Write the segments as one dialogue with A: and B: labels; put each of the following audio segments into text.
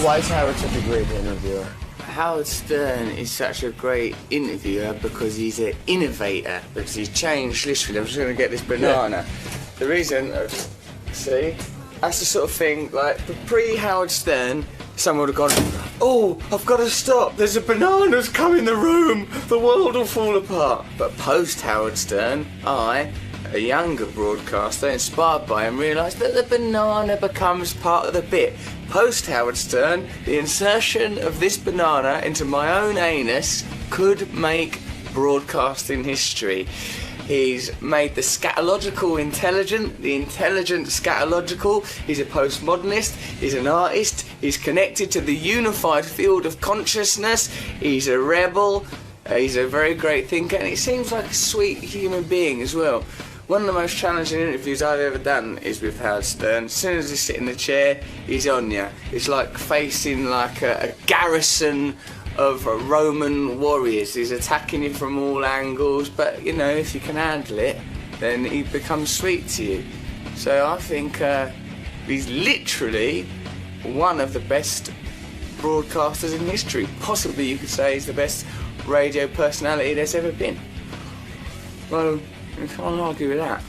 A: Why is Howard such a great interviewer?
B: Howard Stern is such a great interviewer because he's an innovator, because he's changed literally. I'm just going to get this banana. Yeah. The reason, see, that's the sort of thing, like, pre-Howard Stern, someone would have gone, oh, I've got to stop, there's a banana's come in the room, the world will fall apart. But post-Howard Stern, I, a younger broadcaster, inspired by him, realised that the banana becomes part of the bit. Post-Howard Stern, the insertion of this banana into my own anus could make broadcasting history. He's made the scatological intelligent, the intelligent scatological. He's a postmodernist, he's an artist, he's connected to the unified field of consciousness, he's a rebel, he's a very great thinker, and he seems like a sweet human being as well. One of the most challenging interviews I've ever done is with Howard Stern. As soon as you sit in the chair, he's on you. It's like facing like a garrison of Roman warriors. He's attacking you from all angles, but you know, if you can handle it, then he becomes sweet to you. So I think he's literally one of the best broadcasters in history. Possibly you could say he's the best radio personality there's ever been. Well, I can't argue with that.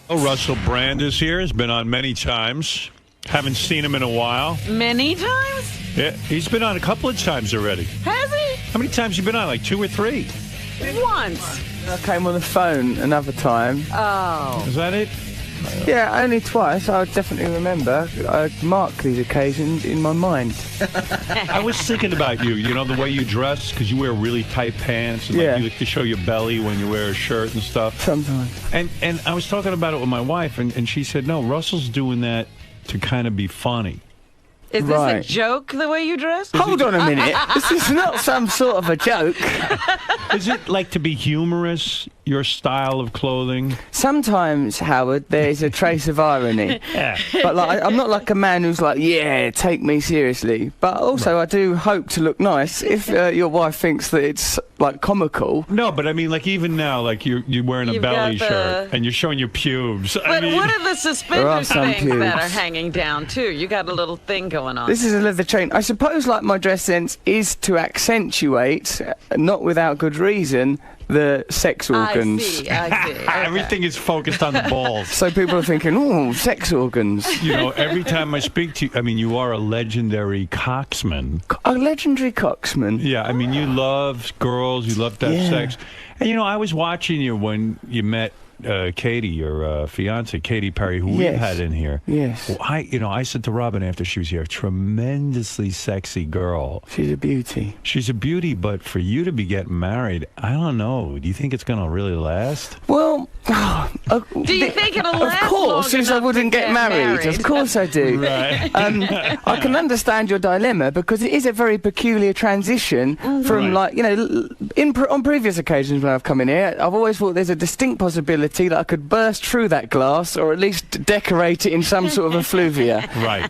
C: Oh, Russell Brand is here. Has been on many times. Haven't seen him in a while.
D: Many times?
C: Yeah, he's been on a couple of times already.
D: Has he?
C: How many times have you been on? Like 2 or 3?
D: Once.
B: I came on the phone another time.
D: Oh.
C: Is that it?
B: Yeah, only twice. I definitely remember. I mark these occasions in my mind.
C: I was thinking about you, you know, the way you dress, because you wear really tight pants, and
B: Yeah.
C: like, you like to show your belly when you wear a shirt and stuff.
B: Sometimes.
C: And I was talking about it with my wife, and she said, no, Russell's doing that to kind of be funny.
D: Is this a joke, the way you dress?
B: Hold on a minute. This is not some sort of a joke.
C: Is it like to be humorous, your style of clothing?
B: Sometimes, Howard, there is a trace of irony.
C: Yeah.
B: But like, I'm not like a man who's like, yeah, take me seriously. But also, I do hope to look nice if your wife thinks that it's like comical.
C: No, but I mean, like even now, like you're wearing a belly shirt and you're showing your pubes.
D: But what are the suspenders things
B: pubes
D: that are hanging down too? You got a little thing going on.
B: This is a leather chain. I suppose, like, my dress sense is to accentuate, not without good reason, the sex organs.
D: I see. Okay.
C: Everything is focused on the balls.
B: So people are thinking, oh, sex organs.
C: You know, every time I speak to you, I mean, you are a legendary coxman.
B: A legendary coxman?
C: Yeah, I mean, you love girls, you love to have sex. And, you know, I was watching you when you met Katy, your fiance, Katy Perry, who we've had in here.
B: Yes.
C: Well, I said to Robin after she was here, tremendously sexy girl.
B: She's a beauty.
C: She's a beauty, but for you to be getting married, I don't know. Do you think it's going to really last?
B: Well,
D: do you think it'll last?
B: Of course, since I wouldn't get married. Of course I do.
C: Right.
B: I can understand your dilemma because it is a very peculiar transition from, like, you know, on previous occasions when I've come in here, I've always thought there's a distinct possibility that I could burst through that glass or at least decorate it in some sort of effluvia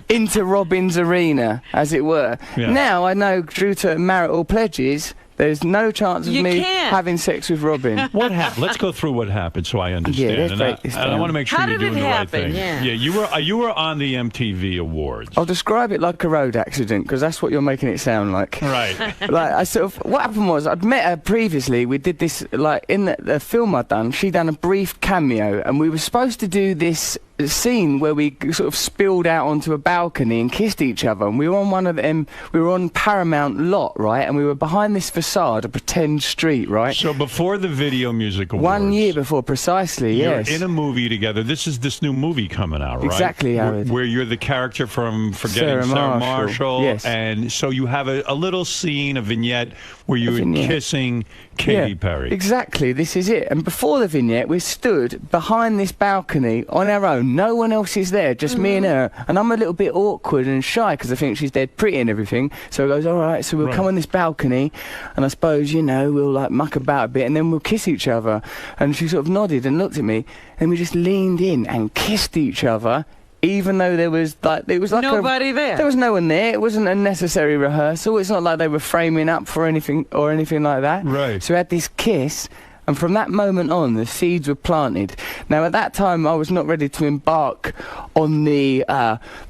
B: into Robin's arena, as it were.
C: Yeah.
B: Now I know, due to marital pledges, there's no chance of me
D: can't.
B: having sex with Robin.
C: What happened? Let's go through what happened so I understand.
B: Yeah, let's break this
C: and I
B: down.
C: want to make sure
D: How
C: you're
D: did it
C: doing the right
D: happen?
C: thing.
D: Yeah.
C: You were on the MTV Awards.
B: I'll describe it like a road accident because that's what you're making it sound like.
C: Right.
B: Like, I sort of, what happened was I'd met her previously. We did this, like, in the film I'd done. She'd done a brief cameo, and we were supposed to do this scene where we sort of spilled out onto a balcony and kissed each other, and we were on one of them. We were on Paramount Lot, right, and we were behind this facade, a pretend street, right.
C: So before the Video Music Awards,
B: 1 year before, precisely. Yes.
C: You're in a movie together. This is this new movie coming out, right?
B: Exactly, Howard.
C: Where you're the character from Forgetting Sarah Marshall.
B: Yes.
C: And so you have a little scene, a vignette, where you're kissing Katy Perry.
B: Exactly, this is it. And before the vignette, we stood behind this balcony on our own. No one else is there, just me and her. And I'm a little bit awkward and shy because I think she's dead pretty and everything. So he goes, all right, so we'll come on this balcony, and I suppose, you know, we'll like muck about a bit, and then we'll kiss each other. And she sort of nodded and looked at me, and we just leaned in and kissed each other. Even though there was like
D: nobody there.
B: There was no one there. It wasn't a necessary rehearsal. It's not like they were framing up for anything or anything like that.
C: Right.
B: So we had this kiss,
E: And from that moment on, the seeds were planted. Now, at that time, I was not ready to embark on the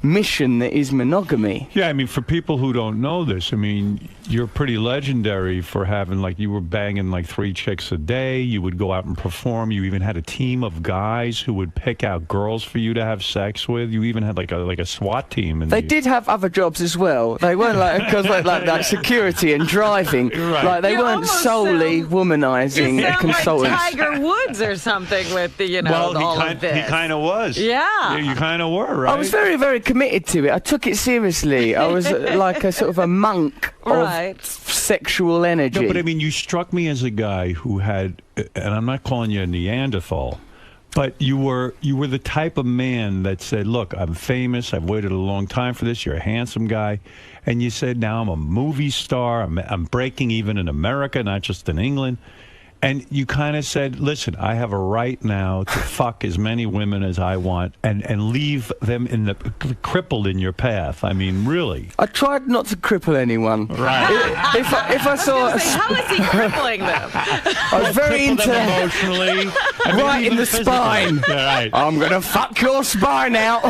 E: mission that is monogamy.
C: Yeah, I mean, for people who don't know this, I mean, you're pretty legendary for having, like, you were banging like 3 chicks a day. You would go out and perform. You even had a team of guys who would pick out girls for you to have sex with. You even had like a SWAT team.
E: They did have other jobs as well. They weren't like, because like security and driving.
C: Right.
E: Like they
D: You
E: weren't
D: almost
E: solely womanizing
D: You sound
E: consultants.
D: like Tiger Woods or something with the,
C: well,
D: all of this.
C: he kind of was.
D: Yeah.
C: You kind of were, right?
E: I was very, very committed to it. I took it seriously. I was like a sort of a monk
D: Right.
E: of sexual energy.
C: No, but I mean, you struck me as a guy who had, and I'm not calling you a Neanderthal, but you were the type of man that said, look, I'm famous, I've waited a long time for this, you're a handsome guy, and you said, now I'm a movie star, I'm breaking even in America, not just in England. And you kind of said, listen, I have a right now to fuck as many women as I want and leave them crippled in your path. I mean, really.
E: I tried not to cripple anyone.
C: Right.
E: If I saw...
D: How is he crippling them?
E: I was very
C: Cripple
E: into...
C: them emotionally.
E: Right in the
C: physically.
E: spine.
C: Yeah, right.
E: I'm going to fuck your spine out.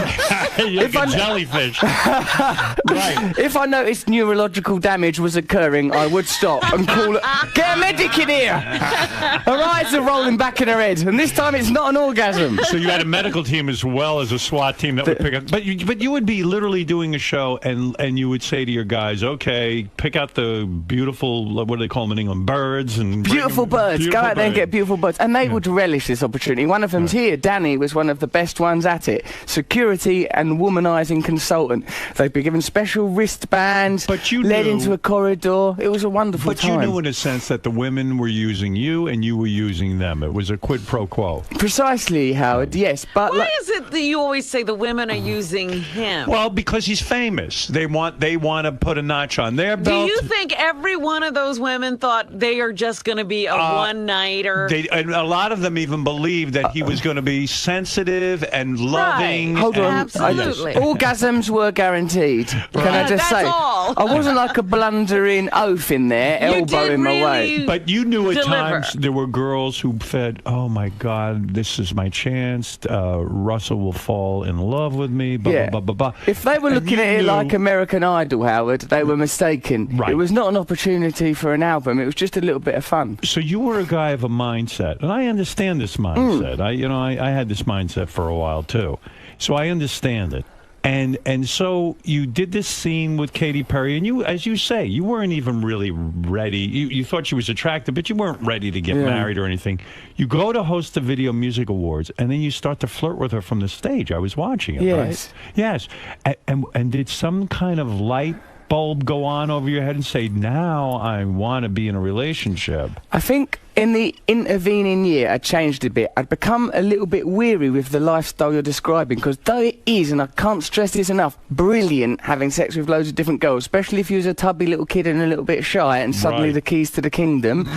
C: You're
E: If
C: like a
E: I-
C: jellyfish. Right.
E: If I noticed neurological damage was occurring, I would stop and call it, get a medic in here! Her eyes are rolling back in her head, and this time it's not an orgasm.
C: So you had a medical team as well as a SWAT team that would pick up. But you would be literally doing a show, and you would say to your guys, okay, pick out the beautiful, what do they call them in England, birds and
E: Beautiful birds. Go out there and get beautiful birds. And they would relish this opportunity. One of them's here. Danny was one of the best ones at it. Security and womanizing consultant. They'd be given special wristbands,
C: But you
E: led
C: knew-
E: into a corridor. It was a wonderful
C: But
E: time.
C: you knew in a sense that the women were using you and you were using them. It was a quid pro quo.
E: Precisely, Howard, yes. But
D: Why is it that you always say the women are using him?
C: Well, because he's famous. They want to put a notch on their
D: Do
C: belt.
D: you think every one of those women thought they are just going to be a one-nighter?
C: And a lot of them even believed that he was going to be sensitive and loving.
E: hold on.
D: Absolutely.
E: Orgasms were guaranteed. Can I just
D: That's
E: say?
D: all.
E: I wasn't like a blundering oaf in there,
D: You
E: elbowing
D: did
E: my way.
D: really
C: But you knew at
D: deliver.
C: times there were girls who said, oh my God, this is my chance. Russell will fall in love with me. Blah,
E: Yeah.
C: blah, blah, blah, blah.
E: If they were
C: And
E: looking
C: you
E: at it
C: knew-
E: like American Idol, Howard, they were mistaken.
C: Right.
E: It was not an opportunity for an album. It was just a little bit of fun.
C: So you were a guy of a mindset, and I understand this mindset. I had this mindset for a while too, so I understand it. And so you did this scene with Katy Perry, and you, as you say, you weren't even really ready. You thought she was attractive, but you weren't ready to get married or anything. You go to host the Video Music Awards, and then you start to flirt with her from the stage. I was watching it,
E: Yes.
C: right? Yes. And did some kind of light bulb go on over your head and say, now I want to be in a relationship?
E: I think in the intervening year, I changed a bit. I'd become a little bit weary with the lifestyle you're describing, because though it is, and I can't stress this enough, brilliant having sex with loads of different girls, especially if you was a tubby little kid and a little bit shy, and suddenly
C: Right.
E: the keys to the kingdom,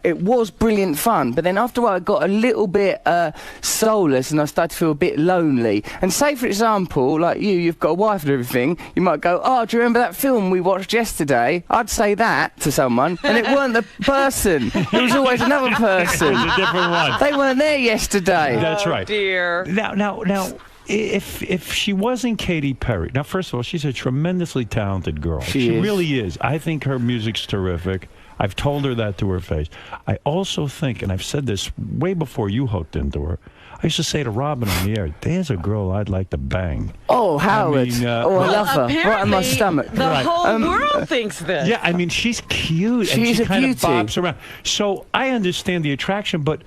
E: it was brilliant fun. But then after a while, I got a little bit soulless, and I started to feel a bit lonely. And say, for example, like you've got a wife and everything, you might go, oh, do you remember that film we watched yesterday? I'd say that to someone, and it weren't the person. It was always another person.
C: It was a different one.
E: They weren't there yesterday.
C: That's right.
D: Dear.
C: Now, if she wasn't Katy Perry, now first of all, she's a tremendously talented girl.
E: She is.
C: Really is. I think her music's terrific. I've told her that to her face. I also think, and I've said this way before you hooked into her, I used to say to Robin on the air, there's a girl I'd like to bang.
E: Oh, Howard.
C: I
E: love her. Right in my
D: Apparently,
E: stomach.
D: The
C: Right.
D: whole world thinks this.
C: Yeah, I mean, she's cute. and
E: She's
C: she
E: a
C: kind
E: beauty.
C: of bobs around. So I understand the attraction, but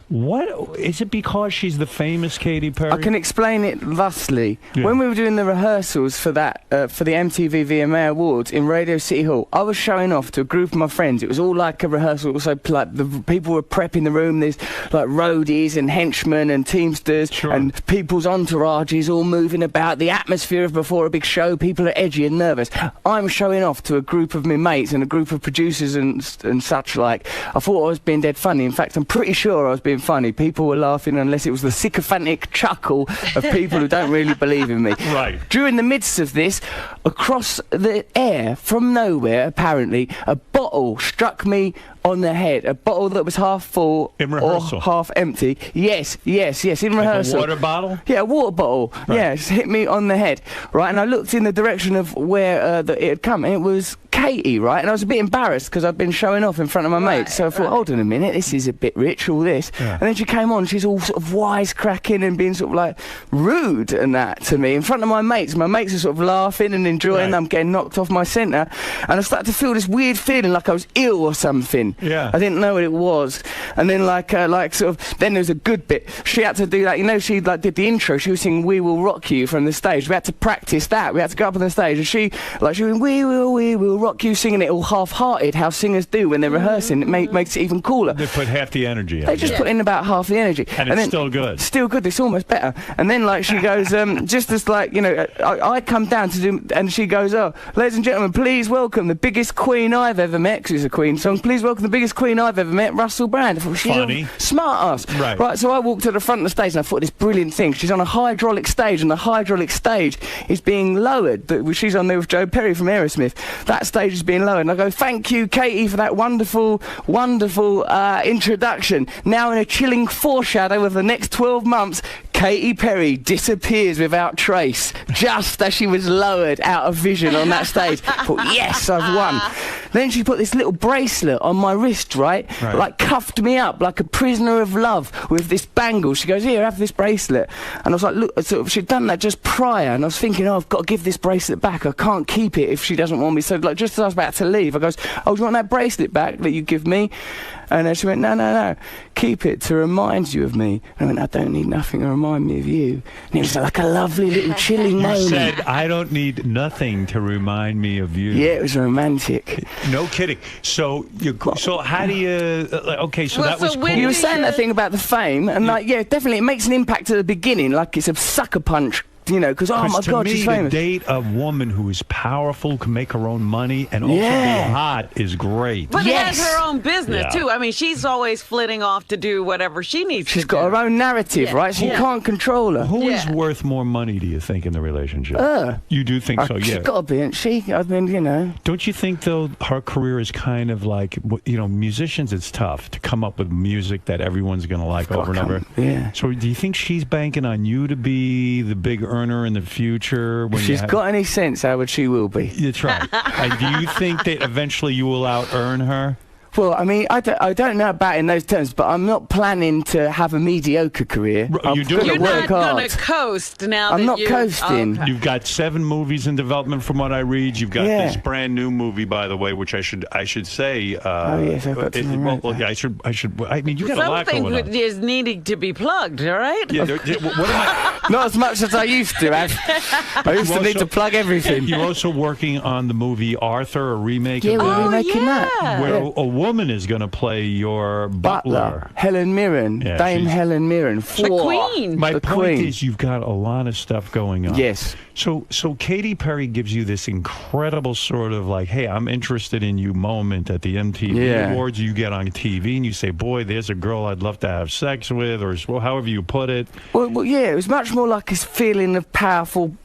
C: what is it because she's the famous Katy Perry?
E: I can explain it thusly.
C: Yeah.
E: When we were doing the rehearsals for that, for the MTV VMA Awards in Radio City Hall, I was showing off to a group of my friends. It was all like a rehearsal. So like the people were prepping the room. There's like roadies and henchmen and teamsters and people's entourages all moving about. The atmosphere of before a big show. People are edgy and nervous. I'm showing off to a group of my mates and a group of producers and such like. I thought I was being dead funny. In fact, I'm pretty sure I was being funny. People were laughing unless it was the sycophantic chuckle of people who don't really believe in me.
C: Right.
E: During the midst of this, across the air, from nowhere, apparently, a bottle struck me on the head. A bottle that was half full
C: In rehearsal?
E: or half empty. Yes, in rehearsal.
C: A water bottle?
E: Yeah, a water bottle.
C: Right.
E: Yeah, just hit me on the head, right? And I looked in the direction of where it had come, and it was Katy, right? And I was a bit embarrassed because I'd been showing off in front of my mates. So I thought, hold on a minute, this is a bit rich, all this.
C: Yeah.
E: And then she came on, she's all sort of wisecracking and being sort of like rude and that to me in front of my mates. My mates are sort of laughing and enjoying.
C: Right.
E: I'm getting knocked off my centre, and I started to feel this weird feeling like I was ill or something.
C: Yeah.
E: I didn't know what it was. And then then there was a good bit. She had to do that. You know, she did the intro. She was singing "We Will Rock You" from the stage. We had to practice that. We had to go up on the stage, and she went, we will rock you," singing it all half-hearted, how singers do when they're rehearsing. It makes it even cooler.
C: They put half the energy in.
E: They just put in about half the energy.
C: And it's still good.
E: Still good. It's almost better. And then she goes, just as I come down to do, and she goes, "Oh, ladies and gentlemen, please welcome the biggest queen I've ever met," because it's a Queen song. "Please welcome the biggest queen I've ever met, Russell Brand." I thought, she's
C: funny.
E: a smart ass.
C: Right.
E: So I walked to the front of the stage, and I thought, this brilliant thing. She's on a hydraulic stage, and the hydraulic stage is being lowered. She's on there with Joe Perry from Aerosmith. That stage is being lowered. And I go, "Thank you, Katy, for that wonderful, wonderful introduction. Now in a chilling foreshadow of the next 12 months, Katy Perry disappears without trace, just as she was lowered out of vision on that stage." I thought, yes, I've won. Then she put this little bracelet on my wrist, right? Like cuffed me up like a prisoner of love with this bangle. She goes, "Here, have this bracelet." And I was like, look, she'd done that just prior, and I was thinking, oh, I've got to give this bracelet back. I can't keep it if she doesn't want me. So just as I was about to leave, I goes, "Oh, do you want that bracelet back that you give me?" And then she went, no, keep it to remind you of me. And I went, "I don't need nothing to remind me of you." And it was like a lovely little chilling
C: You
E: moment.
C: said, "I don't need nothing to remind me of you."
E: Yeah, it was romantic.
C: No kidding. So how do you? Okay, so that was cool.
E: You were saying that thing about the fame, and definitely it makes an impact at the beginning, like it's a sucker punch. Because oh my God, she's famous.
C: To date a woman who is powerful, can make her own money, and also be hot is great.
D: But has her own business too. I mean, she's always flitting off to do whatever she needs to do.
E: She's got her own narrative, right? So you can't control her.
C: Who is worth more money, do you think, in the relationship? You do think so, yeah.
E: She's got to be, isn't she? I mean,
C: Don't you think, though, her career is kind of like, musicians, it's tough to come up with music that everyone's going to like over and over.
E: Yeah.
C: So do you think she's banking on you to be the big earner in the future?
E: If she's got any sense, Howard, she will be.
C: That's right. Do you think that eventually you will out-earn her?
E: Well, I mean, I don't know about in those terms, but I'm not planning to have a mediocre career.
C: You're
D: not going to coast now.
E: I'm not coasting.
C: Okay. You've got 7 movies in development, from what I read. You've got this brand new movie, by the way, which I should say.
E: Oh yes, I've got to.
C: I should. I mean, you got a lot going on.
D: Something is needing to be plugged. All right.
C: Yeah. What am I?
E: Not as much as I used to have. I used to need to plug everything.
C: You're also working on the movie Arthur, a remake.
E: Yeah, we're remaking that.
C: Where a woman is going to play your butler.
E: Helen Mirren. Dame Helen Mirren.
D: The Queen.
C: My point is, you've got a lot of stuff going on.
E: Yes.
C: So Katy Perry gives you this incredible sort of like, "Hey, I'm interested in you" moment at the MTV Awards. You get on TV and you say, "Boy, there's a girl I'd love to have sex with," or however you put it.
E: Well, yeah, it was much more like this feeling of powerful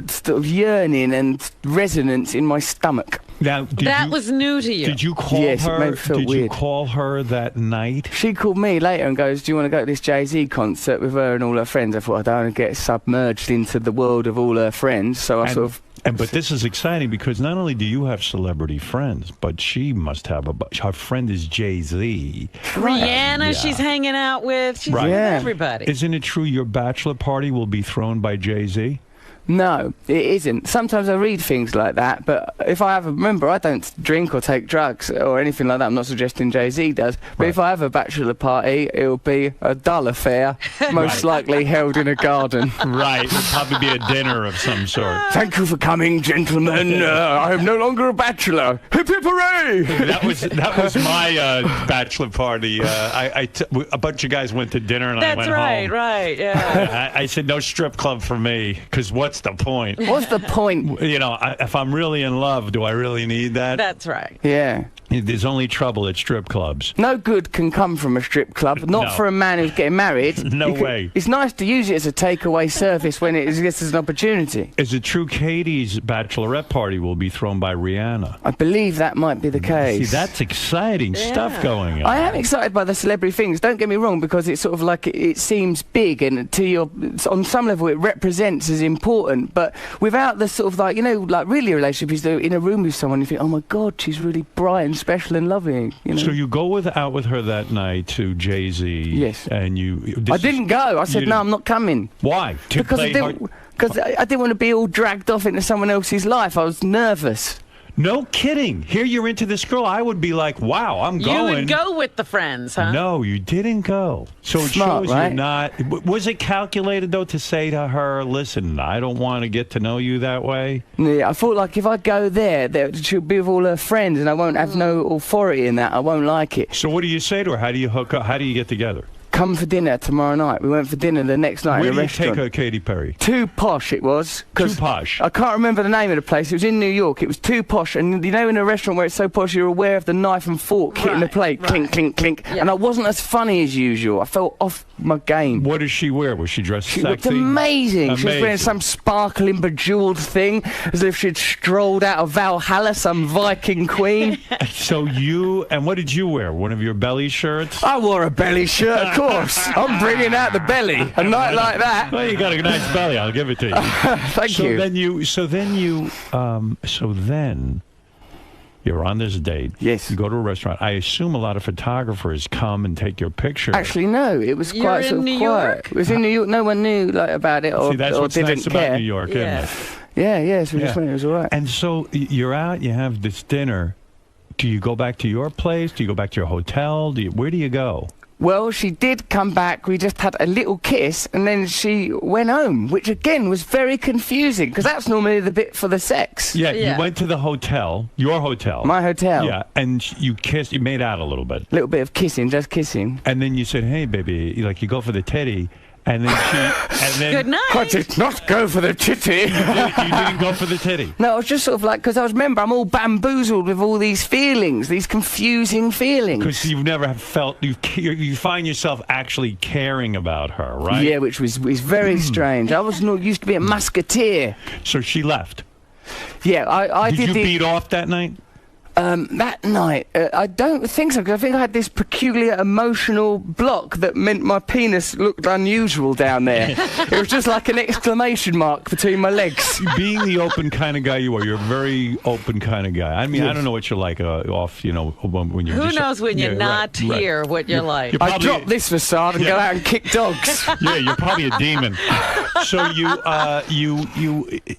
E: sort of yearning and resonance in my stomach.
C: Now,
D: that was new to you.
C: Did you call her?
E: Yes, it made me feel weird.
C: You call her that night?
E: She called me later and goes, "Do you want to go to this Jay-Z concert with her and all her friends?" I thought, I don't want to get submerged into the world of all her friends, so I sort of...
C: But this is exciting because not only do you have celebrity friends, but she must have her friend is Jay-Z.
D: Rihanna, she's hanging out with. She's with everybody.
C: Isn't it true your bachelor party will be thrown by Jay-Z?
E: No, it isn't. Sometimes I read things like that, but if I remember, I don't drink or take drugs or anything like that. I'm not suggesting Jay-Z does. But if I have a bachelor party, it'll be a dull affair, most likely held in a garden.
C: Right, it'll probably be a dinner of some sort.
E: "Thank you for coming, gentlemen. I am no longer a bachelor. Hip hip hooray!"
C: That was my bachelor party. A bunch of guys went to dinner and I went home.
D: Right, yeah.
C: I said, "No strip club for me," because what's the point?
E: What's the point?
C: If I'm really in love, do I really need that?
D: That's right.
E: Yeah.
C: There's only trouble at strip clubs.
E: No good can come from a strip club, not
C: No.
E: for a man who's getting married.
C: No way.
E: It's nice to use it as a takeaway service when it gets as an opportunity.
C: Is it true Katy's bachelorette party will be thrown by Rihanna?
E: I believe that might be the case.
C: See, that's exciting stuff going on.
E: I am excited by the celebrity things, don't get me wrong, because it's sort of like it seems big and on some level it represents as important, but without the sort of like, you know, like really relationships, you're in a room with someone, you think, oh my God, she's really bright and special and loving. You know?
C: So you go out with her that night to Jay-Z.
E: Yes.
C: And
E: I didn't go. I said, no, I'm not coming.
C: Why?
E: Because I didn't want to be all dragged off into someone else's life. I was nervous.
C: No kidding. Here you're into this girl. I would be like, wow, I'm going.
D: You would go with the friends, huh?
C: No, you didn't go. So it
E: Smart,
C: shows
E: right?
C: you're not. Was it calculated, though, to say to her, listen, I don't want to get to know you that way?
E: Yeah, I thought, like, if I go there, she'll be with all her friends and I won't have no authority in that. I won't like it.
C: So what do you say to her? How do you hook up? How do you get together?
E: Come for dinner tomorrow night. We went for dinner the next night
C: Where
E: in
C: do
E: a
C: you
E: restaurant.
C: take her, Katy Perry?
E: Too Posh it was.
C: Too Posh.
E: I can't remember the name of the place. It was in New York. It was Too Posh. And you know in a restaurant where it's so posh you're aware of the knife and fork hitting the plate. Clink, clink, clink.
D: Yeah.
E: And I wasn't as funny as usual. I felt off my game.
C: What does she wear? Was she dressed
E: She
C: sexy?
E: looked amazing. She was wearing
C: Amazing.
E: some sparkling, bejeweled thing, as if she'd strolled out of Valhalla, some Viking queen.
C: So and what did you wear? One of your belly shirts?
E: I wore a belly shirt, of course. I'm bringing out the belly. A night like that.
C: Well, you got a nice belly. I'll give it to you.
E: Thank you.
C: So then you're on this date.
E: Yes.
C: You go to a restaurant. I assume a lot of photographers come and take your picture.
E: Actually, no. It was
D: You're
E: quite
D: in
E: sort of
D: New
E: quiet.
D: York?
E: It was in New York. No one knew about it or,
C: See, that's
E: or
C: what's
E: didn't
C: nice
E: care.
C: about New York,
D: Yeah.
C: isn't it?
E: Yeah, so we just went. It was all right.
C: And so you're out. You have this dinner. Do you go back to your place? Do you go back to your hotel? Where do you go?
E: Well, she did come back. We just had a little kiss, and then she went home, which again was very confusing because that's normally the bit for the sex.
C: Yeah,
D: Yeah.
C: you went to the hotel, your hotel.
E: My hotel.
C: Yeah, and you kissed. You made out a little bit.
E: Little bit of kissing, just kissing.
C: And then you said, "Hey, baby," you go for the titty, and then
D: Good night.
E: I did not go for the titty.
C: you didn't go for the titty.
E: No, I was just sort of like, because remember, I'm all bamboozled with all these feelings, these confusing feelings.
C: Because you've never felt you find yourself actually caring about her, right?
E: Yeah, which was very strange. I was not used to be a musketeer.
C: So she left.
E: Yeah, I
C: Did you
E: the,
C: beat off that night?
E: That night, I don't think so, because I think I had this peculiar emotional block that meant my penis looked unusual down there. It was just like an exclamation mark between my legs.
C: Being the open kind of guy you are, you're a very open kind of guy. I mean, I don't know what you're like off, when you're
D: Who
C: just...
D: knows when you're
C: Yeah,
D: not
C: right.
D: here what you're like?
C: You're
E: I
C: probably-
E: dropped this facade and go out and kick dogs.
C: Yeah, you're probably a demon. So do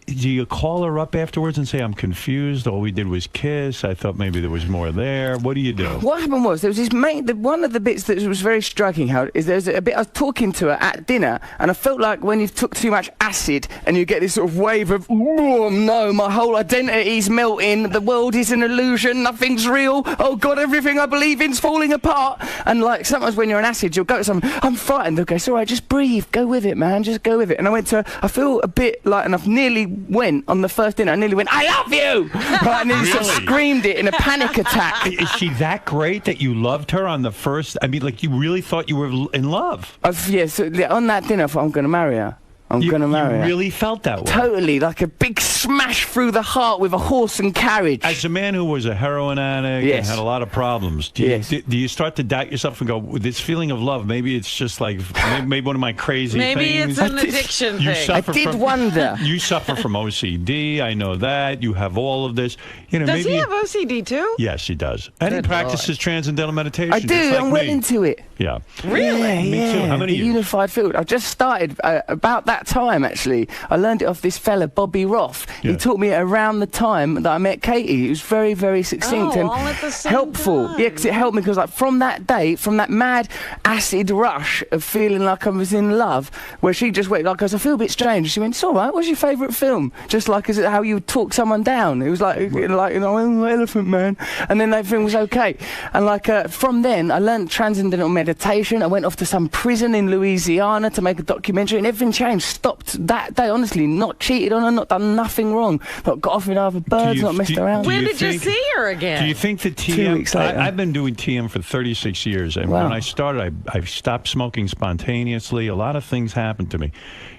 C: you call her up afterwards and say, I'm confused, all we did was kiss, I thought maybe there was more there. What do you do?
E: What happened was, there was this one of the bits that was very striking, Howard, is there's a bit, I was talking to her at dinner, and I felt like when you took too much acid, and you get this sort of wave of, oh no, my whole identity's melting, the world is an illusion, nothing's real, oh God, everything I believe in's falling apart. And like, sometimes when you're on acid, you'll go to someone, I'm frightened, they'll go, it's all right, just breathe, go with it, man, just go with it. And I went to her, I feel a bit like, and I nearly went on the first dinner, I nearly went, I love you! Right, and then sort of
C: Really?
E: screamed it in a panic attack.
C: Is she that great that you loved her on the first? I mean, like you really thought you were in love?
E: So on that dinner, I thought, I'm going to marry her. I'm going to marry
C: You
E: her.
C: really felt that way?
E: Totally, like a big smash through the heart with a horse and carriage.
C: As a man who was a heroin addict
E: Yes.
C: and had a lot of problems, do you start to doubt yourself and go, with this feeling of love, maybe it's just like, maybe one of my crazy
D: Maybe
C: things?
D: it's an addiction
C: You
D: thing.
C: suffer
E: I did
C: from,
E: wonder.
C: You suffer from OCD, I know that. You have all of this.
D: Does
C: maybe
D: he have OCD too?
C: Yes, he does. And
D: Good
C: he practices transcendental meditation.
E: I do,
C: just like
E: I'm well
C: me.
E: into it.
C: Yeah.
D: Really?
E: Yeah,
C: Me too.
E: yeah,
C: How many
E: the
C: years?
E: unified field. I just started about that time, actually. I learned it off this fella, Bobby Roth.
C: Yeah.
E: He taught me around the time that I met Katy. It was very, very succinct and
D: all at the same
E: helpful.
D: time.
E: Yeah, because it helped me, because like from that day, from that mad acid rush of feeling like I was in love, where she just went, like, I feel a bit strange. She went, it's all right, what's your favourite film? Just like as how you would talk someone down. It was like Elephant Man. And then everything was okay. And like from then, I learned transcendental meditation. I went off to some prison in Louisiana to make a documentary, and everything changed. stopped that day. Honestly, not cheated on her, not done nothing wrong, not got off with other birds, not messed around.
D: When did you see her again?
C: Do you think that TM?
E: 2 weeks later.
C: I've been doing TM for 36 years, and when I started, I stopped smoking spontaneously. A lot of things happened to me.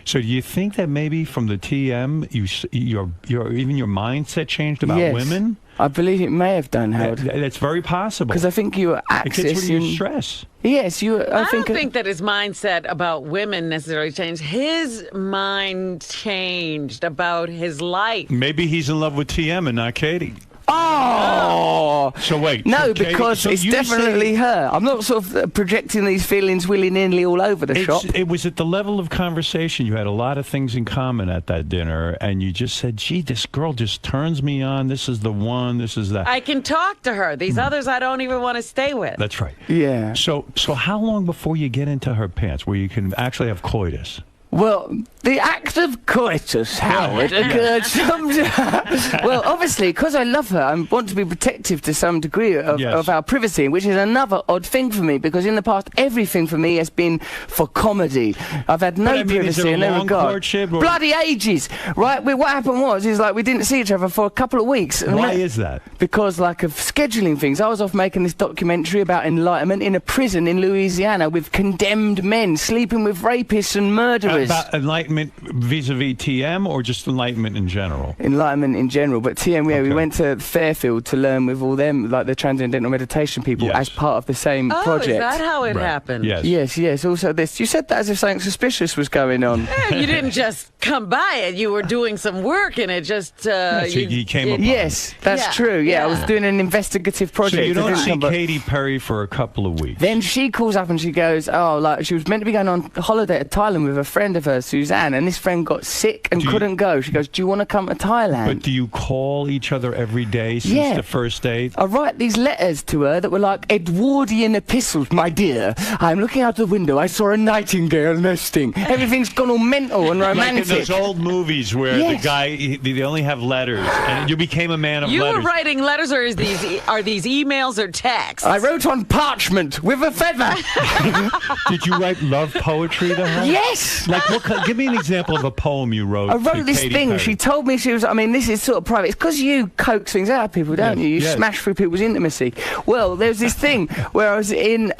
C: So do you think that maybe from the TM, your even your mindset changed about women?
E: I believe it may have done, Howard.
C: That's very possible.
E: Because I think you were accessing...
C: It gets rid of your stress.
E: Yes,
D: I don't think that his mindset about women necessarily changed. His mind changed about his life.
C: Maybe he's in love with TM and not Katy.
E: Oh!
C: So wait.
E: No,
C: so Katy,
E: because it's definitely her. I'm not sort of projecting these feelings willy-nilly all over the shop.
C: It was at the level of conversation. You had a lot of things in common at that dinner, and you just said, gee, this girl just turns me on. This is the one. This is that.
D: I can talk to her. These others I don't even want to stay with.
C: That's right.
E: Yeah.
C: So how long before you get into her pants where you can actually have coitus?
E: Well, the act of coitus, Howard, occurred well, obviously, because I love her, I want to be protective to some degree of our privacy, which is another odd thing for me, because in the past, everything for me has been for comedy. I've had no privacy in no regard. Bloody ages, right? What happened is like we didn't see each other for a couple of weeks.
C: Why is that?
E: Because, like, of scheduling things. I was off making this documentary about enlightenment in a prison in Louisiana with condemned men sleeping with rapists and murderers.
C: About enlightenment vis-a-vis TM or just enlightenment in general?
E: Enlightenment in general, but TM, we went to Fairfield to learn with all them, like the transcendental meditation people, as part of the same project.
D: Oh, is that how it happened?
E: Yes. Also this. You said that as if something suspicious was going on.
D: Yeah, you didn't just come by it. You were doing some work and it just...
C: so you came upon
E: Yes, that's true. Yeah, I was doing an investigative project.
C: So you don't see Katy Perry for a couple of weeks.
E: Then she calls up and she goes, she was meant to be going on holiday to Thailand with a friend of hers, Suzanne, and this friend got sick and couldn't go. She goes, do you want to come to Thailand?
C: But do you call each other every day since the first date?
E: I write these letters to her that were like Edwardian epistles. My dear, I'm looking out the window. I saw a nightingale nesting. Everything's gone all mental and romantic.
C: Like in those old movies where the guy, they only have letters, and you became a man of letters.
D: You were writing letters, or are these emails or texts?
E: I wrote on parchment with a feather.
C: Did you write love poetry to her?
E: Yes.
C: Like give me an example of a poem you wrote.
E: I wrote this thing.
C: Perry.
E: She told me she was. I mean, this is sort of private. It's because you coax things out of people, don't you? You smash through people's intimacy. Well, there's this thing where I was in,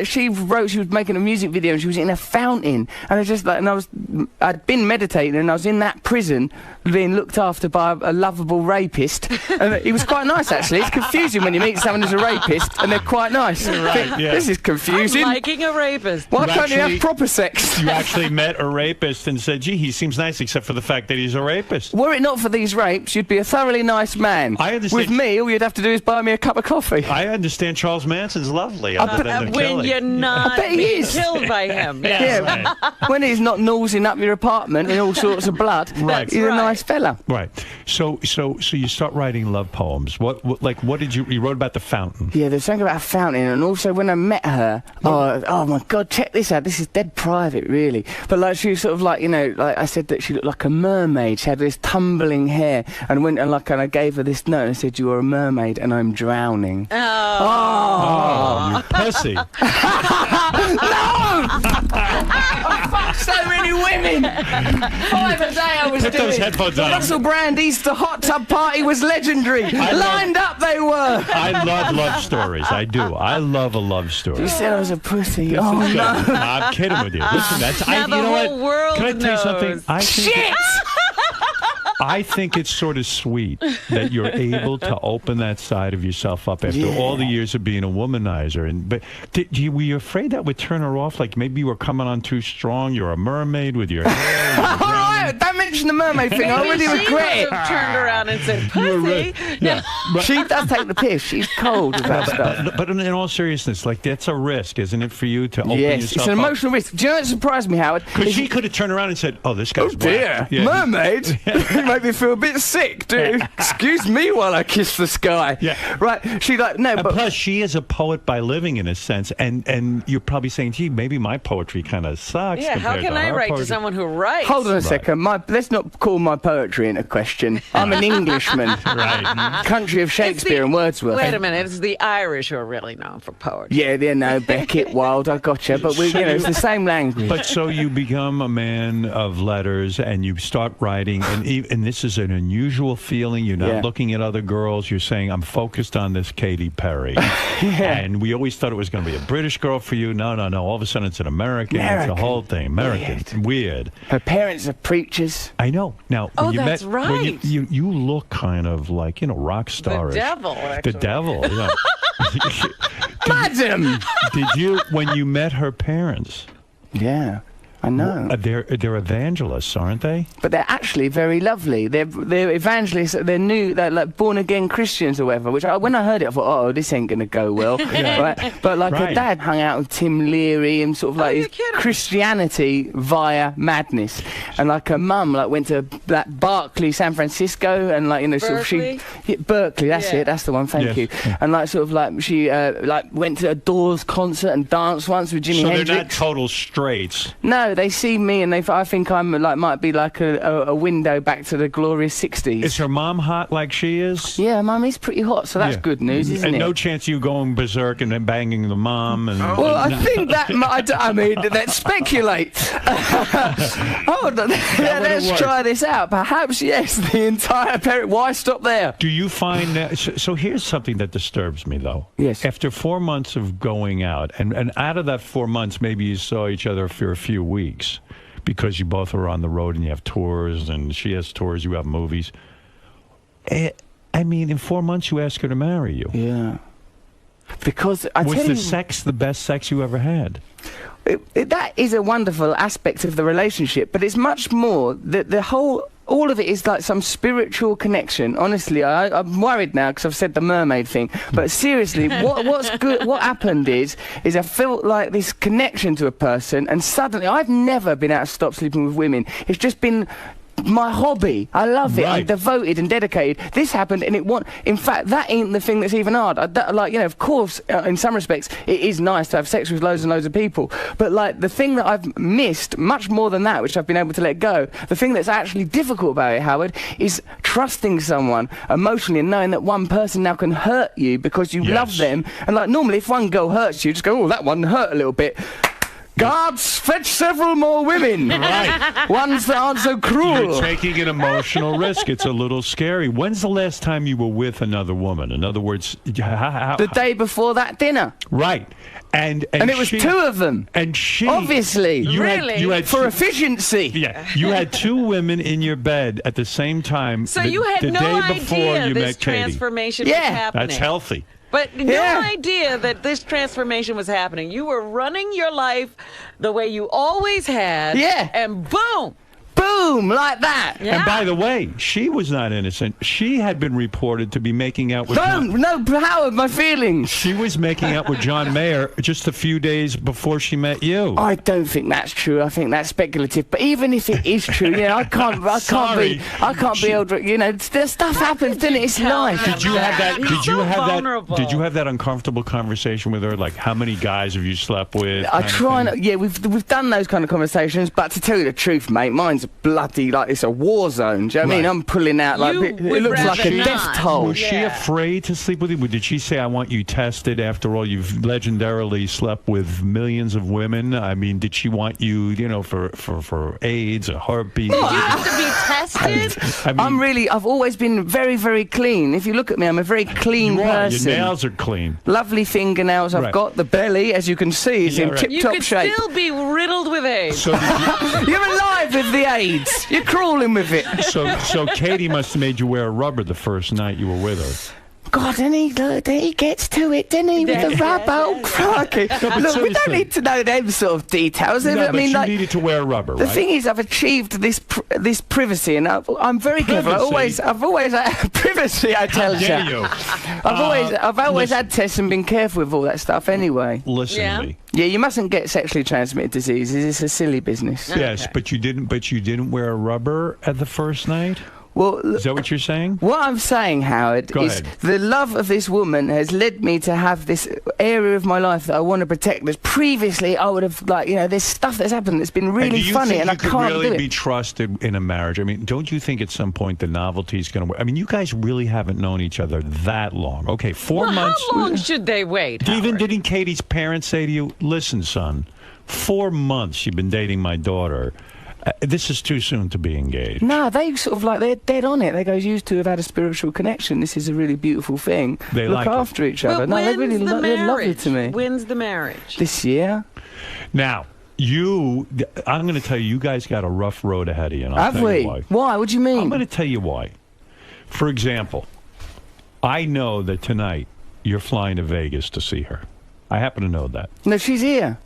E: she wrote she was making a music video and she was in a fountain, and I'd been meditating and I was in that prison being looked after by a lovable rapist, and he was quite nice actually. It's confusing when you meet someone who's a rapist and they're quite nice.
C: Right.
E: This is confusing.
D: I'm liking a rapist.
E: Why can't you have proper sex?
C: You actually met a rapist and said, gee, he seems nice except for the fact that he's a rapist.
E: Were it not for these rapes, you'd be a thoroughly nice man.
C: I understand.
E: With me, all you'd have to do is buy me a cup of coffee.
C: I understand Charles Manson's lovely.
D: When you're not being killed by him.
E: Right. When he's not nosing up your apartment in all sorts of blood, he's a nice fella.
C: Right. So you start writing love poems. What did you wrote about the fountain?
E: Yeah, there's something about a fountain, and also when I met her, oh my God, check this out. This is dead private, really. But like she was sort of like, like I said that she looked like a mermaid. She had this tumbling hair, and went and I gave her this note and I said, you are a mermaid and I'm drowning.
C: Oh, you pussy.
E: No! I fucked so many women. 5 a day I was
C: doing. Put those headphones on.
E: Russell Brand Easter hot tub party was legendary. Lined up they were.
C: I love stories. I do. I love a love story.
E: You said I was a pussy.
C: No, I'm kidding with you. Listen,
D: now the whole world
C: Can I tell you something?
E: Shit!
C: I think it's sort of sweet that you're able to open that side of yourself up after all the years of being a womanizer. But were you afraid that would turn her off? Like maybe you were coming on too strong. You're a mermaid with your hair.
E: All right, don't mention the mermaid thing. I already regret it.
D: Turned around and said, "Pussy."
E: She does take the piss. She's cold with that stuff.
C: But in all seriousness, like that's a risk, isn't it, for you to open yourself up?
E: It's an emotional risk. Do you know what surprised me, Howard?
C: Because she could have turned around and said, "Oh, this guy's
E: dear, mermaid." Make me feel a bit sick, dude. Excuse me while I kiss the sky. Right. She but
C: plus she is a poet by living in a sense, and you're probably saying, gee, maybe my poetry kind of sucks.
D: Yeah, how can I write to someone who writes?
E: Hold on a second. Let's let's not call my poetry into question. I'm an Englishman.
C: Right.
E: Country of Shakespeare and Wordsworth.
D: Wait a minute, it's the Irish who are really known for poetry.
E: Yeah, no, Beckett, Wilde, I gotcha. But it's the same language.
C: But so you become a man of letters and you start writing, and this is an unusual feeling. You're not looking at other girls. You're saying, I'm focused on this Katy Perry. And we always thought it was going to be a British girl for you. No. All of a sudden it's an American. It's a whole thing. American. Weird.
E: Her parents are preachers.
C: I know. Now, when you
D: that's
C: met,
D: right.
C: when you look kind of like, rock starish.
D: The devil, actually.
C: The devil, yeah.
E: Madam!
C: Did you, when you met her parents?
E: Yeah. I know.
C: They're evangelists, aren't they?
E: But they're actually very lovely. They're evangelists. They're new. They're like born again Christians or whatever. Which when I heard it, I thought, oh, this ain't gonna go well. Right? But like her dad hung out with Tim Leary and sort of like his Christianity via madness. And like her mum went to that Berkeley, San Francisco, and sort of she Berkeley. That's it. That's the one. Thank you. And she went to a Doors concert and danced once with Jimi Hendrix.
C: So they're not total straights.
E: No, they see me and I think I'm might be like a window back to the glorious 60s.
C: Is her mom hot like she is?
E: Yeah, Mum is pretty hot, so that's good news, isn't it?
C: And no chance you going berserk and then banging the mom? And
E: well, I think that let's speculate. Let's try this out. Perhaps, yes, the entire parent. Why stop there?
C: Do you find that? So here's something that disturbs me, though.
E: Yes.
C: After 4 months of going out, and out of that 4 months, maybe you saw each other for a few weeks because you both are on the road and you have tours, and she has tours, you have movies. I mean, in 4 months, you ask her to marry you.
E: Yeah. Because
C: was the sex the best sex you ever had?
E: That is a wonderful aspect of the relationship, but it's much more that all of it is like some spiritual connection. Honestly, I'm worried now because I've said the mermaid thing. But seriously, what happened is I felt like this connection to a person, and suddenly I've never been able to stop sleeping with women. It's just been my hobby. I love it. I'm devoted and dedicated. This happened, and in fact, that ain't the thing that's even hard. Of course, in some respects, it is nice to have sex with loads and loads of people. But the thing that I've missed much more than that, which I've been able to let go, the thing that's actually difficult about it, Howard, is trusting someone emotionally and knowing that one person now can hurt you because you love them. And normally, if one girl hurts you, just go, oh, that one hurt a little bit. Guards, fetch several more women.
C: Right.
E: Ones that aren't so cruel.
C: You're taking an emotional risk. It's a little scary. When's the last time you were with another woman? In other words,
E: the day before that dinner.
C: Right. And
E: it was two of them.
C: And she...
E: Obviously.
C: You had
E: for efficiency.
C: Yeah. You had two women in your bed at the same time.
D: So you had no idea this
C: met
D: transformation was happening.
C: That's healthy.
D: But no idea that this transformation was happening. You were running your life the way you always had.
E: Yeah.
D: And boom.
E: Boom, like that.
D: Yeah.
C: And by the way, she was not innocent. She had been reported to be making out with...
E: No, Howard, my feelings.
C: She was making out with John Mayer just a few days before she met you.
E: I don't think that's true. I think that's speculative. But even if it is true, I can't be able to, there's stuff happens, doesn't it? It's life.
C: Did you have that? Did you have that uncomfortable conversation with her? Like, how many guys have you slept with?
E: I try and we've done those kind of conversations. But to tell you the truth, mate, mine's bloody it's a war zone. Do you know what I mean? I'm pulling out it looks like a death toll.
C: Was she afraid to sleep with you? Did she say, I want you tested? After all, you've legendarily slept with millions of women. I mean, did she want you, for AIDS or herpes?
D: Did you have to be tested?
C: I mean,
E: I've always been very, very clean. If you look at me, I'm a very clean person.
C: Your nails are clean.
E: Lovely fingernails. I've got the belly, as you can see, is in tip-top shape.
D: You could still be riddled with AIDS.
C: So
E: you're alive with the AIDS. You're crawling with it.
C: So Katy must have made you wear a rubber the first night you were with her.
E: God, and he gets to it, doesn't he, with the rubber? Oh, crikey. Look, we don't need to know them sort of details.
C: No, but you needed to wear a rubber, right?
E: The thing is, I've achieved this privacy, and I'm very careful. I've always had privacy, I tell you. I've always had tests and been careful with all that stuff anyway.
C: Listen to me.
E: Yeah, you mustn't get sexually transmitted diseases. It's a silly business.
C: Yes, but you didn't wear a rubber at the first night?
E: Well,
C: Is that what you're saying?
E: what I'm saying, Howard,
C: Go
E: is
C: ahead.
E: the love of this woman has led me to have this area of my life that I want to protect. That previously I would have, like, you know, there's stuff that's happened that's been really funny, and I can't
C: really
E: do it.
C: be trusted in a marriage? I mean, don't you think at some point the novelty is going to work? I mean, you guys really haven't known each other that long. Okay, 4 months.
D: How long should they wait?
C: Even
D: Howard?
C: didn't Katie's parents say to you, "Listen, son, 4 months you've been dating my daughter. This is too soon to be engaged."
E: No, they sort of like, they're dead on it. They go, "You two have had a spiritual connection. This is a really beautiful thing.
C: They
E: Look
C: like it.
E: after each
D: Well,
E: other." No, they really
D: when's the
E: they're lovely
D: marriage?
E: to me.
D: When's the marriage?
E: This year.
C: Now, I'm going to tell you, you guys got a rough road ahead of you. And I'll
E: Have
C: tell
E: we?
C: you why.
E: Why? What do you mean?
C: I'm going to tell you why. For example, I know that tonight you're flying to Vegas to see her. I happen to know that.
E: No, she's here.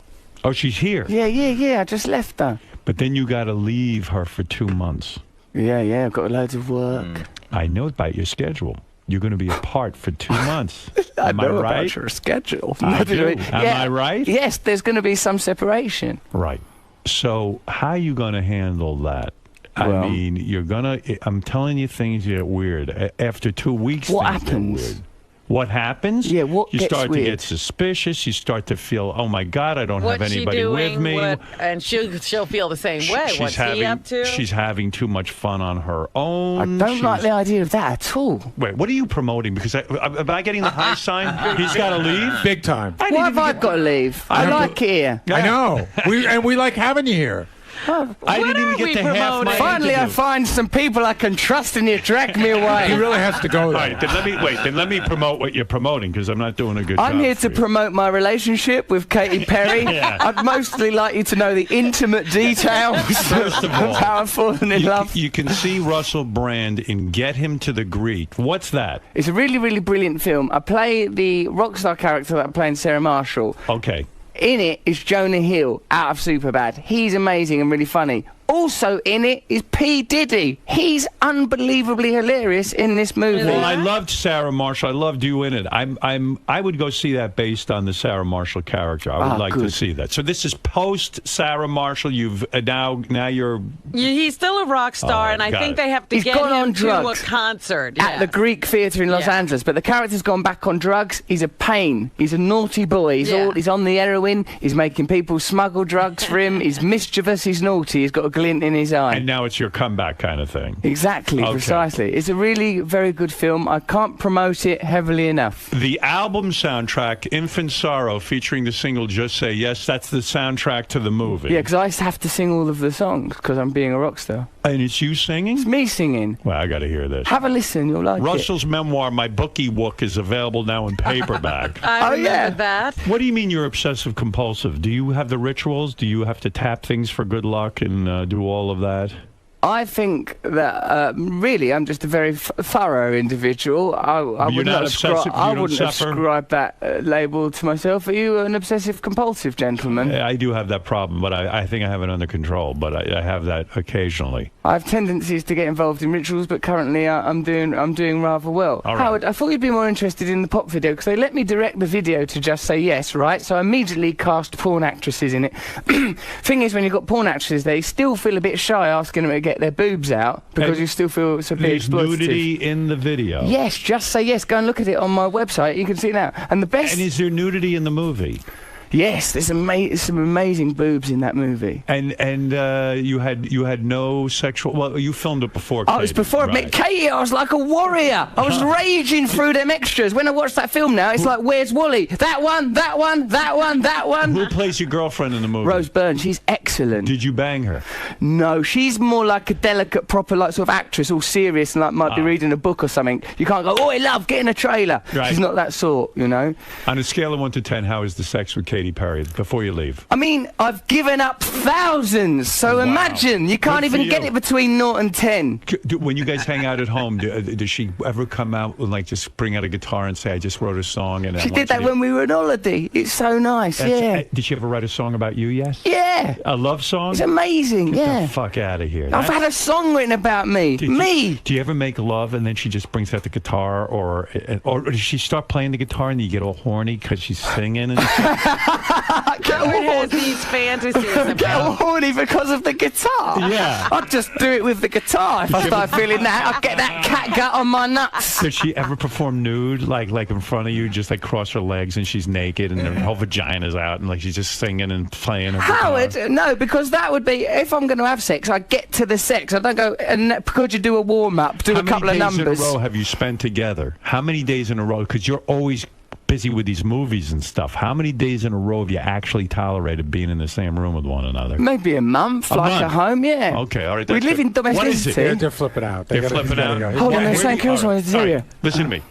C: Oh, she's here.
E: Yeah. I just left her.
C: But then you got to leave her for 2 months.
E: Yeah. I've got loads of work.
C: I know about your schedule. You're going to be apart for 2 months.
E: I
C: Am
E: know
C: I right?
E: about your schedule.
C: I do. Am I right?
E: Yes, there's going to be some separation.
C: Right. So how are you going to handle that?
E: Well-
C: I mean, you're going to... I'm telling you, things get weird. After 2 weeks,
E: What
C: things
E: happens?
C: get weird. What happens?
E: Yeah, what
C: You
E: gets
C: start to
E: weird?
C: get suspicious. You start to feel, oh, my God, I don't have
D: What's she
C: anybody
D: doing?
C: with me.
D: And she'll feel the same way. What's he up to?
C: She's having too much fun on her
E: I
C: own.
E: don't like
C: She's-
E: the idea of that at all.
C: Wait, what are you promoting? Because am I getting the high sign? He's got to leave?
F: Big time.
E: Why have I got to leave? I
F: have
E: like it here.
F: I know. We like having you here.
C: I didn't even
D: are we
C: get to half my
D: promoting?
E: Finally, I
C: interview.
E: find some people I can trust, and you drag me
F: He
E: away.
F: really has to go
C: All
F: there.
C: right, then let me promote what you're promoting, because I'm not doing a good job.
E: I'm here
C: for
E: to
C: you.
E: promote my relationship with Katy Perry.
C: Yeah.
E: I'd mostly like you to know the intimate details
C: First of all,
E: how I've fallen in love.
C: You can see Russell Brand in Get Him to the Greek. What's that?
E: It's a really, really brilliant film. I play the rock star character that I play in Sarah Marshall.
C: Okay.
E: In it is Jonah Hill out of Superbad. He's amazing and really funny. Also in it is P. Diddy. He's unbelievably hilarious in this movie.
C: Well, I loved Sarah Marshall. I loved you in it. I would go see that based on the Sarah Marshall character. I would like to
E: good.
C: see that. So this is post Sarah Marshall. You've now you're
D: He's still a rock star,
C: Oh,
D: and I
C: got
D: think
C: it.
D: they have to
E: He's
D: get
E: gone
D: him
E: on
D: to a
E: drugs.
D: concert.
E: At the Greek Theatre in Los
D: Yeah.
E: Angeles, but the character's gone back on drugs. He's a pain. He's a naughty boy. He's on the heroin. He's making people smuggle drugs for him. He's mischievous. He's naughty. He's got a glint in his eye.
C: and now it's your comeback kind of thing.
E: Exactly,
C: Okay.
E: precisely. It's a really very good film. I can't promote it heavily enough.
C: The album soundtrack, Infant Sorrow, featuring the single Just Say Yes, that's the soundtrack to the movie.
E: Yeah, because I have to sing all of the songs because I'm being a rock star.
C: And it's you
E: It's
C: singing?
E: me singing.
C: Well, I got to hear this.
E: Have a listen, you'll like it.
C: Russell's memoir, My Bookie Wook, is available now in paperback.
D: I
E: Oh,
D: remember
E: yeah.
D: that.
C: What do you mean you're obsessive compulsive? Do you have the rituals? Do you have to tap things for good luck and do all of that?
E: I think that really I'm just a very thorough individual. I
C: You're
E: would
C: not
E: not
C: obsessive?
E: I
C: You don't
E: wouldn't
C: suffer?
E: ascribe that label to myself. Are you an obsessive compulsive gentleman?
C: I do have that problem, but I think I have it under control. But I have that occasionally.
E: I have tendencies to get involved in rituals, but currently I'm doing rather well.
C: All right.
E: Howard, I thought you'd be more interested in the pop video because they let me direct the video to Just Say Yes, right? So I immediately cast porn actresses in it. Thing is, when you've got porn actresses, they still feel a bit shy asking them to get their boobs out because
C: And
E: you still feel it's a bit
C: There's
E: exploitative.
C: nudity in the video.
E: Yes, Just Say Yes. Go and look at it on my website. You can see it now. And the best...
C: And is there nudity in the movie?
E: Yes, there's some amazing boobs in that movie.
C: And you had no sexual. Well, you filmed it before.
E: Oh, it was
C: Katy,
E: before I
C: right.
E: met Katy. I was like a warrior. I was raging through them extras. When I watch that film now, it's like, where's Wally? That one, that one, that one, that one.
C: Who plays your girlfriend in the movie?
E: Rose Byrne. She's excellent.
C: Did you bang her?
E: No, she's more like a delicate, proper, like sort of actress, all serious and like might be reading a book or something. You can't go, oh, love, get in a trailer.
C: Right.
E: She's not that sort, you know.
C: On a scale of 1 to 10, how is the sex with Katy Perry before you leave?
E: I mean, I've given up thousands, so
C: Wow.
E: imagine you can't
C: Good for
E: even get
C: you.
E: it between 0 and 10.
C: When you guys hang out at home, does she ever come out and like just bring out a guitar and say, "I just wrote a song"? And I
E: She
C: want
E: did
C: you
E: that
C: to-"
E: when we were on holiday. It's so nice, yeah.
C: Did she ever write a song about you? Yes.
E: Yeah.
C: A love song?
E: It's amazing,
C: Get
E: yeah.
C: the fuck out of here.
E: I've had a song written about me.
C: Do you ever make love and then she just brings out the guitar, or does she start playing the guitar and you get all horny because she's singing? And
D: Howard has these fantasies
E: Get all
D: about.
E: horny because of the guitar.
C: Yeah.
E: I'd just do it with the guitar. If I start feeling that, I'd get that cat gut on my nuts.
C: Does she ever perform nude, like in front of you, just like cross her legs and she's naked and her whole vagina's out and like she's just singing and playing her
E: Howard,
C: guitar?
E: no, because that would be, if I'm going to have sex, I get to the sex. I don't go, and could you do a warm-up, do a couple of numbers?
C: How many days in a row have you spent together? How many days in a row? Because you're always busy with these movies and stuff. How many days in a row have you actually tolerated being in the same room with one another?
E: Maybe a month, at home, yeah.
C: Okay, all right.
E: We live in
C: What is it?
E: domesticity.
F: They're flipping out.
C: They're flipping out.
E: Hold on, there's something else I wanted to tell you.
C: Listen to me.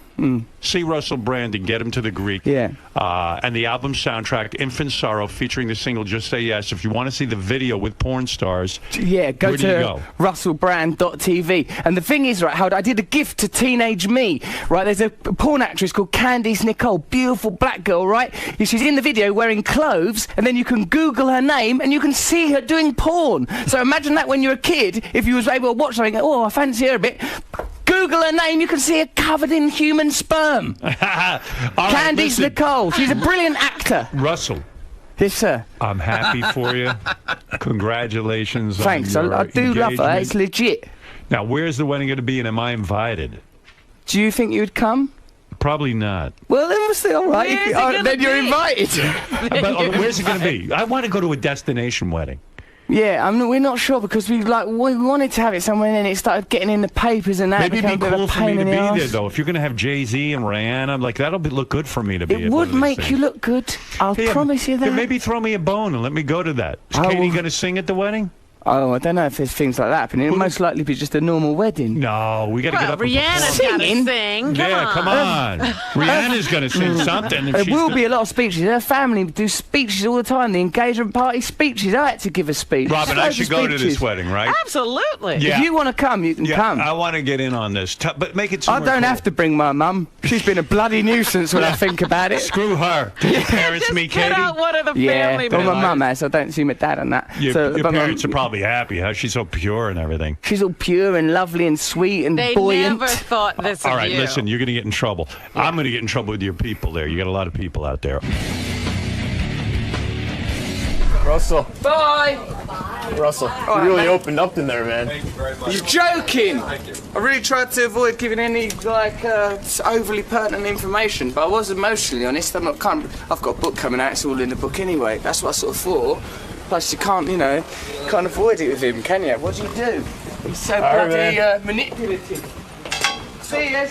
C: See Russell Brand and Get Him to the Greek.
E: Yeah.
C: And the album soundtrack, Infant Sorrow, featuring the single Just Say Yes. If you want to see the video with porn stars,
E: Yeah, go
C: where do you
E: to
C: go?
E: russellbrand.tv. And the thing is, right, Howard, I did a gift to teenage me, right? There's a porn actress called 𝗫𝗏, beautiful black girl, right? She's in the video wearing clothes, and then you can Google her name, and you can see her doing porn. So imagine that when you're a kid, if you was able to watch something, oh, I fancy her a bit. Google her name, you can see her covered in human sperm.
C: All right,
E: Candice
C: listen,
E: Nicole, she's a brilliant actor.
C: Russell,
E: Yes, sir.
C: I'm happy for you. Congratulations.
E: Thanks,
C: on your
E: I do love her,
C: engagement.
E: it's legit.
C: Now, where's the wedding going to be, and am I invited?
E: Do you think you'd come?
C: Probably not.
E: Well, then we'll see, all right.
D: Where's it gonna
E: Then you're
D: be?
E: invited.
C: But where's it going to be? I want to go to a destination wedding.
E: Yeah, we're not sure because we wanted to have it somewhere and then it started getting in the papers and that.
C: Maybe it'd be
E: became a bit
C: cool
E: of a
C: for me
E: pain
C: to
E: in
C: be
E: the
C: there,
E: arse.
C: though. If you're going to have Jay-Z and Rihanna, like, that'll look good for me to be
E: It
C: at one
E: would
C: of these
E: make
C: things.
E: you look good. I'll
C: Yeah,
E: promise you that.
C: Maybe throw me a bone and let me go to that. Is
E: Oh,
C: Katy
E: well-
C: going to sing at the wedding?
E: Oh, I don't know if there's things like that happening. It'll most likely be just a normal wedding.
C: No, we got to get
D: Well,
C: up and
D: Rihanna's
C: perform.
D: got to
E: Singing?
D: sing.
C: Yeah, come on. Rihanna's going to sing something. If
E: There
C: she's
E: will
C: go-
E: be a lot of speeches. Her family do speeches all the time. The engagement party speeches. I had to give a speech.
C: Robin, I
E: Loads
C: should
E: of
C: go to this
E: speeches.
C: wedding, right?
D: Absolutely.
C: Yeah.
E: If you want to come, you can
C: Yeah,
E: come.
C: I want to get in on this. But make it
E: I
C: somewhere
E: don't
C: cool.
E: have to bring my mum. She's been a bloody nuisance when I think about it.
C: Screw her. Did your parents
D: Just
C: meet
D: get
C: Katy?
D: out one of the
E: Yeah,
D: family
E: well, my
D: members.
E: mum has. I don't see my dad on that.
C: Your
E: but my
C: parents are
E: mum-
C: probably happy. How she's so pure and everything.
E: She's all pure and lovely and sweet and
D: They
E: buoyant.
D: never thought this
C: All
D: of
C: right,
D: you.
C: listen, you're going to get in trouble. I'm going to get in trouble with your people there. You got a lot of people out there.
A: Russell,
E: Bye.
A: Russell, you really opened up in there, man.
E: You're joking. I really tried to avoid giving any overly pertinent information, but I was emotionally honest. I've got a book coming out. It's all in the book anyway. That's what I sort of thought. Plus, you can't avoid it with him, can you? What do you do? He's so
A: right,
E: bloody manipulative. See you.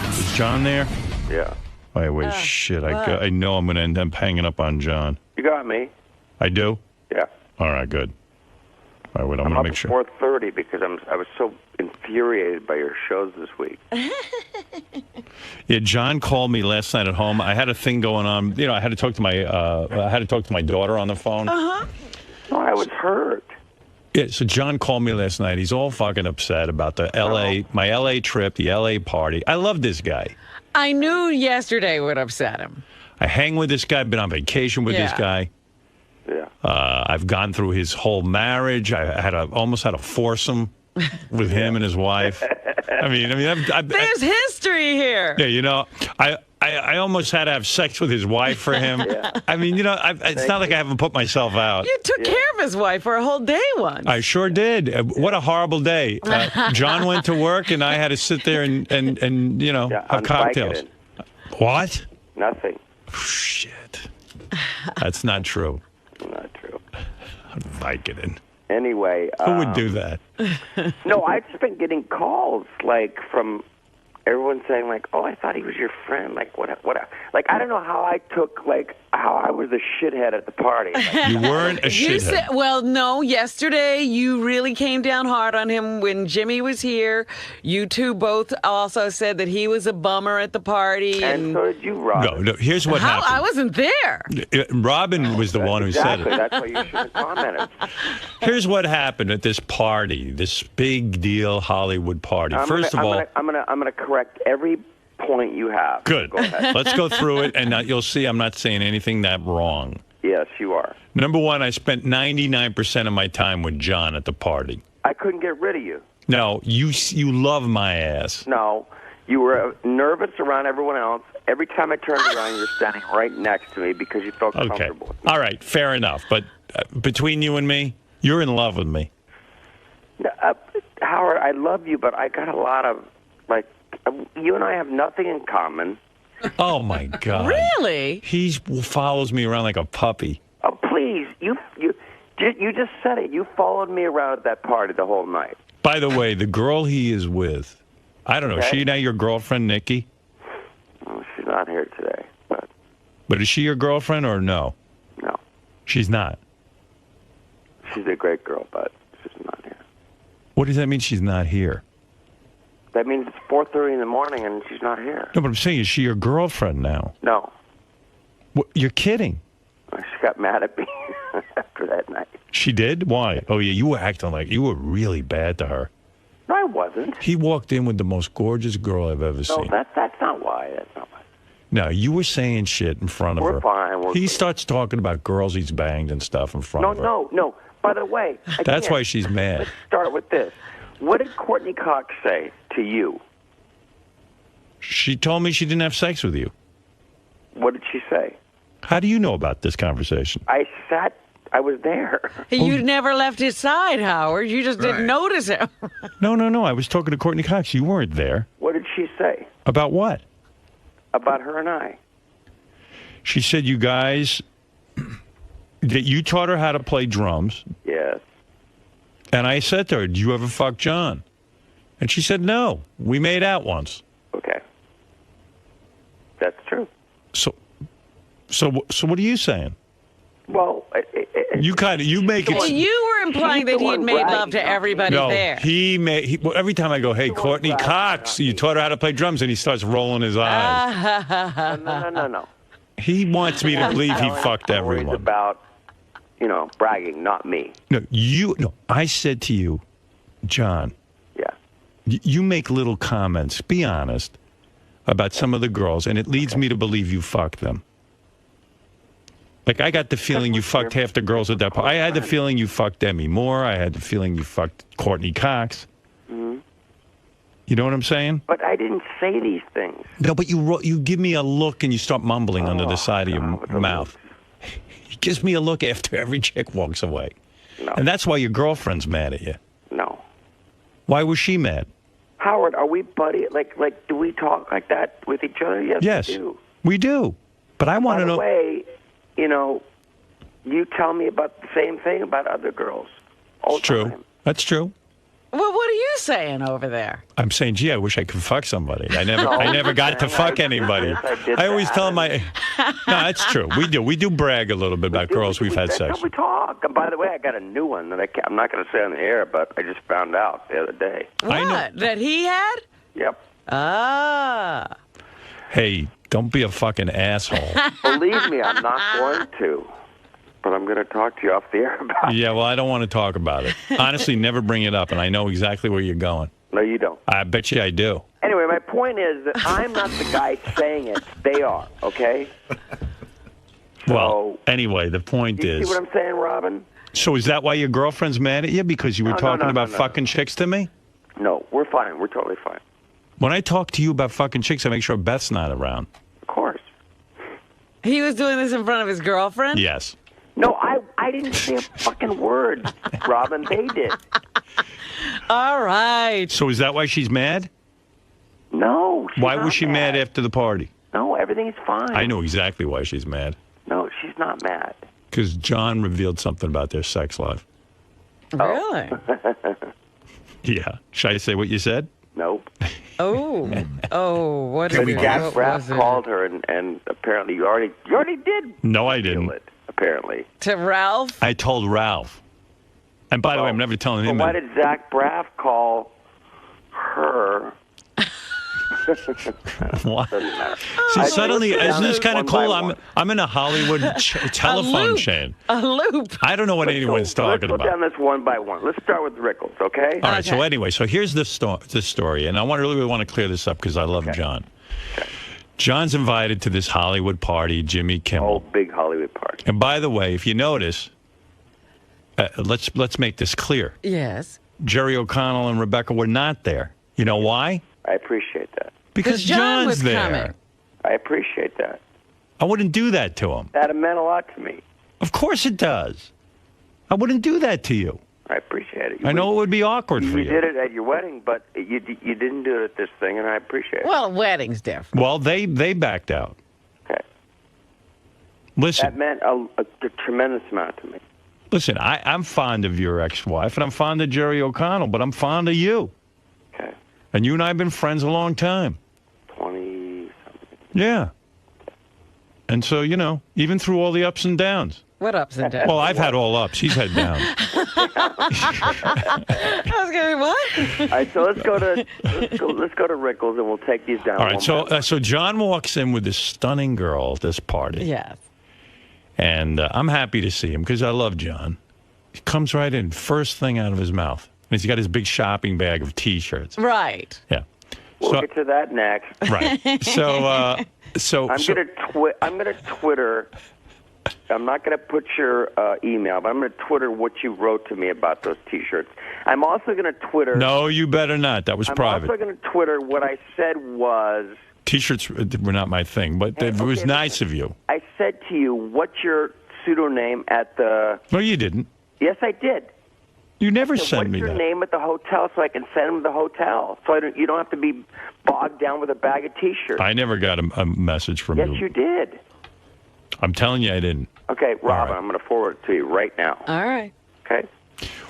C: Is John there?
G: Yeah.
C: Wait, shit. I know I'm going to end up hanging up on John.
G: You got me.
C: I do?
G: Yeah.
C: All right, good. All right, wait, I'm
G: I'm
C: going
G: up
C: to make
G: at
C: sure.
G: 4:30 because I was so infuriated by your shows this week.
C: Yeah, John called me last night at home. I had a thing going on. You know, I had to talk to my daughter on the phone.
G: Oh, I was hurt.
C: Yeah, so John called me last night. He's all fucking upset about the my LA trip, the LA party. I love this guy.
D: I knew yesterday would upset him.
C: I hang with this guy, been on vacation with this
D: Yeah.
C: guy.
G: Yeah.
C: I've gone through his whole marriage. I almost had a foursome with him and his wife. I mean,
D: There's history here.
C: yeah, you know, I almost had to have sex with his wife for him. I mean, you know, it's not like I haven't put myself out.
D: You took care of his wife for a whole day once.
C: I sure did. What a horrible day. John went to work, and I had to sit there and you know, have cocktails. What?
G: Nothing.
C: Shit. That's not true.
G: Not true.
C: Vicodin.
G: Anyway.
C: Who would do that?
G: No, I've just been getting calls, like, from everyone saying, like, oh, I thought he was your friend. Like, what? Like, I don't know how I took, like, how I was the shithead at the party. Like,
C: You weren't a shithead.
D: Well, no, yesterday you really came down hard on him when Jimmy was here. You two both also said that he was a bummer at the party.
G: and so did you, Robin.
C: No, here's what
D: How?
C: happened.
D: I wasn't there.
C: Robin was the one who said
G: Exactly.
C: it.
G: That's why you should have commented.
C: Here's what happened at this party, this big deal Hollywood party. First of all,
G: I'm gonna correct every point you have.
C: good.
G: Go ahead.
C: Let's go through it, and you'll see I'm not saying anything that wrong.
G: Yes, you are.
C: Number one, I spent 99% of my time with John at the party.
G: I couldn't get rid of you.
C: No, you love my ass.
G: No, you were nervous around everyone else. Every time I turned around, you were standing right next to me because you felt
C: Okay.
G: comfortable with me.
C: All right, fair enough. But between you and me, you're in love with me.
G: Howard, I love you, but I got a lot of, like, you and I have nothing in common.
C: Oh, my God.
D: Really?
C: He follows me around like a puppy.
G: Oh, please, you just said it. You followed me around at that party the whole night.
C: By the way, the girl he is with, I don't know, is
G: Okay.
C: she now your girlfriend, Nikki?
G: Well, she's not here today,
C: But is she your girlfriend or no?
G: no.
C: She's not.
G: She's a great girl, but she's not here.
C: What does that mean she's not here?
G: That means it's 4:30 in the morning and she's not here.
C: No, but I'm saying, is she your girlfriend now?
G: No.
C: You're kidding.
G: She got mad at me after that night.
C: She did? Why? Oh, yeah, you were acting like you were really bad to her.
G: No, I wasn't.
C: He walked in with the most gorgeous girl I've ever
G: No,
C: seen.
G: that's not why. That's not why.
C: No, you were saying shit in front of
G: We're
C: her.
G: fine. We're
C: He
G: good.
C: starts talking about girls he's banged and stuff in front of her.
G: No. By the way,
C: That's
G: again,
C: why she's mad.
G: Let's start with this. What did 𝗦𝗫𝗄𝗿𝗍 say to you?
C: She told me she didn't have sex with you.
G: What did she say?
C: How do you know about this conversation?
G: I was there.
D: You never left his side, Howard. You just didn't notice him.
C: No. I was talking to 𝗦𝗫𝗄𝗿𝗍. You weren't there.
G: What did she say
C: About what?
G: about her and I?
C: She said you guys, that you taught her how to play drums.
G: Yes.
C: And I said to her, "Do you ever fuck John?" And she said, "No. We made out once."
G: Okay. That's true.
C: So what are you saying?
G: Well,
C: You make it.
D: You were implying
G: She's
D: that
G: the
D: he had
G: one
D: made
G: bragging
D: love to
G: about me.
D: everybody
C: No,
D: there.
C: well, every time I go, "Hey, 𝗦𝗫𝗄𝗿𝗍, you taught her how to play drums," and he starts rolling his eyes.
G: No.
C: He wants me to believe he fucked
G: I'm worried
C: everyone.
G: about, bragging, not me.
C: No, I said to you, John,
G: Yeah.
C: you make little comments, be honest, about some of the girls, and it leads me to believe you fucked them. Like, I got the feeling you fucked half the girls at that party. I had the feeling you fucked Demi Moore. I had the feeling you fucked 𝗦𝗫𝗄𝗿𝗍.
G: Mm-hmm.
C: You know what I'm saying?
G: But I didn't say these things.
C: No, but you give me a look and you start mumbling under the side of your mouth. He gives me a look after every chick walks away.
G: No.
C: And that's why your girlfriend's mad at you.
G: No.
C: Why was she mad?
G: Howard, are we buddy? Like, do we talk like that with each other? Yes, we do.
C: We do. But I want
G: By
C: to
G: the
C: know.
G: way, you tell me about the same thing about other girls all
C: It's
G: the
C: true.
G: time.
C: That's true.
D: Well, what are you saying over there?
C: I'm saying, gee, I wish I could fuck somebody. I never got to fuck anybody. I always tell my. No, that's true. We do brag a little bit about girls we've had
G: That's
C: sex
G: how we
C: with.
G: talk. And by the way, I got a new one that I'm not going to say on the air, but I just found out the other day.
C: I know.
D: What? That he had?
G: Yep.
D: Ah.
C: Hey, don't be a fucking asshole.
G: Believe me, I'm not going to. But I'm going to talk to you off the air about it.
C: Yeah, well, I don't want to talk about it. Honestly, never bring it up, and I know exactly where you're going.
G: No, you don't.
C: I bet you I do.
G: Anyway, my point is that I'm not the guy saying it. They are, okay?
C: Well, anyway, the point
G: You
C: is.
G: see what I'm saying, Robin?
C: So is that why your girlfriend's mad at you? Because you were talking
G: no,
C: about
G: no.
C: fucking chicks to me?
G: No, we're fine. We're totally fine.
C: When I talk to you about fucking chicks, I make sure Beth's not around.
G: Of
D: He was doing this in front of his girlfriend?
C: Yes.
G: No, I didn't say a fucking word, Robin. They did.
D: All right.
C: So is that why she's mad?
G: No. She's
C: Why
G: not
C: was she mad after the party?
G: No, everything's fine.
C: I know exactly why she's mad.
G: No, she's not mad.
C: Because John revealed something about their sex life.
D: Really?
C: Yeah. Should I say what you said?
G: Nope.
D: Oh. What
G: But
D: is it?
G: Jack
D: What
G: Braff
D: was it?
G: called her, and apparently you already did.
C: No, I
G: reveal
C: didn't.
G: It, apparently.
D: To Ralph?
C: I told Ralph. And by the way, I'm never telling him
G: But why
C: that.
G: did Zach Braff call her?
C: What?
G: Doesn't matter.
C: See,
G: I-
C: suddenly,
G: let's go
C: isn't
G: down
C: this kind of
G: one by
C: cool?
G: one.
C: I'm in a Hollywood telephone chain.
D: A loop.
C: I don't know what anyone's talking
G: Let's go down
C: about.
G: this one by one. Let's start with Rickles, okay?
C: All right. So
D: Okay.
C: anyway, so here's the story, and I really want to clear this up because I love John. John's invited to this Hollywood party, Jimmy Kimmel.
G: Oh, big Hollywood party.
C: And by the way, if you notice, let's make this clear.
D: Yes.
C: Jerry O'Connell and Rebecca were not there. You know why?
G: I appreciate that.
C: Because
D: John
C: John's
D: was
C: there.
D: coming.
G: I appreciate that.
C: I wouldn't do that to him.
G: That meant a lot to me.
C: Of course it does. I wouldn't do that to you.
G: I appreciate it.
C: I know it would be awkward for
G: You
C: you.
G: did it at your wedding, but you didn't do it at this thing, and I appreciate it.
D: Well, a wedding's different.
C: Well, they backed out.
G: Okay.
C: Listen,
G: That meant a tremendous amount to me.
C: listen. I'm fond of your ex-wife, and I'm fond of Jerry O'Connell, but I'm fond of you.
G: Okay.
C: And you and I have been friends a long time.
G: 20-something.
C: Yeah. And so, even through all the ups and downs.
D: What ups and downs?
C: Well, I've had all ups. He's had downs.
D: I was going, what?
G: All right, so let's go to Rickles, and we'll take these down.
C: All right.
G: one
C: So,
G: by one.
C: so John walks in with this stunning girl at this party.
D: Yes.
C: And I'm happy to see him because I love John. He comes right in, first thing out of his mouth. And he's got his big shopping bag of T-shirts.
D: Right.
C: Yeah.
G: We'll get to that next.
C: Right. So,
G: I'm gonna Twitter. I'm not gonna put your email, but I'm gonna Twitter what you wrote to me about those T-shirts. I'm also gonna Twitter.
C: No, you better not. That was
G: I'm
C: private.
G: also gonna Twitter what I said was.
C: T-shirts were not my thing, but it was nice of you.
G: I said to you, "What's your pseudonym at the?"
C: No, you didn't.
G: Yes, I did.
C: You never
G: So
C: sent
G: what's
C: me
G: your
C: that.
G: name at the hotel so I can send them to the hotel? So you don't have to be bogged down with a bag of T-shirts.
C: I never got a message from
G: Yes,
C: you.
G: you did.
C: I'm telling you, I didn't.
G: Okay, Robin,
C: right.
G: I'm going to forward it to you right now.
D: All right.
G: Okay?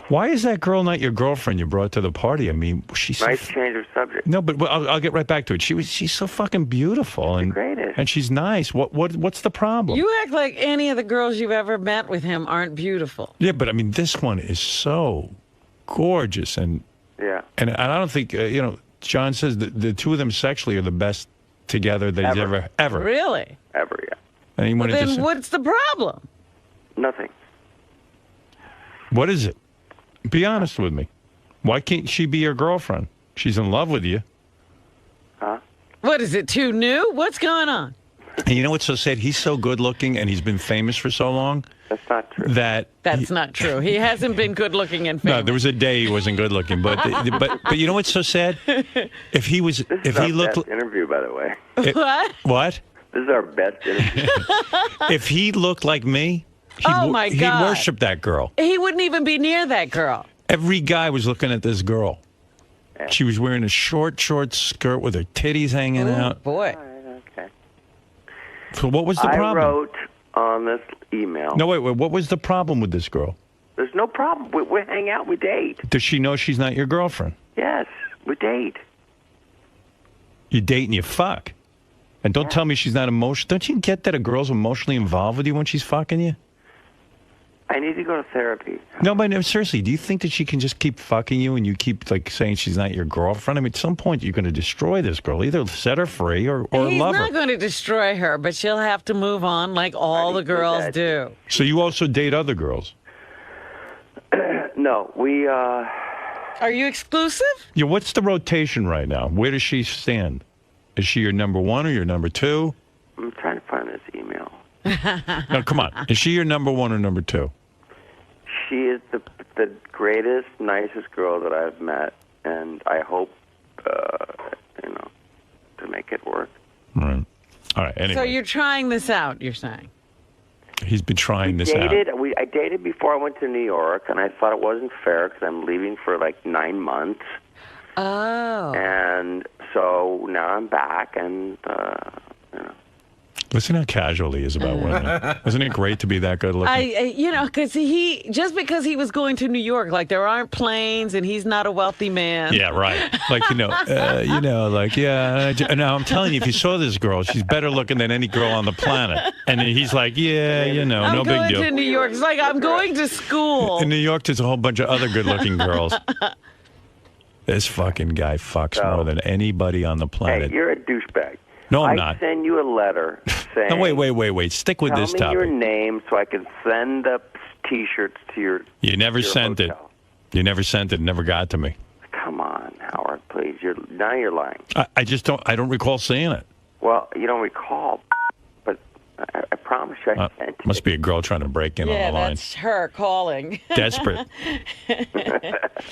C: Why is that girl not your girlfriend you brought to the party? I mean, she's so
G: Nice change of subject.
C: No, but I'll get right back to it. She's so fucking beautiful and
G: greatest.
C: and she's nice. What's the problem?
D: You act like any of the girls you've ever met with him aren't beautiful.
C: Yeah, but I mean, this one is so gorgeous and
G: Yeah.
C: I don't think John says that the two of them sexually are the best together that he's ever.
D: Really?
G: Ever, yeah.
C: And he wanted to
D: Then
C: say,
D: what's the problem?
G: Nothing.
C: what is it? Be honest with me. Why can't she be your girlfriend? She's in love with you.
G: Huh?
D: What is it, too new? What's going on?
C: And you know what's so sad? He's so good looking and he's been famous for so long
G: That's not true.
C: that
D: That's not true. He hasn't been good looking and
C: no,
D: famous.
C: there was a day he wasn't good looking, but you know what's so sad? If he was,
G: This
C: if
G: is
C: he
G: our
C: looked,
G: best interview, by the way.
D: What?
C: what?
G: This is our best interview.
C: If he looked like me,
D: Oh, my
C: he'd
D: God.
C: worship that girl.
D: He wouldn't even be near that girl.
C: Every guy was looking at this girl. She was wearing a short skirt with her titties hanging out.
D: Boy.
G: Okay.
C: So what was the
G: I
C: problem?
G: wrote on this email.
C: No, wait. What was the problem with this girl?
G: There's no problem. We hang out. We date.
C: Does she know she's not your girlfriend?
G: Yes, we date.
C: You date and you fuck. And don't tell me she's not emotional. Don't you get that a girl's emotionally involved with you when she's fucking you?
G: I need to go to therapy.
C: No, but no, seriously, do you think that she can just keep fucking you and you keep saying she's not your girlfriend? I mean, at some point you're going to destroy this girl. Either set her free or
D: He's
C: love her.
D: not going to destroy her, but she'll have to move on like all the girls do.
C: So you also date other girls?
G: No, we.
D: Are you exclusive?
C: Yeah. What's the rotation right now? Where does she stand? Is she your number one or your number two?
G: I'm trying to find this email.
C: No, come on. Is she your number one or number two?
G: She is the greatest, nicest girl that I've met, and I hope, to make it work.
C: Right. All right, anyway.
D: So you're trying this out, you're saying?
C: He's been trying this out.
G: I dated before I went to New York, and I thought it wasn't fair because I'm leaving for like 9 months.
D: Oh.
G: And so now I'm back, and you know.
C: Listen how casual he is about women. Isn't it great to be that good looking?
D: Because because he was going to New York, like there aren't planes, and he's not a wealthy man.
C: Yeah, right. Like, now I'm telling you, if you saw this girl, she's better looking than any girl on the planet. And then he's like, no big deal.
D: I'm going to New York. It's like, I'm going to school.
C: In New York, there's a whole bunch of other good-looking girls. This fucking guy fucks more than anybody on the planet.
G: Hey, you're a douchebag.
C: No, I'm not.
G: I send you a letter saying...
C: No, wait. Stick with this topic.
G: Tell me your name so I can send the T-shirts to your
C: You never sent it. You never sent it. It never got to me.
G: Come on, Howard, please. Now you're lying.
C: I just don't... I don't recall seeing it.
G: Well, you don't recall, but I promise you I sent it.
C: Must be a girl trying to break in on the line.
D: Yeah, that's her calling.
C: Desperate.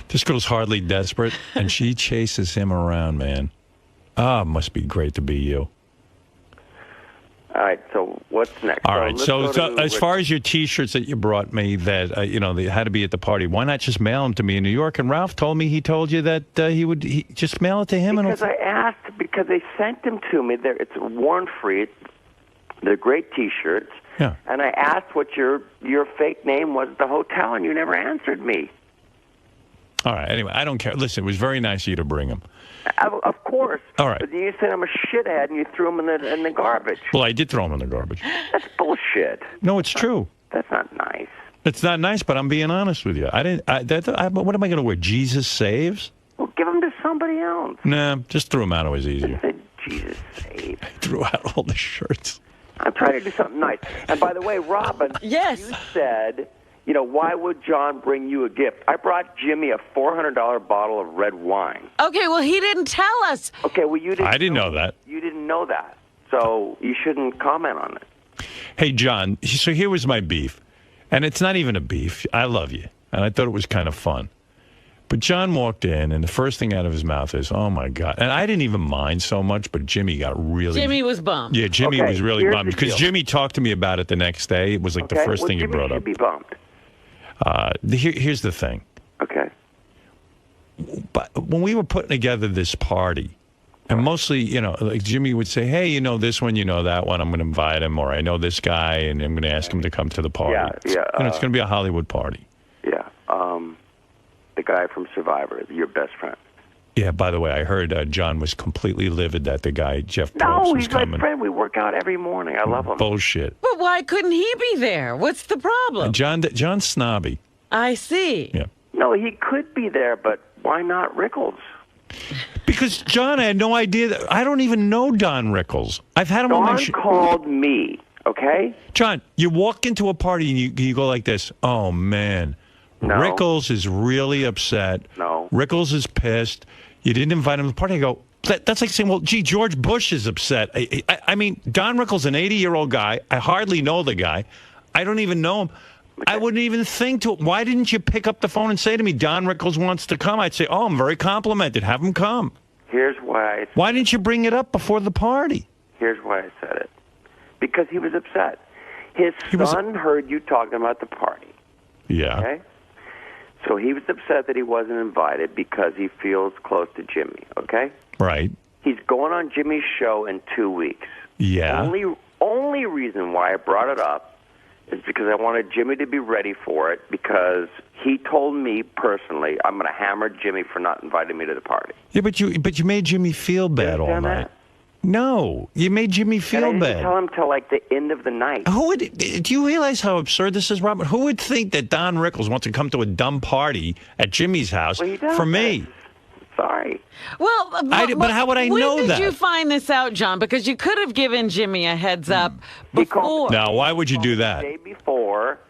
C: This girl's hardly desperate, and she chases him around, man. Must be great to be you.
G: All right, so what's next?
C: All right, so as far as your T-shirts that you brought me that, they had to be at the party, why not just mail them to me in New York? And Ralph told me he told you that he just mail it to him.
G: Because I asked, because they sent them to me. It's worn-free. They're great T-shirts.
C: Yeah.
G: And I asked what your fake name was at the hotel, and you never answered me.
C: All right, anyway, I don't care. Listen, it was very nice of you to bring them.
G: Of course.
C: All right.
G: But you said I'm a shithead, and you threw them in the garbage.
C: Well, I did throw them in the garbage.
G: That's bullshit.
C: No, it's true.
G: That's not nice.
C: It's not nice, but I'm being honest with you. I didn't. What am I going to wear? Jesus saves?
G: Well, give them to somebody else.
C: Nah, just threw them out. It was easier.
G: Said Jesus save.
C: I threw out all the shirts.
G: I'm trying to do something nice. And by the way, Robin,
D: Yes.
G: you said, why would John bring you a gift? I brought Jimmy a $400 bottle of red wine.
D: Okay, well, he didn't tell us.
G: Okay, well, you didn't.
C: I didn't know that.
G: You didn't know that, so you shouldn't comment on it.
C: Hey, John, so here was my beef. And it's not even a beef. I love you. And I thought it was kind of fun. But John walked in, and the first thing out of his mouth is, oh, my God. And I didn't even mind so much, but Jimmy got really...
D: Jimmy was bummed.
C: Yeah, Jimmy was really
G: here's
C: bummed.
G: the
C: Because
G: deal.
C: Jimmy talked to me about it the next day. It was like the first thing he
G: Jimmy
C: brought
G: should
C: up.
G: Be bummed.
C: Here's the thing.
G: Okay.
C: But when we were putting together this party, and mostly, like Jimmy would say, hey, this one, that one, I'm going to invite him, or I know this guy, and I'm going to ask him to come to the party.
G: Yeah.
C: It's going to be a Hollywood party.
G: Yeah. The guy from Survivor, your best friend.
C: Yeah, by the way, I heard John was completely livid that the guy, Jeff Probst,
G: No,
C: was
G: he's my
C: coming.
G: friend. We work out every morning. I love him.
C: Bullshit.
D: But why couldn't he be there? What's the problem?
C: John's snobby.
D: I see.
C: Yeah.
G: No, he could be there, but why not Rickles?
C: Because, John, I had no idea. I don't even know Don Rickles. I've had him on my
G: Don
C: show.
G: called me, okay?
C: John, you walk into a party and you go like this, oh, man,
G: No.
C: Rickles is really upset.
G: No.
C: Rickles is pissed. You didn't invite him to the party. I go, that's like saying, well, gee, George Bush is upset. I mean, Don Rickles, an 80-year-old guy. I hardly know the guy. I don't even know him. I wouldn't even think to. Why didn't you pick up the phone and say to me, Don Rickles wants to come? I'd say, oh, I'm very complimented. Have him come.
G: Here's why.
C: Why didn't you bring it up before the party?
G: Here's why I said it. Because he was upset. His son heard you talking about the party.
C: Yeah.
G: Okay? So he was upset that he wasn't invited because he feels close to Jimmy, okay?
C: Right.
G: He's going on Jimmy's show in 2 weeks.
C: Yeah.
G: Only reason why I brought it up is because I wanted Jimmy to be ready for it, because he told me personally, I'm going to hammer Jimmy for not inviting me to the party.
C: Yeah, but you made Jimmy feel bad all night.
G: That?
C: No, you made Jimmy feel
G: and I didn't
C: bad.
G: tell him till like the end of the night.
C: Do you realize how absurd this is, Robert? Who would think that Don Rickles wants to come to a dumb party at Jimmy's house
G: Well, he does.
C: for me?
G: Sorry.
D: Well,
C: but how would I know
D: when
C: that?
D: did you find this out, John? Because you could have given Jimmy a heads up before.
C: Now, why would you do
G: The
C: that?
G: day before,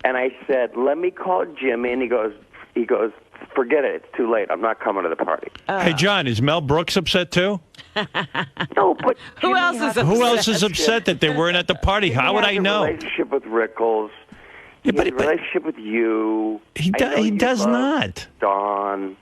G: and I said, let me call Jimmy, and he goes, forget it, it's too late. I'm not coming to the party.
C: Hey, John, is Mel Brooks upset too?
G: No, but
D: Who
G: Jimmy
D: else is
G: has
D: upset?
C: Who else is upset that they weren't at the party? How would I
G: He has
C: know?
G: a relationship with Rickles.
C: Yeah,
G: He has a relationship with you.
C: He
G: I know you
C: does
G: love
C: not.
G: Don.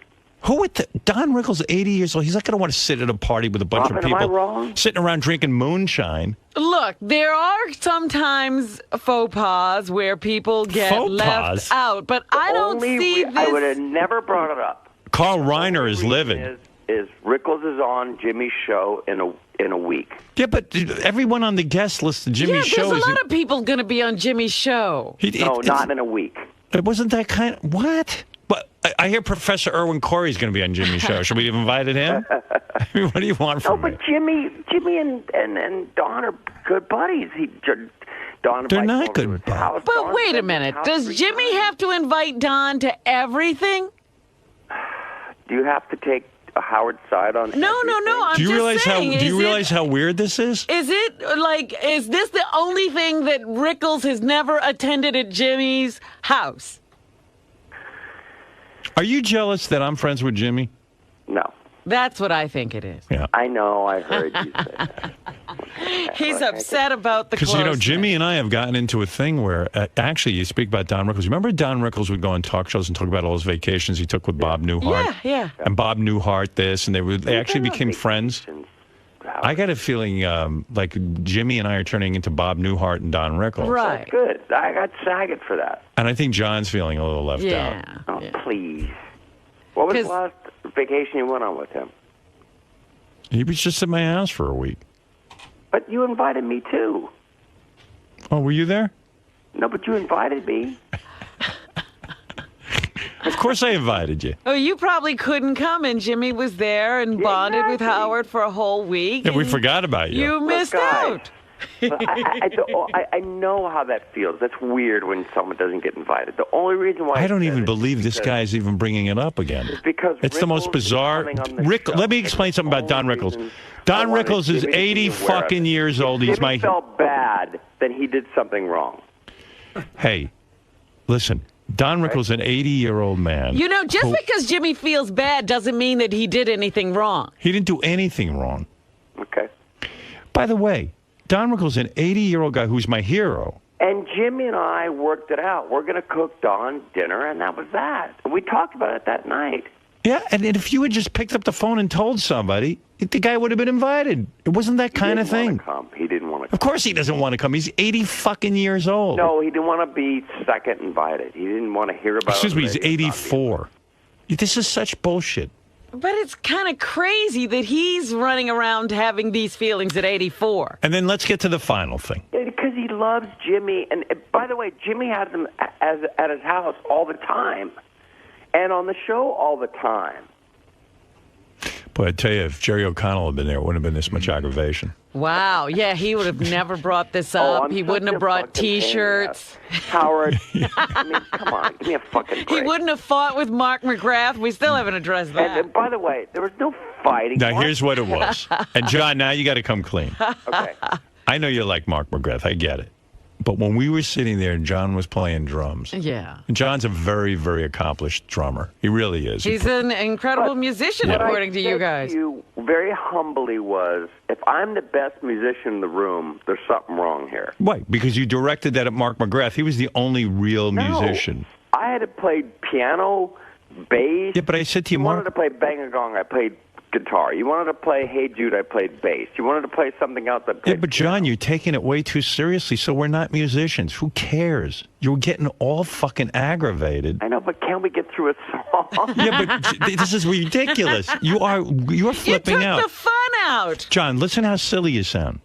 C: Who would Don Rickles, 80 years old? He's not going to want to sit at a party with a bunch
G: Robin,
C: of people
G: am I wrong?
C: sitting around drinking moonshine.
D: Look, there are sometimes faux pas where people get
C: Faux
D: left
C: pas?
D: out, but I don't see this.
G: I would have never brought it up.
C: Carl Reiner is
G: The reason
C: livid.
G: Is Rickles is on Jimmy's show in a week.
C: Yeah, but everyone on the guest list of Jimmy's
D: yeah,
C: show
D: there's
C: is.
D: a lot of people going to be on Jimmy's show.
G: No, not in a week.
C: It wasn't that kind of. What? But I hear Professor Erwin Corey is going to be on Jimmy's show. Should we have invited him? I mean, what do you want
G: No,
C: from me?
G: but Jimmy and Don are good buddies. Don
C: They're
G: invites
C: not
G: him over
C: good
G: to his
C: buddies.
G: house.
D: But
G: Don
D: wait a
G: spends
D: minute.
G: his house
D: Does
G: 3
D: Jimmy
G: times.
D: have to invite Don to everything?
G: Do you have to take a Howard side on?
D: No. I'm
C: Do you
D: just
C: realize
D: saying.
C: how? Do you realize how weird this is?
D: Is it like? Is this the only thing that Rickles has never attended at Jimmy's house?
C: Are you jealous that I'm friends with Jimmy?
G: No,
D: That's what I think it is.
C: Yeah.
G: I know. I heard you say that.
D: He's upset about the
C: Because,
D: closeness.
C: Jimmy and I have gotten into a thing where, actually, you speak about Don Rickles. Remember Don Rickles would go on talk shows and talk about all his vacations he took with Bob Newhart?
D: Yeah.
C: And Bob Newhart this, and they actually became friends. I got a feeling like Jimmy and I are turning into Bob Newhart and Don Rickles.
D: Right.
G: Good. I got sagged for that.
C: And I think John's feeling a little left out.
D: Yeah.
G: Oh,
D: yeah.
G: please. What was
D: 'Cause-
G: the last vacation you went on with him?
C: He was just at my house for a week.
G: But you invited me too.
C: Oh, were you there?
G: No, but you invited me.
C: Of course I invited you.
D: Oh, you probably couldn't come, and Jimmy was there and bonded with
G: exactly.
D: Howard for a whole week.
C: Yeah, we
D: and
C: forgot about you.
D: You missed
G: guys.
D: out.
G: But I know how that feels. That's weird when someone doesn't get invited. The only reason why
C: I don't
G: said
C: even
G: it
C: believe
G: is
C: this
G: because-
C: guy's even bringing it up again.
G: It's because
C: It's the most
G: Rickles is
C: bizarre.
G: coming on the
C: Rick,
G: show.
C: let me
G: It's
C: explain
G: the
C: something about Don
G: only
C: Rickles.
G: reason
C: Don
G: I wanted
C: Rickles is
G: Jimmy to be
C: 80
G: aware of
C: fucking
G: it.
C: years old.
G: If
C: He's
G: Jimmy
C: my.
G: felt bad, then he did something wrong.
C: Hey, listen. Don Rickles, an 80-year-old man.
D: You know, just
C: who-
D: because Jimmy feels bad doesn't mean that he did anything wrong.
C: He didn't do anything wrong.
G: Okay.
C: By the way, Don Rickles, an 80-year-old guy who's my hero.
G: And Jimmy and I worked it out. We're going to cook Don dinner, and that was that. We talked about it that night.
C: Yeah, and if you had just picked up the phone and told somebody, the guy would have been invited. It wasn't that kind of thing.
G: He didn't want to come.
C: Of course he doesn't want to come. He's 80 fucking years old.
G: No, he didn't want to be second invited. He didn't want to hear about it.
C: Excuse me, he's 84. This is such bullshit.
D: But it's kind of crazy that he's running around having these feelings at 84.
C: And then let's get to the final thing.
G: Because he loves Jimmy. And by the way, Jimmy has him at his house all the time. And on the show all the time.
C: Boy, I tell you, if Jerry O'Connell had been there, it wouldn't have been this much aggravation.
D: Wow. Yeah, he would have never brought this
G: Oh,
D: up.
G: I'm
D: he
G: such
D: wouldn't
G: a
D: have brought
G: fucking pain in the
D: T-shirts.
G: ass. Howard, I mean, come on, give me a fucking break.
D: He wouldn't have fought with Mark McGrath. We still haven't addressed that.
G: And by the way, there was no fighting.
C: Now, here's what it was. And, John, now you got to come clean.
G: Okay.
C: I know you like Mark McGrath. I get it. But when we were sitting there and John was playing drums,
D: Yeah.
C: and John's a very, very accomplished drummer. He really is.
D: He's an incredible musician,
G: What I
D: according to you
G: said
D: guys.
G: To you very humbly was, if I'm the best musician in the room, there's something wrong here.
C: Right, because you directed that at Mark McGrath. He was the only real
G: No.
C: musician.
G: I had to play piano, bass.
C: Yeah, but I said to you,
G: You wanted
C: Mark,
G: to play Bang a Gong, I played guitar. You wanted to play Hey Jude, I played bass. You wanted to play something else, I played
C: yeah, but John, you're taking it way too seriously, so we're not musicians. Who cares? You're getting all fucking aggravated.
G: I know, but can we get through a song?
C: Yeah, but this is ridiculous. You're
D: You
C: flipping
D: took
C: out.
D: the fun out.
C: John, listen how silly you sound.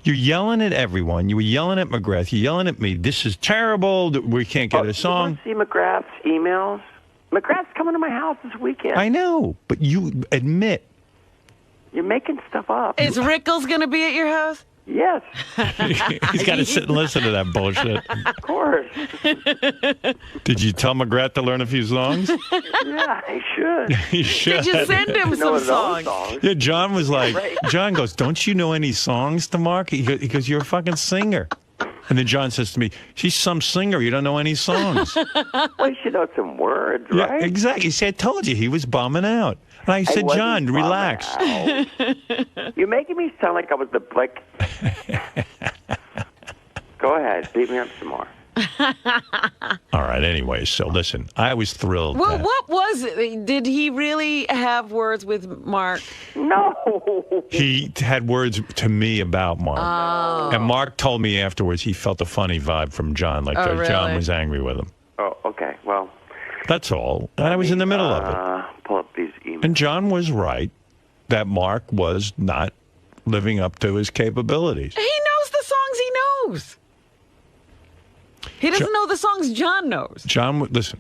C: You're yelling at everyone. You were yelling at McGrath. You're yelling at me. This is terrible. We can't get a song.
G: Did you see McGrath's emails? McGrath's coming to my house this weekend.
C: I know, but you admit.
G: You're making stuff up.
D: Is Rickles going to be at your house?
G: Yes,
C: He's got to sit and listen to that bullshit.
G: of course.
C: Did you tell McGrath to learn a few songs?
G: Yeah, I should.
C: He should.
D: Did you send him
G: You know
D: some
G: his own
D: songs?
C: Yeah, John was like,
G: Right.
C: John goes, don't you know any songs to Mark? He goes, you're a fucking singer. And then John says to me, she's some singer. You don't know any songs.
G: Well, you should know some words,
C: Yeah,
G: right?
C: exactly. See, I told you he was bumming out. And I said,
G: wasn't
C: John,
G: bumming
C: relax.
G: out. You're making me sound like I was the Go ahead, beat me up some more.
C: All right. it anyway. So listen, I was thrilled.
D: Well, what was it? Did he really have words with Mark?
G: No.
C: He had words to me about Mark.
D: Oh.
C: And Mark told me afterwards he felt a funny vibe from John, like
D: Oh,
C: John
D: really?
C: was angry with him.
G: Oh, okay. Well,
C: That's all. And I was in the middle of it.
G: pull up these emails.
C: And John was right that Mark was not living up to his capabilities.
D: He knows the songs he knows. He doesn't know the songs John knows.
C: John, listen,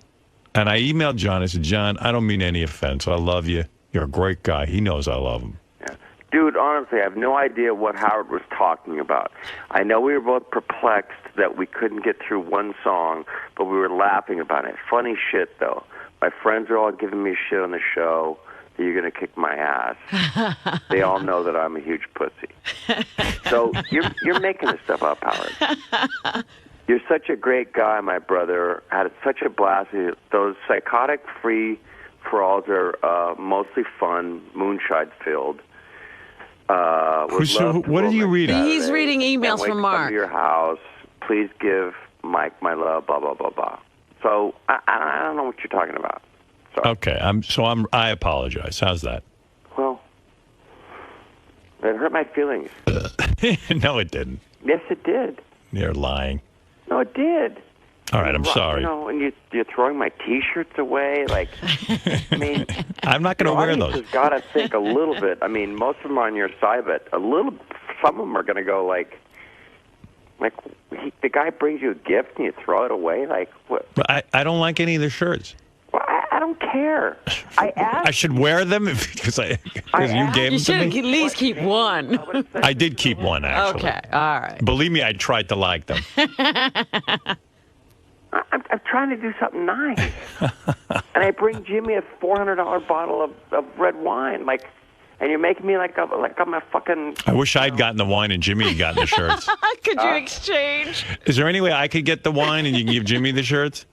C: and I emailed John. I said, John, I don't mean any offense. I love you. You're a great guy. He knows I love him.
G: Yeah. Dude, honestly, I have no idea what Howard was talking about. I know we were both perplexed that we couldn't get through one song, but we were laughing about it. Funny shit, though. My friends are all giving me shit on the show that you're going to kick my ass. They all know that I'm a huge pussy. So you're making this stuff up, Howard. You're such a great guy, my brother. Had such a blast. Those psychotic free-for-alls are mostly fun, moonshine-filled.
C: What are you reading?
D: He's reading emails
G: Can't wait
D: from
G: to
D: Mark.
G: Come to your house. Please give Mike my love. Blah blah blah blah. So I don't know what you're talking about. Sorry.
C: Okay, I apologize. How's that?
G: Well, it hurt my feelings.
C: No, it didn't.
G: Yes, it did.
C: You're lying.
G: No, it did.
C: All right, I'm sorry.
G: You know, and you're throwing my T-shirts away. Like, I mean,
C: I'm not going to wear
G: the
C: those.
G: audience has got to think a little bit. I mean, most of them are on your side, but some of them are going to go like the guy brings you a gift and you throw it away. Like, what?
C: But I don't like any of the shirts.
G: Well, I don't care. I asked.
C: I should wear them because you gave
D: You
C: them to
D: should
C: me.
D: at least keep one.
C: I did keep one, actually.
D: Okay, all right.
C: Believe me, I tried to like them.
G: I'm trying to do something nice, and I bring Jimmy a $400 bottle of red wine, like, and you're making me like I'm a fucking.
C: I wish I'd gotten the wine and Jimmy had gotten the shirts.
D: Could you exchange?
C: Is there any way I could get the wine and you can give Jimmy the shirts?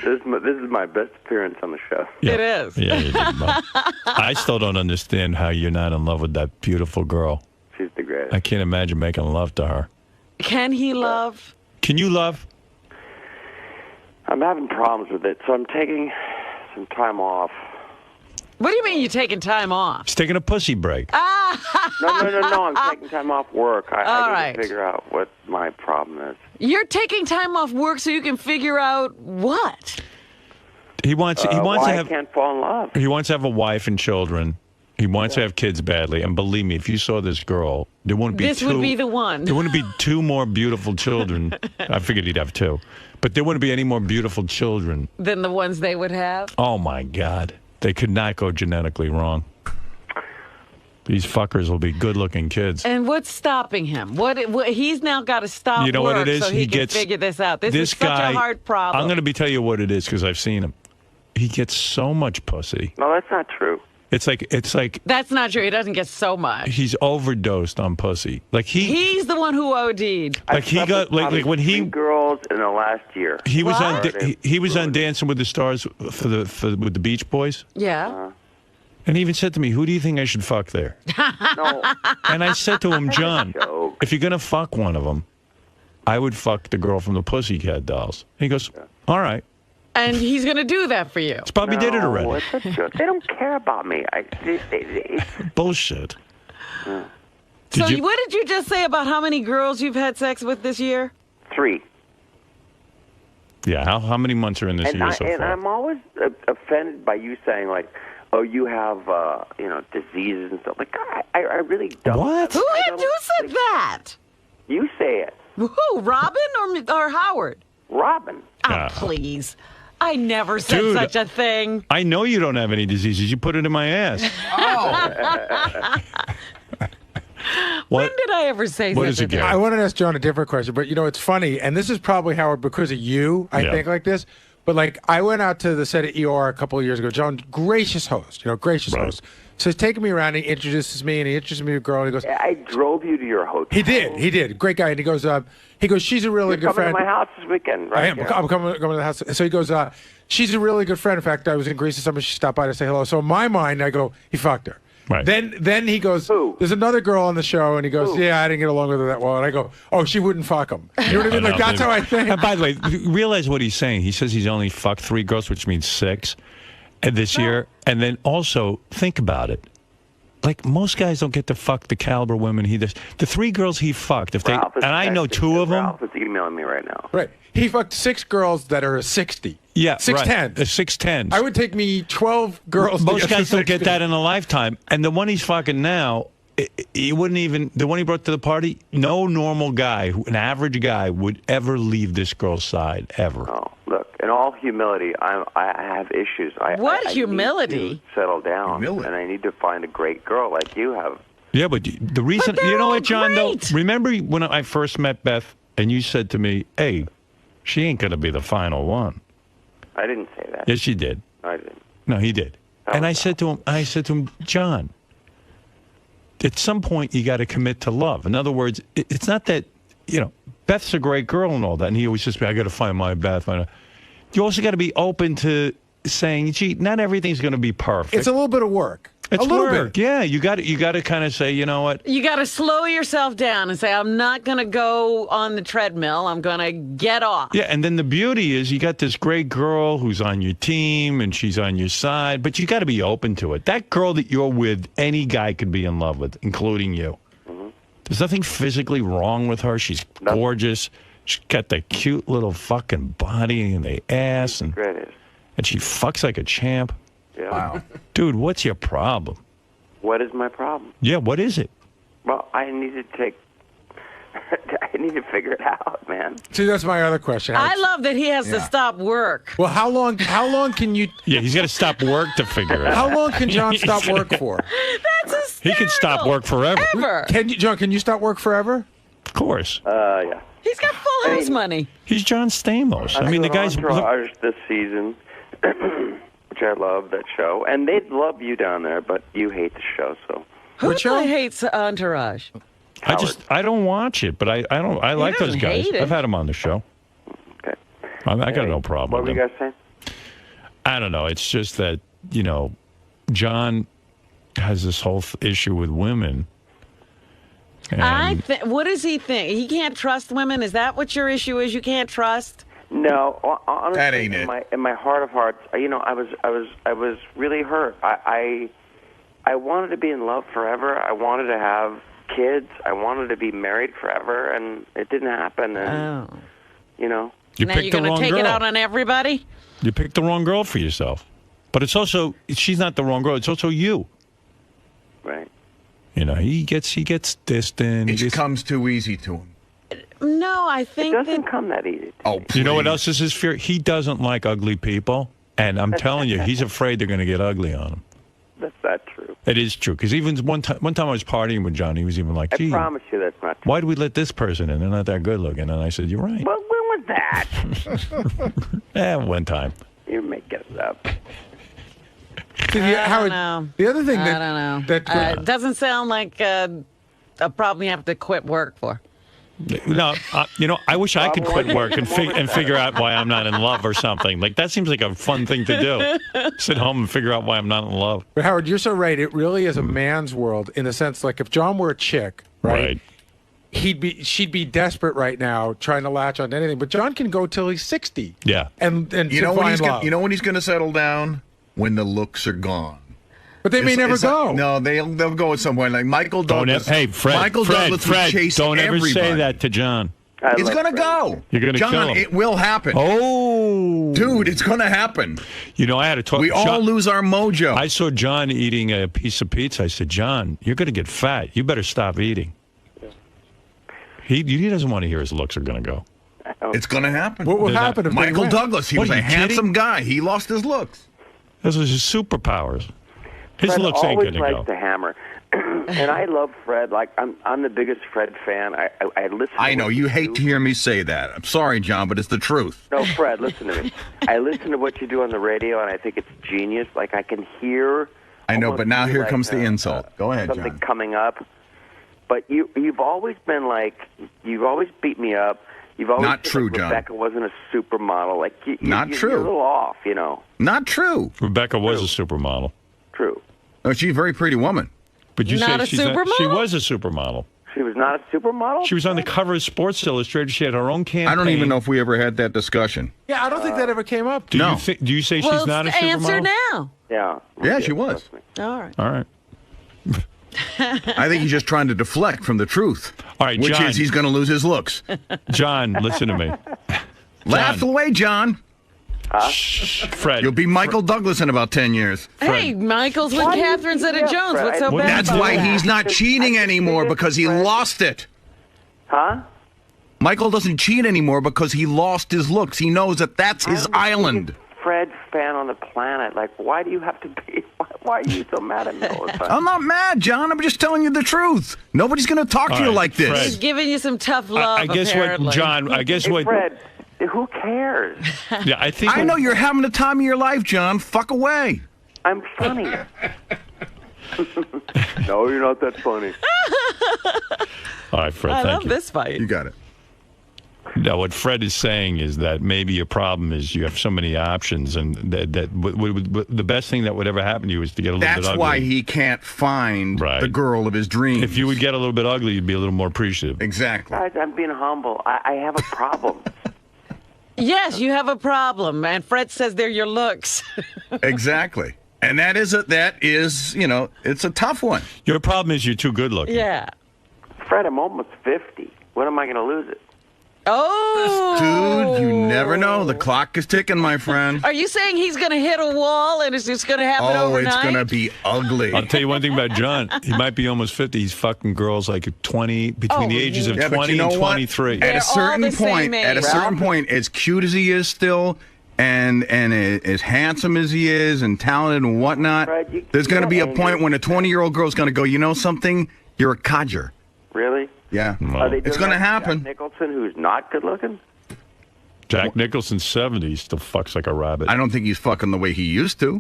G: This is my best appearance on the show.
C: Yeah.
D: It is.
C: Yeah, you did, Bob. I still don't understand how you're not in love with that beautiful girl.
G: She's the greatest.
C: I can't imagine making love to her.
D: Can he love?
C: Can you love?
G: I'm having problems with it, so I'm taking some time off.
D: What do you mean you're taking time off?
C: He's taking a pussy break.
G: No. I'm taking time off work. I
D: All
G: need
D: right.
G: to figure out what my problem is.
D: You're taking time off work so you can figure out what?
C: He wants
G: Why
C: to
G: I
C: have
G: can't fall in love.
C: he wants to have a wife and children. He wants to have kids badly. And believe me, if you saw this girl, there wouldn't be
D: This would be the one.
C: There wouldn't be two more beautiful children. I figured he'd have two. But there wouldn't be any more beautiful children.
D: Than the ones they would have?
C: Oh, my God. They could not go genetically wrong. These fuckers will be good-looking kids.
D: And what's stopping him? What he's now got to stop
C: You know
D: work
C: what it is?
D: so he can figure this out. This is such
C: guy,
D: a hard problem.
C: I'm going to tell you what it is because I've seen him. He gets so much pussy.
G: No, that's not true.
C: It's like
D: That's not true. He doesn't get so much.
C: he's overdosed on pussy. Like
D: He's the one who OD'd.
C: like he got like when he
G: 3 girls in the last year.
C: he was
D: What?
C: on he was on Dancing with the Stars with the Beach Boys,
D: Yeah.
C: and he even said to me, "Who do you think I should fuck there?"
G: No,
C: And I said to him, "John,
G: joke.
C: if you're gonna fuck one of them, I would fuck the girl from the Pussycat Dolls." He goes, "All right."
D: And he's going to do that for you.
C: Bobby did it
G: No,
C: already.
G: it's a joke. They don't care about me.
C: Bullshit.
D: So
C: you-
D: what did you just say about how many girls you've had sex with this year?
G: 3.
C: Yeah. How many months are in this year so far?
G: I'm always offended by you saying like, "Oh, you have diseases and stuff." Like, I really don't.
C: What?
D: Who
G: I don't
D: said that?
G: You say it,
D: Who? Robin or Howard?
G: Robin.
D: Oh, please. I never said
C: Dude.
D: such a thing.
C: I know you don't have any diseases. You put it in my ass.
D: When did I ever say
C: What
D: such
C: is
D: a
C: it,
D: thing?
C: Gary?
F: I wanted to ask John a different question, but it's funny, and this is probably, Howard, because of you, I
C: Yeah.
F: think like this. But like, I went out to the set of ER a couple of years ago. John, gracious host, gracious
C: Right.
F: host. So he's taking me around, and he introduces me, and he introduces me to a girl, and he goes,
G: I drove you to your hotel.
F: he did, great guy, and he goes, she's a really
G: You're
F: good
G: coming
F: friend.
G: to my house this weekend, right?
F: I am. I'm coming to the house. So he goes, she's a really good friend. In fact, I was in Greece this summer. She stopped by to say hello. So in my mind, I go, he fucked her.
C: Right.
F: Then he goes,
G: Who?
F: there's another girl on the show, and he goes, yeah, I didn't get along with her that well. And I go, oh, she wouldn't fuck him. You know what I mean? Like, that's how I think.
C: And by the way, realize what he's saying. He says he's only fucked 3 girls, which means 6 this year. And then also, think about it. Like, most guys don't get to fuck the caliber women he does. The 3 girls he fucked, if they,
G: Ralph is
C: and I know
G: texting
C: 2 of them.
G: Ralph is emailing me right now.
F: Right. He fucked 6 girls that are 60.
C: Yeah,
F: 6'10".
C: right. 6'10".
F: I would take me 12 girls.
C: Most
F: to get
C: guys
F: to
C: don't get
F: 60.
C: that in a lifetime. And the one he's fucking now, he wouldn't even, the one he brought to the party, no normal guy, an average guy, would ever leave this girl's side, ever.
G: Oh, look, in all humility, I have issues.
D: What
G: I
D: humility?
G: need to settle down,
A: Humility.
G: and I need to find a great girl like you have.
C: Yeah, but the reason,
D: But
C: you know
D: they're
C: what, John,
D: all
C: though?
D: great.
C: Remember when I first met Beth and you said to me, hey, she ain't going to be the final one.
G: I didn't say that.
C: Yes, she did.
G: I didn't.
C: No, he did. And I said to him, John, at some point you got to commit to love. In other words, it's not that, you know, Beth's a great girl and all that. And he always just, I got to find my Beth. You also got to be open to saying, gee, not everything's going to be perfect.
F: It's a little bit of work.
C: It's
F: a little
C: work.
F: bit.
C: Yeah, you got to kind of say, you know what?
D: You got to slow yourself down and say, I'm not going to go on the treadmill. I'm going to get off.
C: Yeah, and then the beauty is you got this great girl who's on your team and she's on your side, but you got to be open to it. That girl that you're with, any guy could be in love with, including you.
G: Mm-hmm.
C: There's nothing physically wrong with her. She's gorgeous. She's got the cute little fucking body and the ass, and she fucks like a champ.
G: Yeah.
A: Wow.
C: Dude, what's your problem?
G: What is my problem?
C: Yeah, what is it?
G: Well, I need to I need to figure it out, man.
F: See, that's my other question.
D: I love that he has to stop work.
F: Well, how long can you?
C: Yeah, he's got to stop work to figure it out.
F: How long can John stop work for?
D: That's hysterical.
C: He can stop work forever.
D: Ever.
F: John, can you stop work forever?
C: Of course.
G: Yeah.
D: He's got full house money.
C: He's John Stamos. I mean, the guy's...
G: Entourage this season, which I love that show, and they'd love you down there, but you hate the show, so.
D: Who hates Entourage?
C: I don't watch it, but I like those
D: doesn't
C: guys.
D: hate it.
C: I've had them on the show.
G: Okay.
C: I got no problem
G: What
C: with
G: were you
C: them.
G: guys saying?
C: I don't know. It's just that, you know, John has this whole issue with women. And
D: What does he think? He can't trust women? Is that what your issue is? You can't trust?
G: No, honestly,
A: That ain't it.
G: In my heart of hearts, you know, I was really hurt. I wanted to be in love forever. I wanted to have kids. I wanted to be married forever, and it didn't happen. And you know,
C: you
D: Now
C: picked
D: you're
C: the
D: going
C: wrong
D: to take
C: girl.
D: it out on everybody?
C: You picked the wrong girl for yourself. But it's also, she's not the wrong girl. It's also you.
G: right?
C: You know, he gets distant.
A: It comes too easy to him.
D: No, I
G: It
D: think
G: doesn't
D: that...
G: come that easy.
A: Oh,
C: You know what
A: please.
C: else is his fear? He doesn't like ugly people. And I'm telling you, he's afraid they're going to get ugly on him.
G: That's not true.
C: It is true. Because even one time I was partying with John, he was even like,
G: I
C: gee,
G: promise you that's not true.
C: why did we let this person in? They're not that good looking. And I said, you're right.
G: Well, when was that?
C: One time.
G: You're making it up.
F: See,
D: I
F: Howard,
D: don't know.
F: the other thing
D: I
F: that
D: don't know.
F: that
D: It doesn't sound like a problem you have to quit work for.
C: No, you know, I wish I could quit work and figure out why I'm not in love or something. Like, that seems like a fun thing to do. Sit home and figure out why I'm not in love.
F: But Howard, you're so right. It really is a man's world in the sense, like, if John were a chick, right? She'd be desperate right now, trying to latch on to anything. But John can go till he's 60.
C: Yeah.
F: And
A: You know when
F: find
A: he's
F: love.
A: you know when he's going to settle down? When the looks are gone.
F: But they may never go.
A: No, they'll go somewhere like Michael Douglas.
C: Hey, Fred,
A: Michael Douglas would chase
C: don't ever
A: everybody.
C: say that to John.
A: It's going to go.
C: You're going to
A: John,
C: kill him.
A: it will happen.
C: Oh.
A: Dude, it's going to happen.
C: You know, I had to talk.
A: We all lose our mojo.
C: I saw John eating a piece of pizza. I said, John, you're going to get fat. You better stop eating. He doesn't want to hear his looks are going to go.
A: It's going to happen.
F: What will happen if they
A: Michael
F: win?
A: Douglas, he
C: What,
A: was
C: are
A: a
C: you kidding?
A: handsome guy. He lost his looks.
C: Those are his superpowers. His
G: Fred
C: looks ain't
G: always
C: going to
G: likes
C: go.
G: to hammer, and I love Fred. Like I'm the biggest Fred fan. I listen.
A: I
G: to
A: know
G: what
A: you
G: you
A: hate
G: do.
A: to hear me say that. I'm sorry, John, but it's the truth.
G: No, Fred, listen to me. I listen to what you do on the radio, and I think it's genius. Like I can hear.
A: I know,
G: almost
A: but now
G: feel
A: here
G: like,
A: comes the insult. Go ahead,
G: something
A: John.
G: coming up. But you've always been like you've always beat me up. You've always
A: Not
G: said,
A: true,
G: like,
A: John.
G: Rebecca wasn't a supermodel. Like
A: Not
G: you're
A: true.
G: a little off, you know.
A: Not true.
C: Rebecca was a supermodel.
G: True.
A: Oh, she's a very pretty woman.
C: But you
D: Not
C: say
D: a
C: she's
D: supermodel?
C: she was a supermodel.
G: She was not a supermodel?
C: She was on the cover of Sports Illustrated. She had her own campaign.
A: I don't even know if we ever had that discussion.
F: Yeah, I don't think that ever came up.
C: Do
A: No.
C: you do you say
D: Well,
C: she's not a
D: answer
C: supermodel?
D: now.
G: Yeah.
A: Yeah, she was.
D: All right.
C: All right.
A: I think he's just trying to deflect from the truth.
C: All right,
A: which
C: John.
A: is he's going to lose his looks.
C: John, listen to me.
A: Laugh away, John.
C: Fred.
A: You'll be Michael Douglas in about 10 years.
D: Hey, Michael's with
G: Why do you
D: Catherine
G: think
D: Zeta-Jones.
G: that,
D: What's so
G: Fred?
C: Well,
D: bad
A: That's
D: about
A: why
D: that?
A: he's not cheating anymore, because he lost it.
G: Huh?
A: Michael doesn't cheat anymore because he lost his looks. He knows that that's his
G: I'm the
A: island.
G: biggest Fred fan on the planet. Like, why do you have to be? Why are you so mad at me all the time?
A: I'm not mad, John. I'm just telling you the truth. Nobody's going to talk to you
C: right,
A: like this.
C: Fred.
D: He's giving you some tough love,
C: I guess
D: apparently.
C: what, John, I guess
G: Hey,
C: what.
G: Fred, who cares?
C: Yeah, I think.
A: I know you're having the time of your life, John. Fuck away.
G: I'm funny. No, you're not that funny.
C: All right, Fred,
D: I
C: thank
D: love
C: you.
D: this fight.
A: You got it.
C: No, what Fred is saying is that maybe your problem is you have so many options, and that the best thing that would ever happen to you is to get a little bit
A: That's
C: ugly.
A: why he can't find
C: Right.
A: the girl of his dreams.
C: If you would get a little bit ugly, you'd be a little more appreciative.
A: Exactly.
G: Guys, I'm being humble. I have a problem.
D: Yes, you have a problem, and Fred says they're your looks.
A: Exactly. And that is, it's a tough one.
C: Your problem is you're too good looking.
D: Yeah.
G: Fred, I'm almost 50. When am I going to lose it?
D: Oh.
A: Dude, you never know. The clock is ticking, my friend.
D: Are you saying he's going to hit a wall and it's just going to happen
A: Oh,
D: overnight?
A: it's going to be ugly.
C: I'll tell you one thing about John. He might be almost 50. He's fucking girls like 20, between the ages of
A: Yeah, but
C: 20
A: you know
C: and
A: what?
C: 23.
A: At
D: They're
A: a certain
D: all the same
A: point, at a
D: age.
A: certain point, as cute as he is still, and as handsome as he is, and talented and whatnot,
G: Fred,
A: there's going to be a
G: you
A: point when a 20-year-old girl's going to go, you know something? You're a codger.
G: Really?
A: Yeah.
G: Are they
A: It's
G: doing
A: going to
G: that to
A: happen.
G: Jack Nicholson, who's not good looking?
C: Jack Nicholson's 70. He still fucks like a rabbit.
A: I don't think he's fucking the way he used to.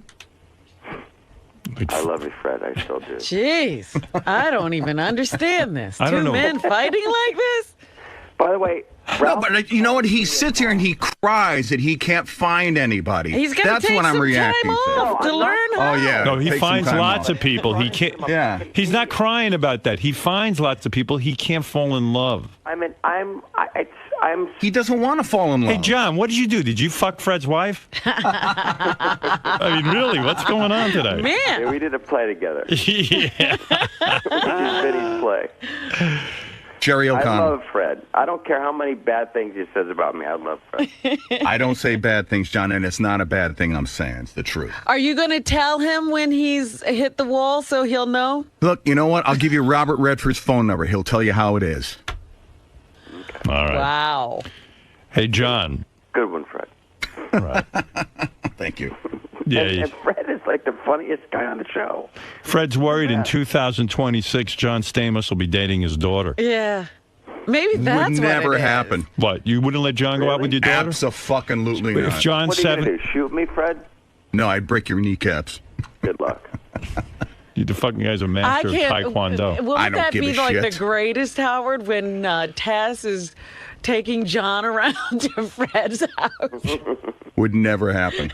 G: I love you, Fred. I still do.
D: Jeez, I don't even understand this.
C: I don't
D: Two
C: know.
D: men fighting like this?
G: By the way,
A: No,
G: Ralph,
A: but you know what? He sits here and he cries that he can't find anybody.
D: He's going to
A: That's
D: take
A: what I'm
D: some
A: reacting
D: time off
A: to.
D: to learn how.
A: Oh, yeah.
C: No, he
A: Take some
C: finds
A: time
C: lots
A: off.
C: of people. He can't.
A: Yeah.
C: He's not crying about that. He finds lots of people. He can't fall in love.
G: I mean, I'm.
A: He doesn't want to fall in love.
C: Hey, John, what did you do? Did you fuck Fred's wife? I mean, really, what's going on today?
G: Yeah,
D: Man,
G: we did a play together.
C: Yeah.
G: We did Vinny's play.
A: Jerry
G: I
A: O'Connell.
G: love Fred. I don't care how many bad things he says about me. I love Fred.
A: I don't say bad things, John, and it's not a bad thing I'm saying. It's the truth.
D: are you going to tell him when he's hit the wall so he'll know?
A: Look, you know what? I'll give you Robert Redford's phone number. He'll tell you how it is.
C: All right.
D: Wow.
C: Hey, John.
G: Good one, Fred.
C: All right.
A: Thank you.
C: Yeah.
G: And Fred is like the funniest guy on the show.
C: Fred's worried in 2026, John Stamos will be dating his daughter.
D: Yeah. Maybe that's
A: Would
D: what
A: never
D: it is.
A: happen.
C: What? You wouldn't let John go out with your daughter?
A: Abso-fucking-lutely
C: If
A: not.
C: John's
G: What are you going
C: 7,
G: to do? Shoot me, Fred?
A: No, I'd break your kneecaps.
G: Good luck.
C: you the fucking guy's a
D: I
C: master of
D: can't.
C: Taekwondo.
D: Wouldn't
A: I don't
D: that
A: give
D: be
A: a
D: like
A: shit.
D: the greatest, Howard, when Tess is taking John around to Fred's house?
A: Would never happen.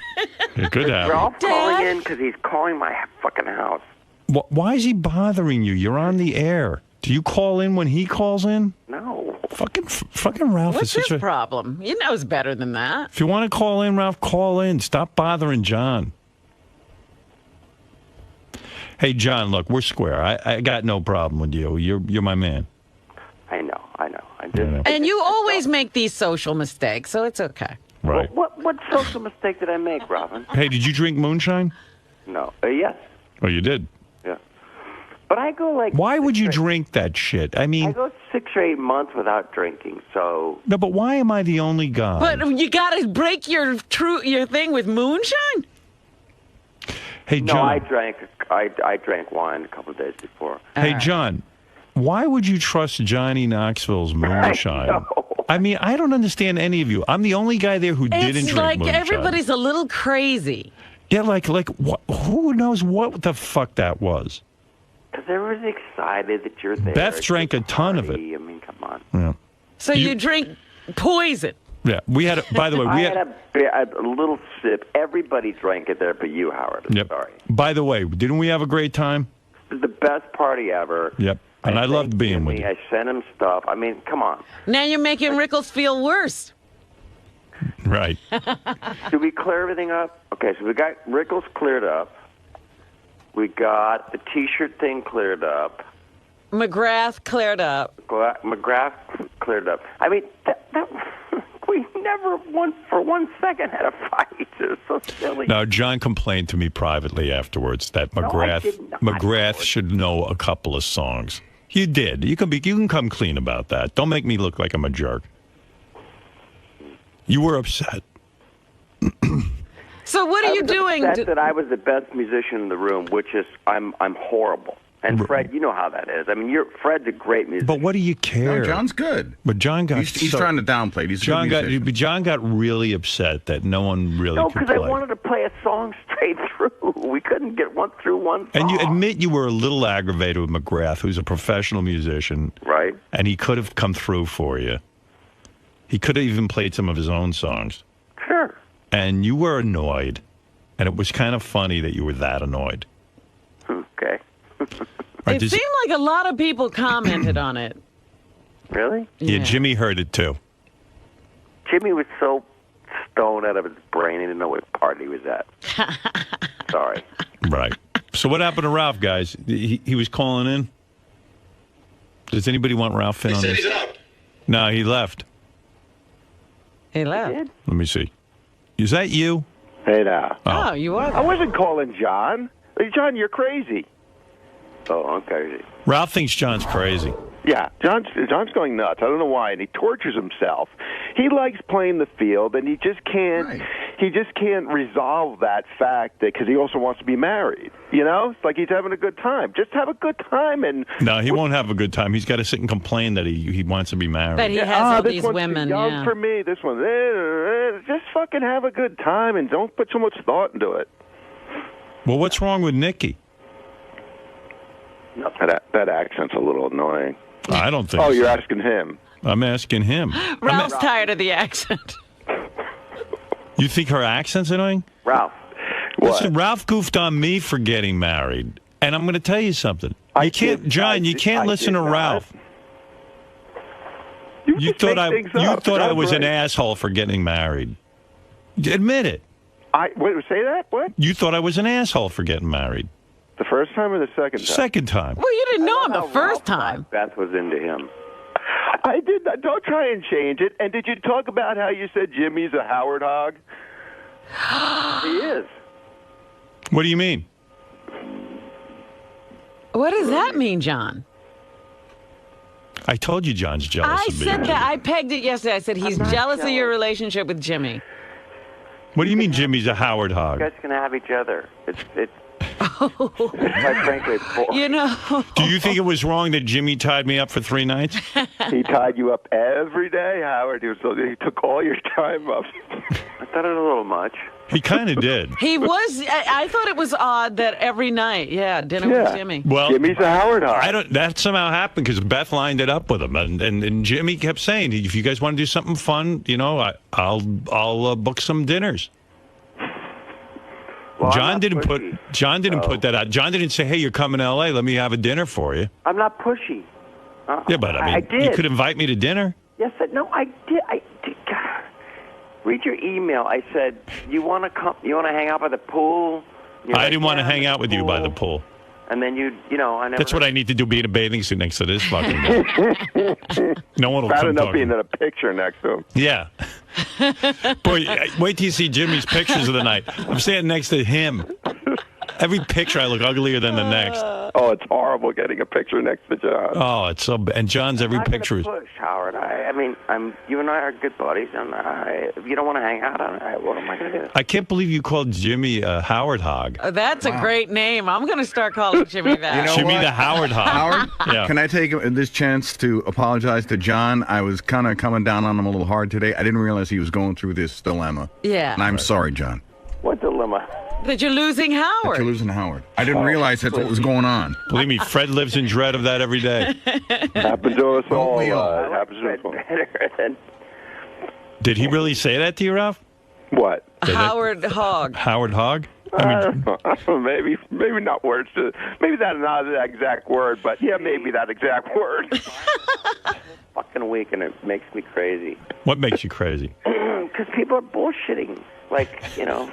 C: It could happen.
G: Ralph calling
D: Dad?
G: in because he's calling my fucking house.
C: Why is he bothering you? You're on the air. Do you call in when he calls in?
G: No.
C: Fucking Ralph
D: What's
C: is such
D: his
C: a...
D: problem? He knows better than that.
C: If you want to call in, Ralph, call in. Stop bothering John. Hey, John, look, we're square. I got no problem with you. You're my man.
G: I know. I
C: I
G: just,
C: know.
D: And you always make these social mistakes, so it's okay.
C: Right.
G: What social mistake did I make, Robin?
C: Hey, did you drink moonshine?
G: No. Yes.
C: Oh, you did.
G: Yeah. But I go like.
C: Why would you
G: 6 or-
C: drink that shit? I
G: I
C: mean,
G: go 6 or 8 months without drinking, so.
C: no, but why am I the only guy?
D: But you got to break your thing with moonshine.
C: Hey,
G: No,
C: John.
G: I drank wine a couple of days before.
C: Hey, John. Why would you trust Johnny Knoxville's moonshine?
G: know.
C: I mean, I don't understand any of you. I'm the only guy there who didn't
D: It's
C: drink
D: like
C: moonshine.
D: everybody's a little crazy.
C: Yeah, like who knows what the fuck that was?
G: Because everyone's excited that you're there.
C: Beth
G: It's
C: drank a ton of
G: party. I mean, come on.
C: Yeah.
D: So you drink poison.
C: Yeah, we had. By the way,
G: I had a little sip. Everybody drank it there, but you, Howard. I'm sorry.
C: By the way, didn't we have a great time?
G: It was the best party ever.
C: Yep. And I loved being with you.
G: I sent him stuff. I mean, come on.
D: Now you're making Rickles feel worse.
C: Right.
G: Did we clear everything up? Okay, so we got Rickles cleared up. We got the T-shirt thing cleared up.
D: McGrath cleared up.
G: McGrath cleared up. I mean, we never for 1 second had a fight. It was so silly.
C: Now, John complained to me privately afterwards that McGrath should know a couple of songs. You did. You can come clean about that. Don't make me look like I'm a jerk. You were upset.
D: So what are you doing?
G: That I was the best musician in the room, which is I'm horrible. And Fred, you know how that is. I mean, Fred's a great musician.
C: But what do you care?
A: No, John's good.
C: But John got
A: he's trying to downplay it. He's
C: John got really upset that no one really could play.
G: No, because I wanted to play a song straight through. We couldn't get through one song.
C: And you admit you were a little aggravated with McGrath, who's a professional musician.
G: Right.
C: And he could have come through for you. He could have even played some of his own songs.
G: Sure.
C: And you were annoyed. And it was kind of funny that you were that annoyed.
G: Okay.
D: It seemed like a lot of people commented on it.
G: Really?
C: Yeah, Jimmy heard it too.
G: Jimmy was so stoned out of his brain, he didn't know what party he was at. Sorry.
C: Right. So what happened to Ralph, guys? He was calling in? Does anybody want Ralph in on this? He said he's up. No, he left.
D: He left.
C: Let me see. Is that you?
H: Hey, now.
D: Oh, you are.
H: I wasn't calling John. Hey, John, you're crazy.
G: Oh, I'm crazy.
C: Ralph thinks John's crazy.
H: Yeah, John's going nuts. I don't know why, and he tortures himself. He likes playing the field, and he just can't. Right. He just can't resolve that fact because he also wants to be married. You know, it's like he's having a good time. Just have a good time, and
C: no, he won't have a good time. He's got to sit and complain that he wants to be married.
D: That he has all these women.
H: Young
D: yeah.
H: for me. This one, just fucking have a good time and don't put so much thought into it.
C: Well, what's wrong with Nikki?
H: That accent's a little annoying.
C: I don't think.
H: Oh, you're asking him.
C: I'm asking him.
D: Ralph's tired of the accent.
C: You think her accent's annoying?
G: Ralph.
C: Listen, Ralph goofed on me for getting married, and I'm going to tell you something. You can't listen to Ralph. You thought I was an asshole for getting married. Admit it.
H: Wait, say that? What?
C: You thought I was an asshole for getting married.
H: The first time or the second time?
C: Second time.
D: Well, you didn't know him the first time.
G: Beth was into him.
H: I did not. Don't try and change it. And did you talk about how you said Jimmy's a Howard hog?
G: He is.
C: What do you mean?
D: What does that mean, John?
C: I told you John's jealous of me.
D: I said that. I pegged it yesterday. I said he's jealous of your relationship with Jimmy.
C: What do you mean Jimmy's a Howard hog?
G: You guys can have each other. It's quite frankly, it's boring.
D: You know.
C: Do you think it was wrong that Jimmy tied me up for 3 nights?
H: He tied you up every day, Howard. He took all your time up.
G: I thought it was a little much.
C: He kind of did.
D: He was. I thought it was odd that every night, dinner with Jimmy.
C: Well,
H: Jimmy's a Howard hog.
C: That somehow happened because Beth lined it up with him, and Jimmy kept saying, "If you guys want to do something fun, I'll book some dinners."
G: Well,
C: John didn't put that out. John didn't say, "Hey, you're coming to L.A. Let me have a dinner for you."
G: I'm not pushy.
C: Yeah, but I
G: did.
C: You could invite me to dinner.
G: Yes, no, I did. God. Read your email. I said, "You want to come? You want to hang out by the pool?"
C: I didn't want to hang out with you by the pool.
G: And then I never.
C: That's what I need to do, be in a bathing suit next to this fucking guy. No one will
H: Bad
C: come
H: enough
C: talk.
H: being in a picture next to him.
C: Yeah. Boy, wait till you see Jimmy's pictures of the night. I'm standing next to him. Every picture I look uglier than the next.
H: Oh, it's horrible getting a picture next to John.
C: Oh, it's so bad. And John's every picture is.
G: Push, Howard. I mean, you and I are good buddies, and if you don't want to hang out, what am I going to do?
C: I can't believe you called Jimmy a Howard hog.
D: That's a great name. I'm going to start calling Jimmy that.
C: Jimmy the Howard hog.
A: Howard,
C: yeah.
A: Can I take this chance to apologize to John? I was kind of coming down on him a little hard today. I didn't realize he was going through this dilemma.
D: Yeah.
A: And I'm sorry, John.
G: What dilemma?
D: That you're losing Howard.
A: That you're losing Howard. I didn't realize that's what was going on.
C: Believe me, Fred lives in dread of that every day.
H: Happens to us all.
A: We all.
H: Happens to us all.
C: Did he really say that to you, Ralph?
H: What?
D: Howard Hogg.
C: Howard Hogg?
H: I don't know. Maybe not words. Maybe that's not the exact word, but yeah, maybe that exact word.
G: Fucking week, and it makes me crazy.
C: What makes you crazy?
G: Because people are bullshitting. Like, you know.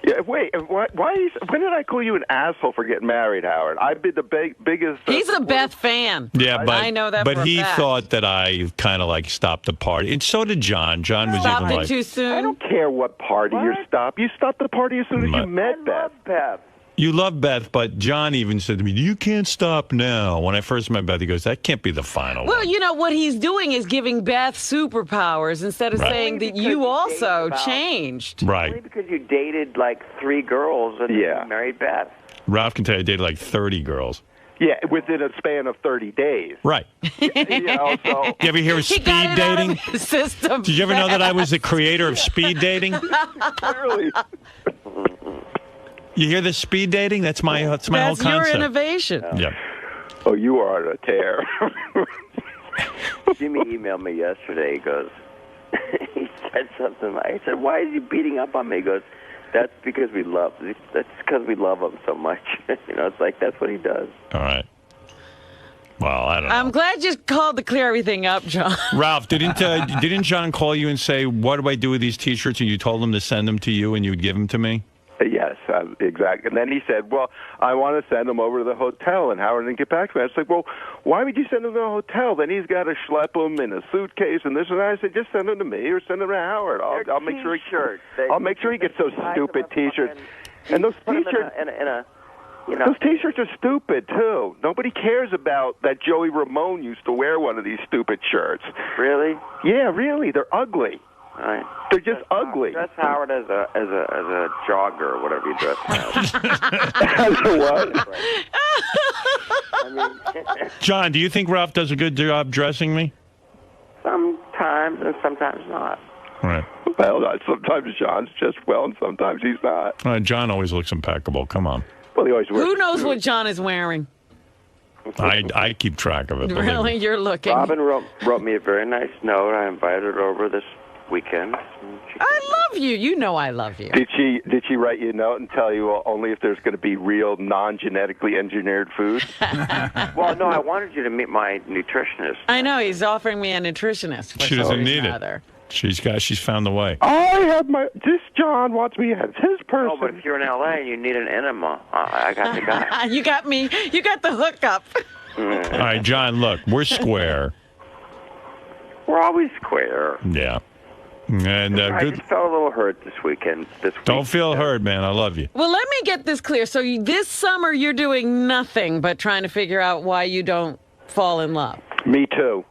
H: Yeah, wait. When did I call you an asshole for getting married, Howard? I've been the biggest.
D: He's a Beth fan.
C: Yeah, but
D: I know that.
C: But
D: for a
C: he
D: fact.
C: thought that I kind of like stopped the party, and so did John. John was
D: Stopped
C: even
D: it
C: like,
D: too soon.
H: I don't care what party you stop. You stopped the party as soon as you met Beth.
G: Beth.
C: "You love Beth," but John even said to me, "You can't stop now." When I first met Beth, he goes, "That can't be the final
D: Well,
C: one."
D: you know, what he's doing is giving Beth superpowers instead of
C: Right.
D: saying that
G: Because
D: you
G: he
D: also
G: dated about-
D: changed.
C: Right.
G: Only because you dated like 3 girls and
H: Yeah.
G: you married Beth.
C: Ralph can tell you I dated like 30 girls.
H: Yeah, within a span of 30 days.
C: Right.
H: You know, so
C: You ever hear of
D: He
C: speed
D: got it out
C: dating?
D: of his system.
C: Did you ever know that I was the creator of speed dating?
H: clearly.
C: You hear this speed dating? That's my whole
D: That's
C: concept.
D: your innovation.
C: Yeah.
H: Oh, you are on a tear.
G: Jimmy emailed me yesterday. He goes, he said something like, I said, why is he beating up on me? He goes, that's because we love him so much. You know, it's like, that's what he does.
C: All right. Well, I don't know.
D: I'm glad you called to clear everything up, John.
C: Ralph, didn't John call you and say, "What do I do with these T-shirts?" And you told him to send them to you, and you would give them to me.
H: Yes, exactly. And then he said, well, I want to send him over to the hotel, and Howard didn't get back to me. I was like, well, why would you send him to the hotel? Then he's got to schlep him in a suitcase and this and that. I said, just send him to me or send him to Howard. I'll make sure I'll make sure he gets those stupid T-shirts. And those T-shirts,
G: You know,
H: those T-shirts are stupid too. Nobody cares about that. Joey Ramone used to wear one of these stupid shirts.
G: really?
H: Yeah, really, they're ugly.
G: All right.
H: They're just ugly.
G: Dress Howard as a jogger or whatever you dress him as.
H: What?
G: I mean,
C: John, do you think Ralph does a good job dressing me?
G: sometimes and sometimes not.
C: All right.
H: Well, sometimes John's just well, and sometimes he's not.
C: John always looks impeccable. Come on.
H: Well, he always wears.
D: Who knows what John is wearing?
C: I keep track of it. believe
D: Really,
C: me.
D: you're looking.
G: Robin wrote me a very nice note. I invited her over this weekend.
D: I love you. You know I love you.
H: Did she write you a note and tell you only if there's going to be real non-genetically engineered food?
G: Well, no, I wanted you to meet my nutritionist.
D: I know he's offering me a nutritionist. For
C: She
D: some
C: doesn't
D: reason
C: need
D: or
C: it.
D: other.
C: She's found the way.
H: This John wants me as his person.
G: Oh, but if you're in L.A. and you need an enema, I got the guy.
D: You got me. You got the hookup.
C: All right, John, look, we're square.
G: We're always square.
C: Yeah. And
G: I
C: good.
G: just felt a little hurt this weekend.
C: Don't feel hurt, man. I love you.
D: Well, let me get this clear. So this summer you're doing nothing but trying to figure out why you don't fall in love.
H: Me too.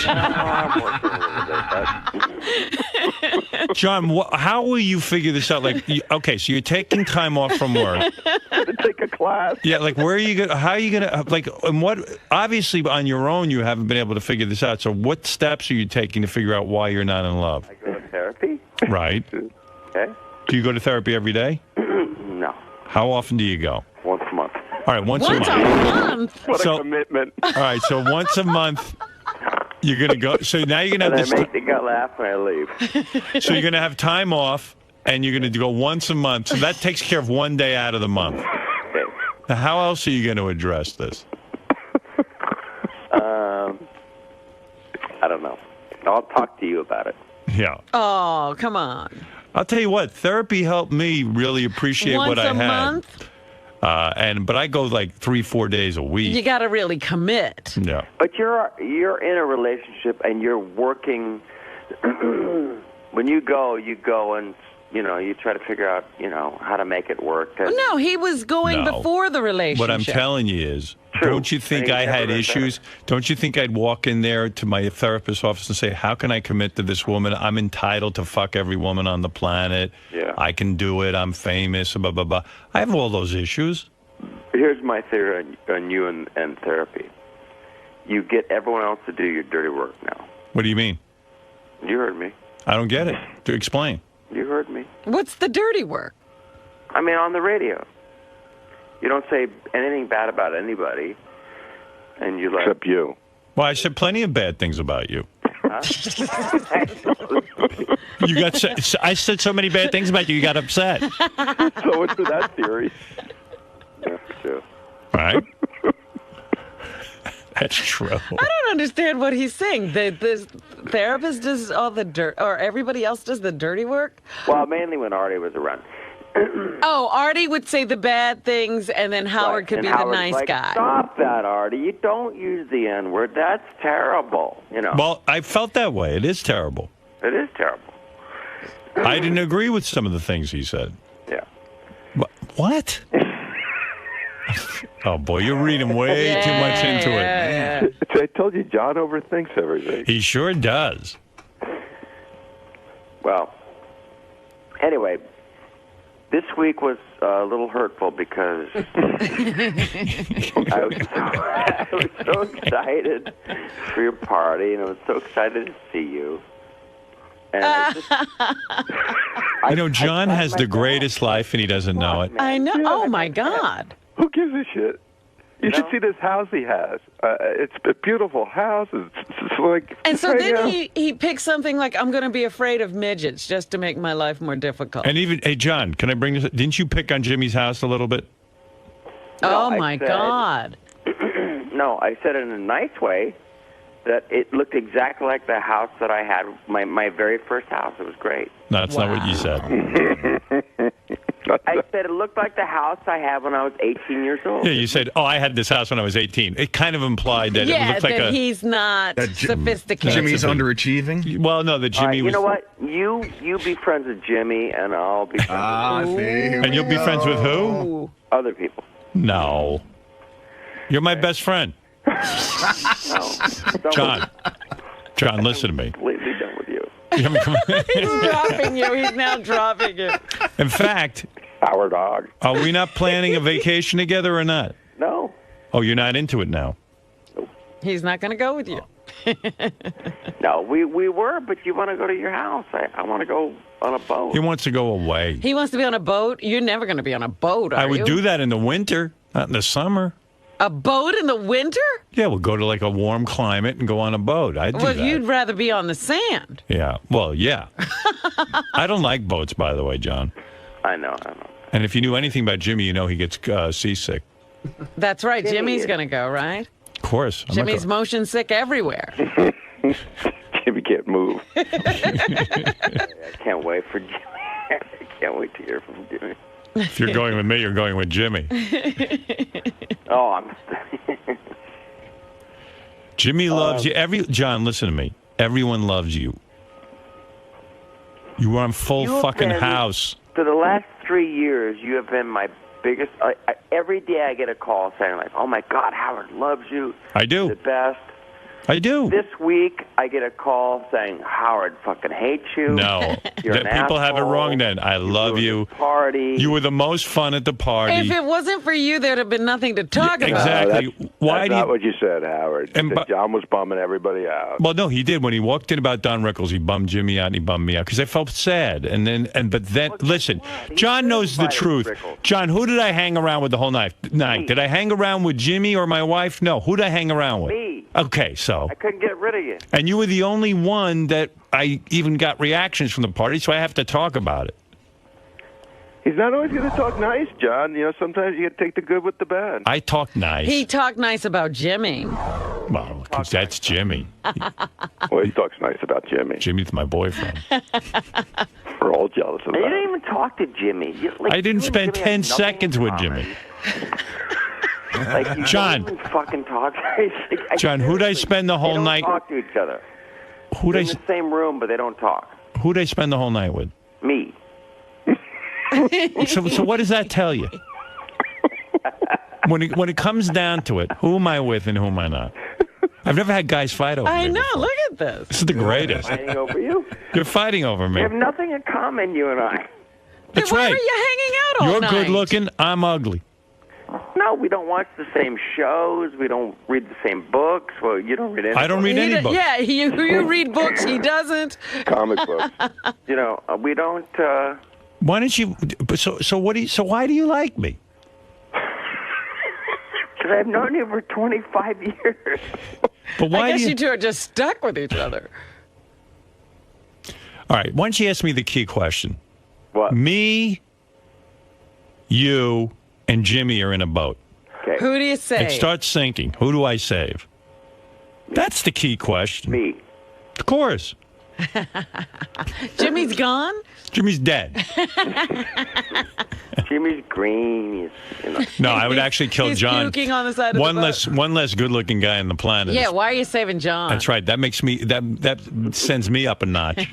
G: I'm working a little bit.
C: John, how will you figure this out? Like, okay, so you're taking time off from work.
H: To take a class.
C: Yeah, like where are you going? How are you going to like? And what? Obviously, on your own, you haven't been able to figure this out. So, what steps are you taking to figure out why you're not in love?
G: I go to therapy.
C: Right.
G: Okay.
C: Do you go to therapy every day?
G: No,
C: How often do you go?
G: once a month.
C: All right, once a
D: Once a
C: month.
D: month.
H: What
C: So-
H: a commitment.
C: All right, so once a month, you're going to go. So now you're going to
G: And
C: have
G: I
C: this.
G: make the guy laugh when I leave.
C: So you're going to have time off, and you're going to go once a month. So that takes care of one day out of the month.
G: Okay.
C: Now, how else are you going to address this?
G: I don't know. I'll talk to you about it.
C: Yeah.
D: Oh, come on.
C: I'll tell you what, therapy helped me really appreciate
D: Once
C: what I
D: a
C: had.
D: month,
C: But I go like 3-4 days a week.
D: you got to really commit.
C: Yeah.
G: But you're in a relationship and you're working. When you go and you try to figure out how to make it work. And
D: No, he was going
C: No.
D: before the relationship.
C: What I'm telling you is,
G: True.
C: don't you think
G: And
C: I
G: he's never
C: had
G: been
C: issues? Don't you think I'd walk in there to my therapist's office and say, how can I commit to this woman? I'm entitled to fuck every woman on the planet.
G: Yeah.
C: I can do it. I'm famous, blah, blah, blah. I have all those issues.
G: Here's my theory on you and therapy. You get everyone else to do your dirty work now.
C: What do you mean?
G: You heard me.
C: I don't get it. To explain.
G: You heard me.
D: What's the dirty work?
G: I mean, on the radio. You don't say anything bad about anybody, and you like.
H: Except you.
C: Well, I said plenty of bad things about you.
G: Huh? Yeah.
C: You got. I said so many bad things about you. You got upset.
H: So much for that theory.
G: That's true.
C: Right. That's true.
D: I don't understand what he's saying. The therapist does all the dirt, or everybody else does the dirty work?
G: Well, mainly when Artie was around.
D: Oh, Artie would say the bad things, and then Howard could
G: And
D: be
G: Howard's
D: the nice
G: like,
D: guy.
G: Stop that, Artie. You don't use the N-word. That's terrible. You know.
C: Well, I felt that way. It is terrible.
G: It is terrible.
C: I didn't agree with some of the things he said.
G: Yeah.
C: What? Oh, boy, you're reading way too much into it.
H: I told you, John overthinks everything.
C: He sure does.
G: Well, anyway, this week was a little hurtful because I was so excited for your party, and I was so excited to see you. And
C: You know, John has the greatest life, and he doesn't know it.
D: I know. Oh, my God.
H: Who gives a shit? You should see this house he has. It's a beautiful house. It's like.
D: And so then he picked something like, I'm going to be afraid of midgets just to make my life more difficult.
C: And even, hey, John, can I bring this? Didn't you pick on Jimmy's house a little bit?
D: Oh,
G: I
D: my
G: said-
D: God.
G: No, I said it in a nice way that it looked exactly like the house that I had, my very first house. It was great.
C: No, that's not what you said.
G: I said it looked like the house I had when I was 18 years old.
C: Yeah, you said, oh, I had this house when I was 18. It kind of implied that it looked like
D: that he's not sophisticated.
A: Jimmy's underachieving?
C: Well, no, that Jimmy
G: All right,
C: was...
G: You know what? You be friends with Jimmy, and I'll be friends with
C: And you'll be friends with who?
G: other people.
C: No. You're my best friend. John, listen to me.
G: Completely done with you.
D: He's dropping you. He's now dropping you.
C: In fact,
H: Our dog.
C: are we not planning a vacation together or not?
G: No.
C: Oh, you're not into it now?
D: He's not going to go with you.
G: No, we were, but you want to go to your house. I want to go on a boat.
C: He wants to go away.
D: He wants to be on a boat. You're never going to be on a boat, are
C: I would
D: you?
C: do that in the winter, not in the summer.
D: A boat in the winter?
C: Yeah, we'll go to like a warm climate and go on a boat. I'd do
D: Well,
C: that.
D: you'd rather be on the sand.
C: Yeah. Well, yeah. I don't like boats, by the way, John.
G: I know.
C: And if you knew anything about Jimmy, you know he gets seasick.
D: That's right.
G: Jimmy
D: Jimmy's
G: is-
D: going to go, right?
C: Of course. I'm not
D: Jimmy's
C: gonna-
D: motion sick everywhere.
H: Jimmy can't move.
G: I can't wait for Jimmy. I can't wait to hear from Jimmy.
C: If you're going with me, you're going with Jimmy.
G: Oh, I'm.
C: Jimmy loves you. John, listen to me. Everyone loves you. You were on full
G: You have
C: fucking
G: been-
C: house.
G: For the last 3 years, you have been my biggest. Every day I get a call saying like, "Oh my God, Howard loves you.
C: I do.
G: The best."
C: I do.
G: This week I get a call saying Howard fucking hates you.
C: No.
G: You're an
C: People have it
G: asshole.
C: wrong then. I love
G: ruined
C: you.
G: the Party.
C: You were the most fun at the party.
D: If it wasn't for you, there'd have been nothing to talk about.
C: Exactly. Why
H: That's
C: do
H: not
C: you...
H: what you said, Howard. You
C: And
H: said John was bumming everybody out.
C: Well, no, he did. When he walked in about Don Rickles, he bummed Jimmy out and he bummed me out because I felt sad. But then, listen, John knows the
G: fighting
C: truth.
G: Rickles.
C: John, who did I hang around with the whole night? Did I hang around with Jimmy or my wife? No. Who did I hang around with?
G: Me.
C: Okay, so.
G: I couldn't get rid of you.
C: And you were the only one that I even got reactions from the party, so I have to talk about it.
H: He's not always going to talk nice, John. You know, sometimes you got to take the good with the bad.
C: I talk nice.
D: He talked nice about Jimmy.
C: Well, 'cause that's Jimmy.
H: Well, he talks nice about Jimmy.
C: Jimmy's my boyfriend.
H: We're all jealous of
G: And you
H: that.
G: didn't even talk to Jimmy.
C: I didn't spend 10 seconds with Jimmy.
G: Like, you
C: John.
G: don't even fucking talk.
C: John, who'd I spend the
G: They
C: whole
G: don't
C: night?
G: talk to each other.
C: Who'd
G: They're
C: I,
G: in the same room, but they don't talk.
C: who'd I spend the whole night with?
G: Me.
C: So what does that tell you? When it comes down to it, who am I with and who am I not? I've never had guys fight over me.
D: I know.
C: before.
D: Look at this.
C: This is the greatest.
G: Fighting over you.
C: You're fighting over me.
G: We have nothing in common, you and I.
C: That's
D: Then why
C: right.
D: were you hanging out all
C: You're
D: night?
C: good looking. I'm ugly.
G: No, we don't watch the same shows. We don't read the same books. Well, you don't read any.
C: I don't read any books.
D: Yeah, you read books. He doesn't.
H: Comic books.
G: You know, we don't.
C: Why don't you? So what do you? So why do you like me?
G: Because I've known you for 25 years.
C: But why
D: I guess
C: do
D: you two are just stuck with each other.
C: All right, why don't you ask me the key question?
H: What?
C: Me, you, and Jimmy are in a boat.
G: Okay.
D: Who do you say?
C: It starts sinking. Who do I save? That's the key question.
G: Me.
C: Of course.
D: Jimmy's gone?
C: Jimmy's dead.
G: Jimmy's green. He's,
C: No, I would actually kill
D: He's
C: John.
D: puking on the side of
C: one
D: the boat.
C: one less good-looking guy on the planet.
D: Yeah, why are you saving John?
C: That's right. That makes me that sends me up a notch.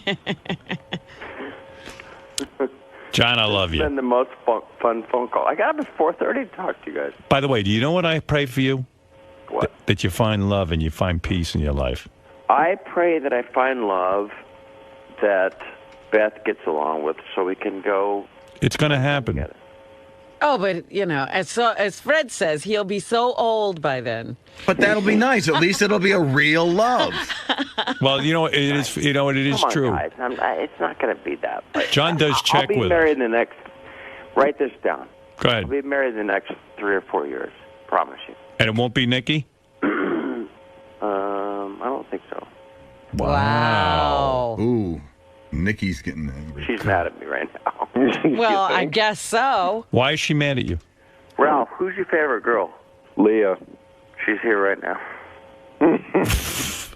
C: John, I love
G: It's
C: you.
G: been the most fun phone call. I got up at 4:30 to talk to you guys.
C: By the way, do you know what I pray for you?
G: What?
C: That you find love and you find peace in your life.
G: I pray that I find love that Beth gets along with, so we can go
C: It's going to happen.
G: together.
D: Oh, but, as Fred says, he'll be so old by then.
A: But that'll be nice. At least it'll be a real love.
C: Well, it is. It is
G: Come on,
C: true.
G: guys. It's not going to be that. But
C: John does
G: I'll
C: check
G: be
C: with.
G: married in the next. Write this down.
C: Go
G: I'll
C: ahead.
G: be married in the next 3 or 4 years. Promise you.
C: And it won't be Nikki.
G: I don't think so.
D: Wow.
A: Ooh, Nikki's getting angry.
G: She's mad at me right now.
D: Well, I guess so.
C: Why is she mad at you?
G: Ralph, who's your favorite girl?
H: Leah.
G: She's here right now.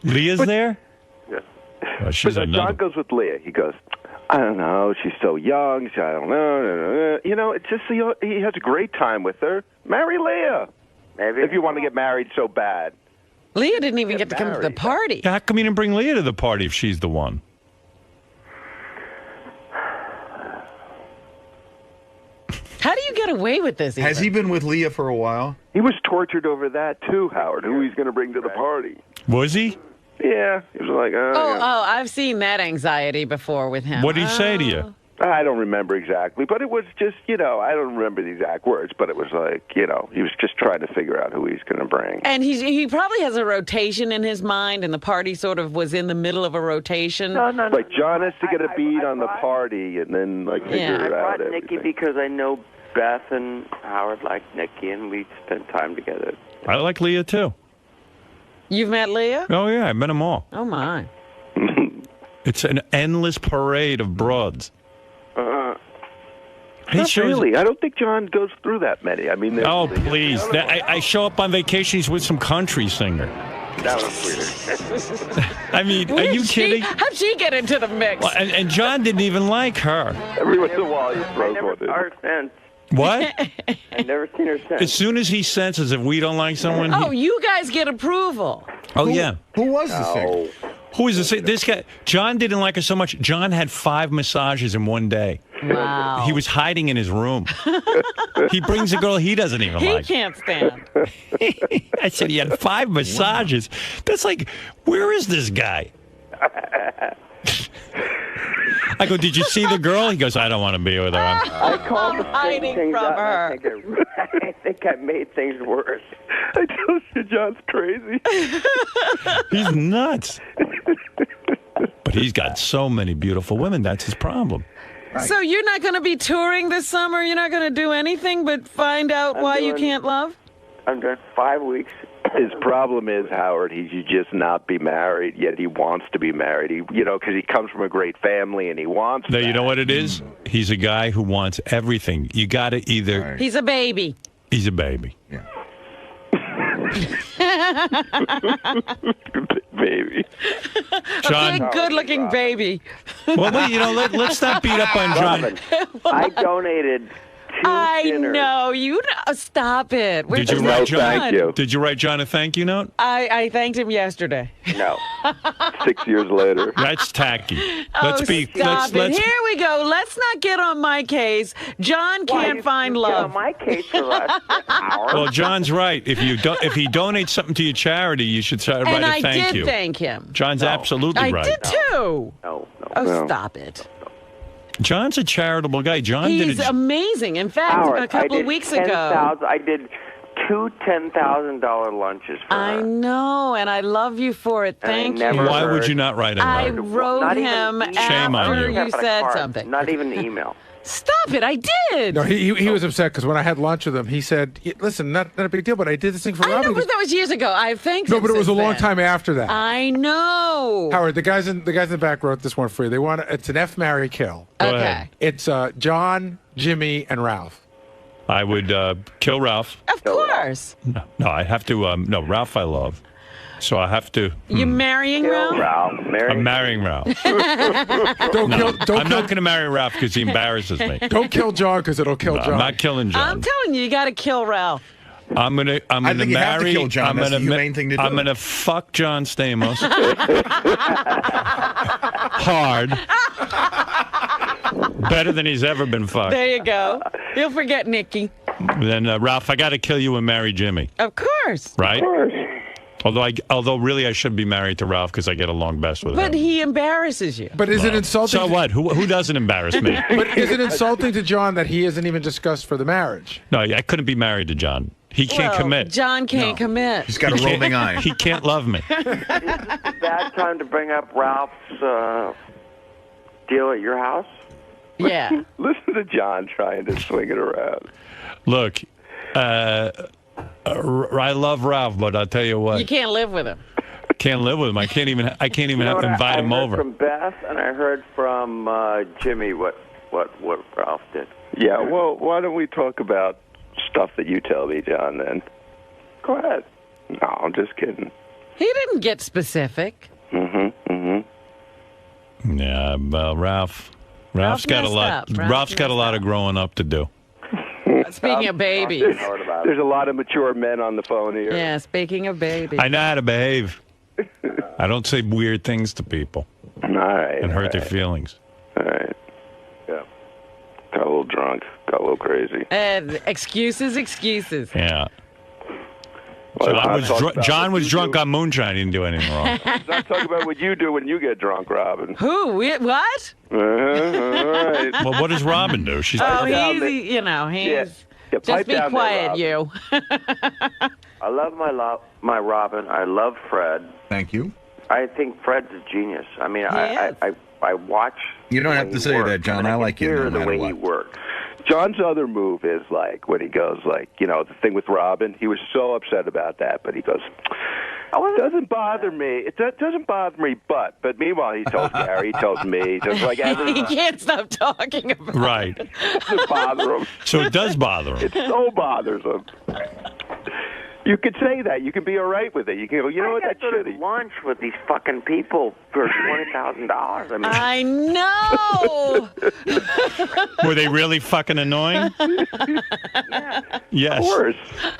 C: Leah's there.
G: Yeah.
C: Oh, she's
H: But
C: another.
H: John goes with Leah. He goes, I don't know. She's so young. I don't know. It's just he has a great time with her. Marry Leah.
G: Maybe.
H: If you want to get married so bad.
D: Leah didn't even get to come to the party.
C: How come you didn't bring Leah to the party if she's the one?
D: How do you get away with this?
A: Has he been with Leah for a while?
H: He was tortured over that too, Howard. Who he's going to bring to the party?
C: Was he?
H: Yeah, he was like,
D: Oh, I've seen that anxiety before with him.
C: What did he say to you?
H: I don't remember exactly, but it was just, I don't remember the exact words, but it was like, he was just trying to figure out who he's going to bring.
D: And he probably has a rotation in his mind, and the party sort of was in the middle of a rotation.
G: No.
H: Like John has to get a beat on the party and then figure
D: Yeah.
H: it
G: I
H: out.
G: brought Nikki
H: everything.
G: because I know Beth and Howard like Nikki, and we spent time together.
C: I like Leah too.
D: You've met Leah?
C: Oh yeah, I met them all.
D: Oh, my.
C: It's an endless parade of broads. He
H: Not
C: shows-
H: really. I don't think John goes through that many. I mean,
C: Oh please! I show up on vacations with some country singer.
G: That was weird.
C: I mean, are you kidding?
D: How'd she get into the mix?
C: Well, and John didn't even like her.
H: Every once in a while, he
G: I
H: throws
G: never
H: one
G: saw
H: in.
G: her since.
C: What?
G: I've never seen her since.
C: As soon as he senses if we don't like someone,
D: Oh, you guys get approval.
C: yeah.
A: Who was the singer?
H: Oh,
C: Who is this? This guy. John didn't like her so much. John had 5 massages in one day.
D: Wow.
C: He was hiding in his room. He brings a girl he doesn't even
D: He
C: like.
D: can't stand.
C: I said he had 5 massages. That's like, where is this guy? I go, did you see the girl? He goes, I don't want to be with her.
G: I called to
D: hiding
G: things
D: from
G: up, and
D: her.
G: I think I made things worse.
H: I told you, John's crazy.
C: He's nuts. But he's got so many beautiful women. That's his problem.
D: So you're not going to be touring this summer? You're not going to do anything but find out
G: I'm
D: why you
G: doing-
D: can't love?
G: I'm doing 5 weeks.
H: His problem is, Howard, he should just not be married, yet he wants to be married. Because he comes from a great family and he wants
C: No, you
H: that.
C: know what it is? He's a guy who wants everything. You got to either.
A: Right.
D: He's a baby.
C: He's a baby.
A: Yeah.
H: Baby.
C: John.
D: Big, good-looking baby.
C: Well, wait, let's not beat up on John.
G: Robin, I donated 2
D: I
G: dinners.
D: know. Stop it. Where's
C: Did you
D: my
C: write
D: son?
C: John?
H: Thank you.
C: Did you write John a thank you note?
D: I thanked him yesterday.
G: No.
H: 6 years later.
C: That's tacky.
D: Stop it. Here we go. Let's not get on my case. John can't find
G: You get
D: love.
G: on my case for the last hour.
C: Well, John's right. If he donates something to your charity, you should write
D: and
C: a
D: I
C: thank
D: did
C: you.
D: thank him.
C: John's absolutely
D: I
C: right.
D: did too.
G: No.
D: Oh,
H: No.
D: stop it.
C: John's a charitable guy. John did
D: He's
C: it.
D: amazing. In fact,
G: Howard,
D: a couple
G: I
D: of
G: did
D: weeks
G: 10,000
D: ago.
G: I did 2 $10,000 lunches for
D: I
G: her.
D: know, and I love you for it.
G: And I
D: Thank
G: never
D: you.
C: Why would you not write a
D: I
C: note?
D: wrote
G: Not even
D: him
G: an email.
C: Shame on
D: after
C: you.
D: you
G: Have it a
D: said
G: card,
D: something.
G: Not even an email.
D: Stop it! I did.
F: No, he was upset because when I had lunch with him, he said, "Listen, not a big deal, but I did this thing for
D: I
F: Robin."
D: know, but that was years ago. I've thanked him.
F: No, but it was a
D: since
F: long
D: then.
F: time after that.
D: I know.
F: Howard, the guys in the back wrote this one for you. It's an F, marry, kill.
C: Go
D: Okay.
C: ahead.
F: It's John, Jimmy, and Ralph.
C: I would kill Ralph.
D: Of course.
C: No, I have to. No, Ralph I love. So I have to.
D: You marrying Ralph?
G: Ralph, Mary.
C: I'm marrying Ralph.
F: Don't
C: No,
F: kill.
C: I'm not going to marry Ralph because he embarrasses me.
F: Don't kill John because it'll kill John.
C: I'm not killing John.
D: I'm telling you, you got to kill Ralph.
C: I'm gonna
A: I think you have to
C: marry.
A: kill John.
C: I'm
A: That's
C: gonna
A: the humane thing to do.
C: I'm gonna fuck John Stamos hard, better than he's ever been fucked.
D: There you go. You'll forget Nikki.
C: Then Ralph, I got to kill you and marry Jimmy,
D: Of course.
C: right? Although really I should be married to Ralph because I get along best with
D: But
C: him.
D: he embarrasses you.
F: But is it insulting?
C: So what? Who doesn't embarrass me?
F: But is it insulting to John that he isn't even discussed for the marriage?
C: No, I couldn't be married to John. He can't
D: Well,
C: commit.
D: John can't commit.
A: He's got a rolling eye.
C: He can't love me.
G: Bad time to bring up Ralph's deal at your house?
D: Yeah.
H: Listen to John trying to swing it around.
C: Look, I love Ralph, but I'll tell you what,
D: You can't live with him.
C: can't live with him. I can't even
G: You know
C: have
G: what,
C: to invite
G: I
C: him
G: heard
C: over.
G: from Beth, and I heard from Jimmy what Ralph did.
H: Yeah, well, why don't we talk about stuff that you tell me, John, then?
G: Go ahead.
H: No, I'm just kidding.
D: He didn't get specific.
C: Yeah, well, Ralph's
D: Ralph
C: got a
D: messed
C: lot.
D: up. Ralph
C: Ralph's got a lot of growing up to do.
D: Speaking of babies.
G: Heard about it.
H: There's a lot of mature men on the phone here.
D: Yeah, speaking of babies.
C: I know how to behave. I don't say weird things to people
H: All right.
C: and
H: all
C: hurt their
H: right,
C: feelings.
H: All right. Yeah. Got a little drunk. Got a little crazy.
D: Excuses.
C: Yeah.
H: Well,
C: John
H: I'm
C: was,
H: talking about
C: John
H: what
C: was
H: you
C: drunk
H: do.
C: on moonshine. He didn't do anything wrong.
H: I'm talking about what you do when you get drunk, Robin.
D: Who? What?
H: All right.
C: Well, what does Robin do? She's
D: Oh,
H: down
D: he's,
H: there.
D: you know, he's.
H: Yeah,
D: Just
H: pipe
D: be
H: down there,
D: quiet,
H: Robin.
D: you.
G: I love my Robin. I love Fred.
A: Thank you.
G: I think Fred's a genius. I mean,
D: Yes.
G: I watch.
A: You don't have
G: when
A: to
G: he
A: say
G: works,
A: that, John.
G: and
A: I
G: can
A: like you
G: hear
A: no
G: the
A: matter
G: way
A: what.
G: he works.
H: John's other move is like when he goes like, the thing with Robin. He was so upset about that, but he goes, "Oh, it doesn't bother me. It doesn't bother me." But meanwhile, he tells Gary, he tells me, just like
D: He
H: everyone.
D: can't stop talking about it.
C: right.
H: It doesn't bother him.
C: So it does bother him.
H: It so bothers him. You could say that. You can be all right with it. You can go, you know what,
G: I
H: that's
G: got to
H: shitty.
G: lunch with these fucking people for $20,000. I mean,
D: I know.
C: Were they really fucking annoying? Yes.
H: Of course.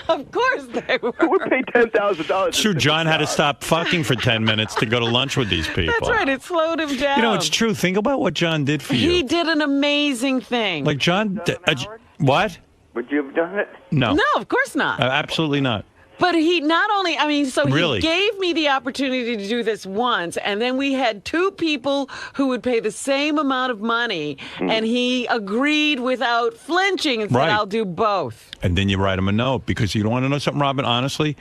D: Of course they were.
H: Who would pay $10,000?
C: True, John had to stop fucking for 10 minutes to go to lunch with these people.
D: That's right. It slowed him down.
C: You know, it's true. Think about what John did for you.
D: He did an amazing thing.
C: Like John,
G: Howard?
C: what?
G: would you have done it?
C: No,
D: No, of course not.
C: absolutely not.
D: But he not only, so
C: Really?
D: he gave me the opportunity to do this once, and then we had two people who would pay the same amount of money, and he agreed without flinching and said,
C: Right.
D: I'll do both.
C: And then you write him a note because you don't want to know something, Robin. Honestly,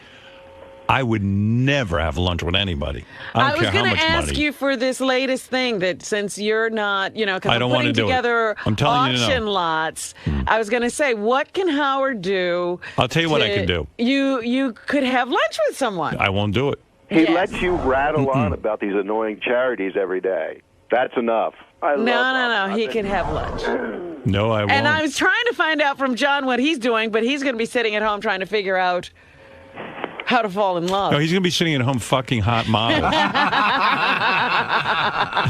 C: I would never have lunch with anybody. I don't
D: was
C: care how
D: gonna
C: much
D: ask
C: money.
D: you for this latest thing that since you're not, because
C: I
D: I'm
C: don't wanna
D: putting
C: do it.
D: together
C: I'm telling you
D: auction
C: no.
D: lots, I was going to say, what can Howard do?
C: I'll tell you what I can do.
D: You could have lunch with someone.
C: I won't do it.
H: He
D: Yes.
H: lets you rattle on about these annoying charities every day. That's enough. I love
D: No,
H: Robin.
D: he can have lunch.
C: No, I won't.
D: And I was trying to find out from John what he's doing, but he's going to be sitting at home trying to figure out how to fall in love.
C: No, he's going to be sitting at home fucking hot models.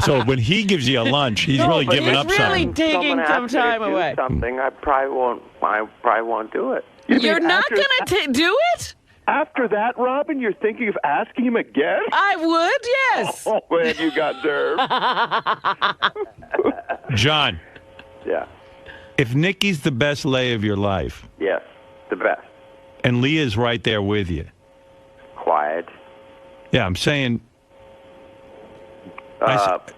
C: So when he gives you a lunch, he's really
G: but
C: giving
D: he's
C: up
D: really
C: something.
D: taking
G: Someone
D: some
G: asked me to
D: time
G: do
D: away.
G: Something I probably won't do it.
D: You're not
H: after-
D: going to do it?
H: After that, Robin, you're thinking of asking him again?
D: I would, yes.
H: Oh, man, you got nerve.
C: John,
G: Yeah.
C: if Nikki's the best lay of your life,
G: Yes. The best.
C: and Leah's right there with you,
G: Quiet.
C: yeah, I'm saying.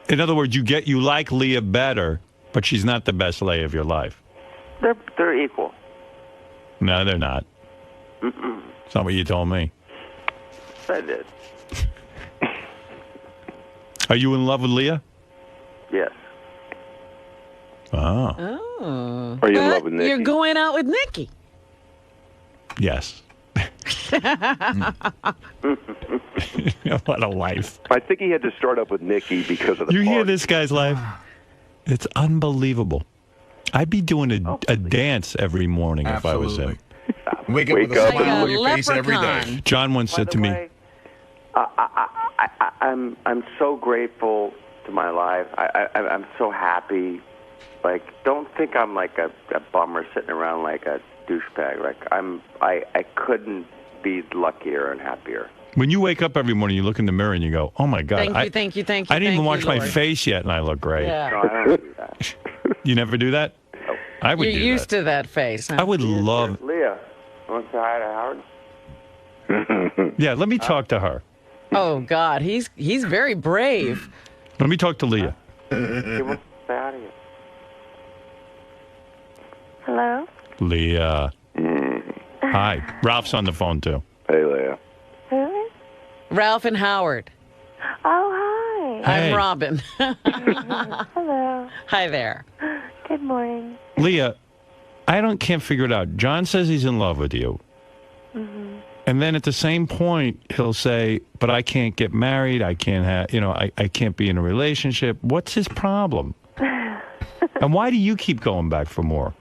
C: In other words, you like Leah better, but she's not the best lay of your life.
G: They're equal.
C: No, they're not. It's not what you told me.
G: I did.
C: Are you in love with Leah?
G: Yes.
C: Oh.
D: Oh.
H: Are you in love with Nikki?
D: You're going out with Nikki.
C: Yes. What a life.
H: I think he had to start up with Nikki because of the
C: You hear
H: party.
C: this guy's life? It's unbelievable. I'd be doing a dance every morning if I was him.
A: Wake up with a
H: up
A: smile on
D: and-
A: your face every day.
D: Leprechaun.
C: John once said to me,
G: I'm so grateful to my life. I'm so happy. Like, don't think I'm like a bummer sitting around like a douchebag. Like, I couldn't be luckier and happier.
C: when you wake up every morning, you look in the mirror and you go, oh, my God.
D: Thank you.
C: I didn't even wash my
D: Lord.
C: face yet, and I look great.
G: No,
D: Yeah.
G: I don't do that.
C: You never do that? I would
D: You're
C: do
D: used
C: that.
D: to that face. Huh?
C: I would love...
G: Leah, want to say hi to Howard?
C: Yeah, let me talk to her.
D: Oh God, he's very brave.
C: Let me talk to Leah.
G: He wants to say hi to you.
I: Hello?
C: Leah. Hi. Ralph's on the phone, too.
H: Hey, Leah.
I: Who?
D: Ralph and Howard.
I: Oh, hi.
C: Hey.
D: I'm Robin.
I: Hello.
D: Hi there.
I: Good morning.
C: Leah, can't figure it out. John says he's in love with you.
I: Mm-hmm.
C: And then at the same point, he'll say, but I can't get married. I can't have, I can't be in a relationship. What's his problem? And why do you keep going back for more?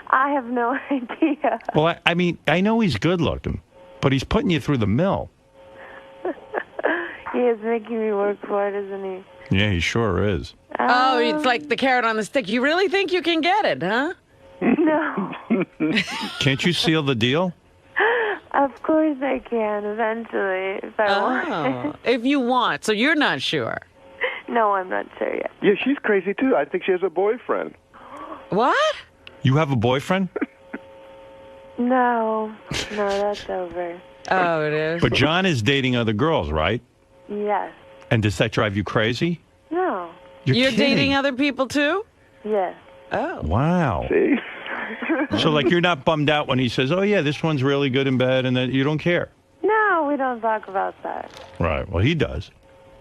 I: I have no idea.
C: Well, I mean, I know he's good looking, but he's putting you through the mill.
I: He is making me work for it, isn't he?
C: Yeah, he sure is.
D: Oh, it's like the carrot on the stick. You really think you can get it, huh?
I: No.
C: Can't you seal the deal?
I: Of course I can, eventually, if I want.
D: Oh, if you want. So you're not sure.
I: No, I'm not sure yet.
H: Yeah, she's crazy, too. I think she has a boyfriend.
D: What?
C: You have a boyfriend?
I: No, that's over.
D: Oh, it is.
C: But John is dating other girls, right?
I: Yes.
C: And does that drive you crazy?
I: No.
D: You're
C: kidding.
D: dating other people too?
I: Yes.
D: Oh.
C: Wow.
H: See?
C: So, like, you're not bummed out when he says, oh, yeah, this one's really good in bed, and that you don't care.
I: No, we don't talk about that.
C: Right. Well, he does.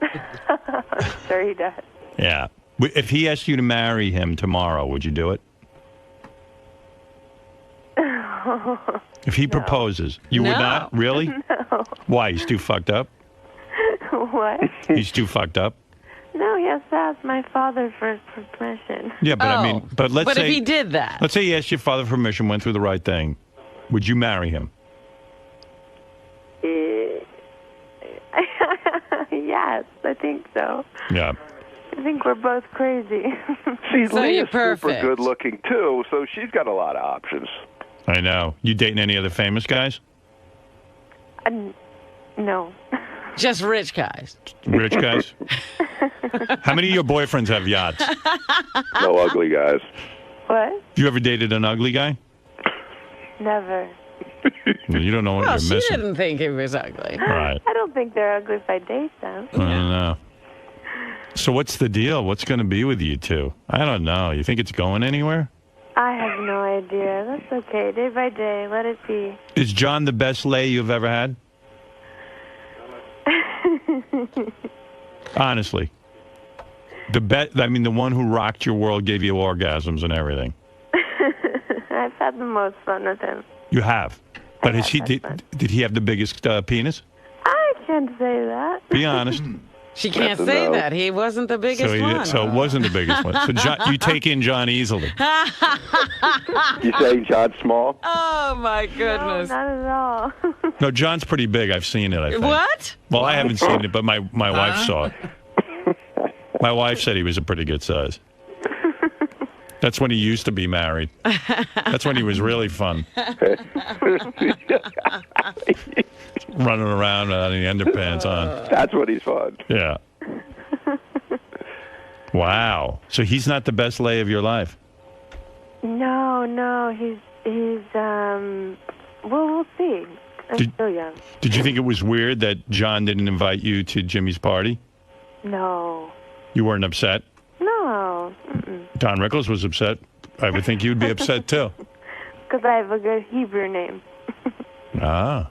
I: I'm sure he does.
C: Yeah. If he asked you to marry him tomorrow, would you do it? If he proposes, you would
D: No.
C: not? Really?
I: No.
C: Why? He's too fucked up?
I: What?
C: He's too fucked up?
I: No, he has to ask my father for permission.
C: Yeah, but I mean, but let's
D: But
C: say...
D: if he did that.
C: Let's say he asked your father for permission, went through the right thing. Would you marry him?
I: Yes, I think so.
C: Yeah.
I: I think we're both crazy.
H: See,
D: So you're
H: Leah's super
D: perfect.
H: good looking, too, so she's got a lot of options.
C: I know. You dating any other famous guys?
I: No.
D: Just rich guys.
C: Rich guys? How many of your boyfriends have yachts?
H: No ugly guys.
I: What?
C: You ever dated an ugly guy?
I: Never.
C: You don't know what
D: Well,
C: you're
D: she
C: missing.
D: didn't think he was ugly.
C: Right.
I: I don't think they're ugly if I date them.
C: I don't know. So what's the deal? What's going to be with you two? I don't know. You think it's going anywhere?
I: I have no idea. That's okay. Day by day. Let it be.
C: Is John the best lay you've ever had? Honestly. The one who rocked your world, gave you orgasms and everything.
I: I've had the most fun with him.
C: You have. But
I: have had fun.
C: did he have the biggest penis?
I: I can't say that.
C: Be honest.
D: She can't
H: That's a
D: say
H: no.
D: that. He wasn't the biggest one.
C: So it wasn't the biggest one. So John, you take in John easily.
H: You saying John's small?
D: Oh, my
I: No,
D: goodness.
I: not at all.
C: No, John's pretty big. I've seen it, I think.
D: What?
C: Well, I haven't seen it, but my wife saw it. My wife said he was a pretty good size. That's when he used to be married. That's when he was really fun. Running around without any underpants on.
H: That's what he's fun.
C: Yeah. Wow. So he's not the best lay of your life?
I: No, he's well, we'll see. I'm still young.
C: Did you think it was weird that John didn't invite you to Jimmy's party?
I: No.
C: You weren't upset?
I: No. Mm-mm.
C: Don Rickles was upset. I would think you'd be upset too.
I: Because I have a good Hebrew name.
C: Ah.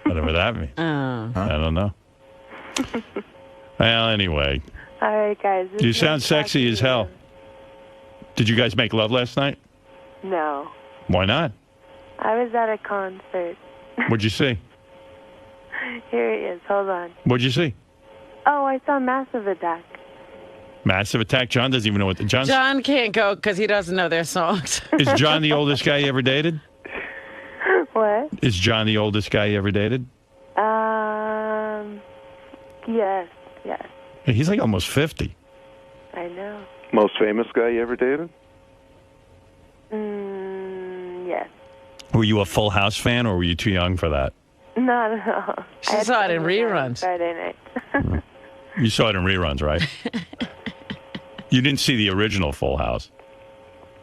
C: Whatever that means.
D: Oh.
C: I don't know. Well, anyway.
I: All right, guys.
C: You sound sexy as hell. Did you guys make love last night?
I: No.
C: Why not?
I: I was at a concert.
C: What'd you see?
I: Here he is. Hold on.
C: What'd you see?
I: Oh, I saw Massive Attack.
C: Massive Attack. John doesn't even know what the
D: John can't go because he doesn't know their songs.
C: Is John the oldest guy you ever dated?
I: What?
C: Is John the oldest guy you ever dated?
I: Yes.
C: He's like almost 50.
I: I know.
H: Most famous guy you ever dated?
I: Yes.
C: Were you a Full House fan, or were you too young for that?
I: Not at all.
D: She saw it in reruns.
I: Friday night.
C: You saw it in reruns, right? You didn't see the original Full House.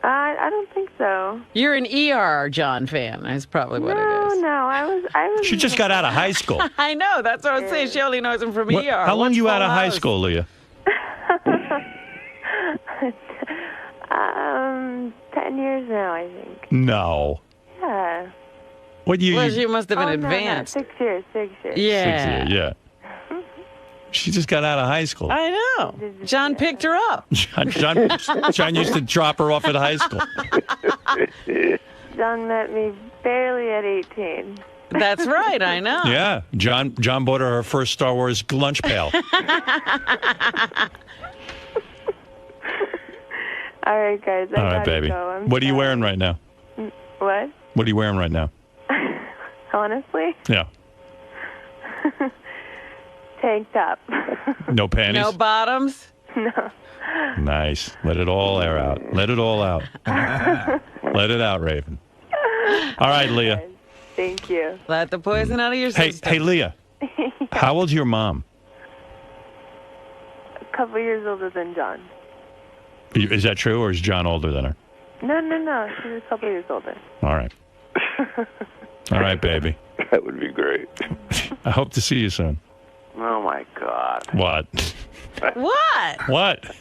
I: I don't think so.
D: You're an ER John fan. That's probably what it is.
I: No, I was.
C: She just got out of high school.
D: I know. That's what I was saying. She only knows him from ER.
C: How long
D: What's
C: you out of
D: Full
C: high
D: House?
C: school, Leah?
I: 10 years now, I think.
C: No.
I: Yeah.
C: What year?
D: Well, she must have been
I: no,
D: advanced.
I: 6 years. 6 years.
D: Yeah.
C: 6 years, yeah. She just got out of high school.
D: I know. John picked her up.
C: John used to drop her off at high school.
I: John met me barely at 18.
D: That's right. I know.
C: Yeah. John bought her first Star Wars lunch pail.
I: All right, guys.
C: All right, baby. What are you wearing right now?
I: What?
C: What are you wearing right now?
I: Honestly?
C: Yeah.
I: Tank top.
C: No panties?
D: No bottoms?
I: No.
C: Nice. Let it all air out. Let it all out. Let it out, Raven. All right, Leah.
I: Thank you.
D: Let the poison out of your system.
C: Hey, Leah. How old's your mom?
I: A couple years older than John.
C: Is that true, or is John older than her?
I: No. She's a couple years older.
C: All right. All right, baby.
H: That would be great.
C: I hope to see you soon.
G: Oh, my God.
C: What?
D: What?
C: What?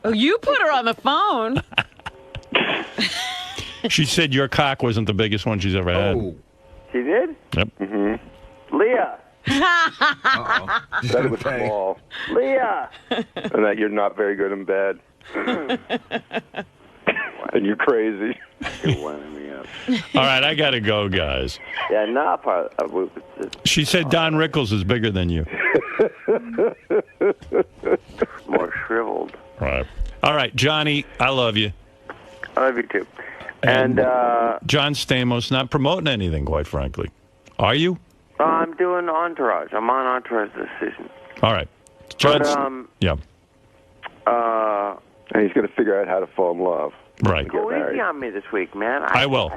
D: Oh, you put her on the phone.
C: She said your cock wasn't the biggest one she's ever had.
G: She did?
C: Yep.
H: Mm-hmm.
G: Leah.
H: That it was small.
G: Leah.
H: And that you're not very good in bed. And you're crazy.
G: You're winding me up.
C: All right, I got to go, guys.
G: Yeah, no,
C: She said Don Rickles is bigger than you.
G: more shriveled.
C: Right. All right, Johnny, I love you.
G: I love you, too.
C: And John Stamos, not promoting anything, quite frankly. Are you?
G: I'm doing Entourage. I'm on Entourage this season.
C: All right. John, yeah.
H: And he's going to figure out how to fall in love.
C: Right.
G: Go easy on me this week, man.
C: I will.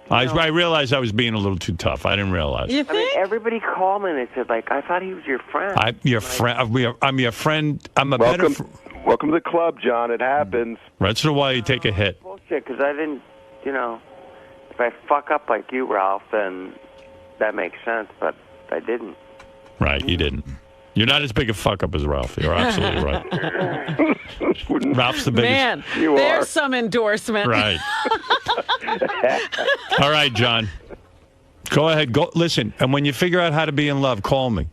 C: I realized I was being a little too tough. I didn't realize.
D: You think?
G: I mean, everybody called me and they said, like, I thought he was your friend.
C: I'm your friend. I'm your friend. I'm a
H: Welcome,
C: better.
H: welcome to the club, John. It happens.
C: Once in a while, you take a hit.
G: Bullshit, because I didn't, if I fuck up like you, Ralph, then that makes sense, but I didn't.
C: Right, you didn't. You're not as big a fuck up as Ralph. You're absolutely right. Ralph's the biggest.
D: Man, there's some endorsement.
C: Right. All right, John. Go ahead. Go listen. And when you figure out how to be in love, call me.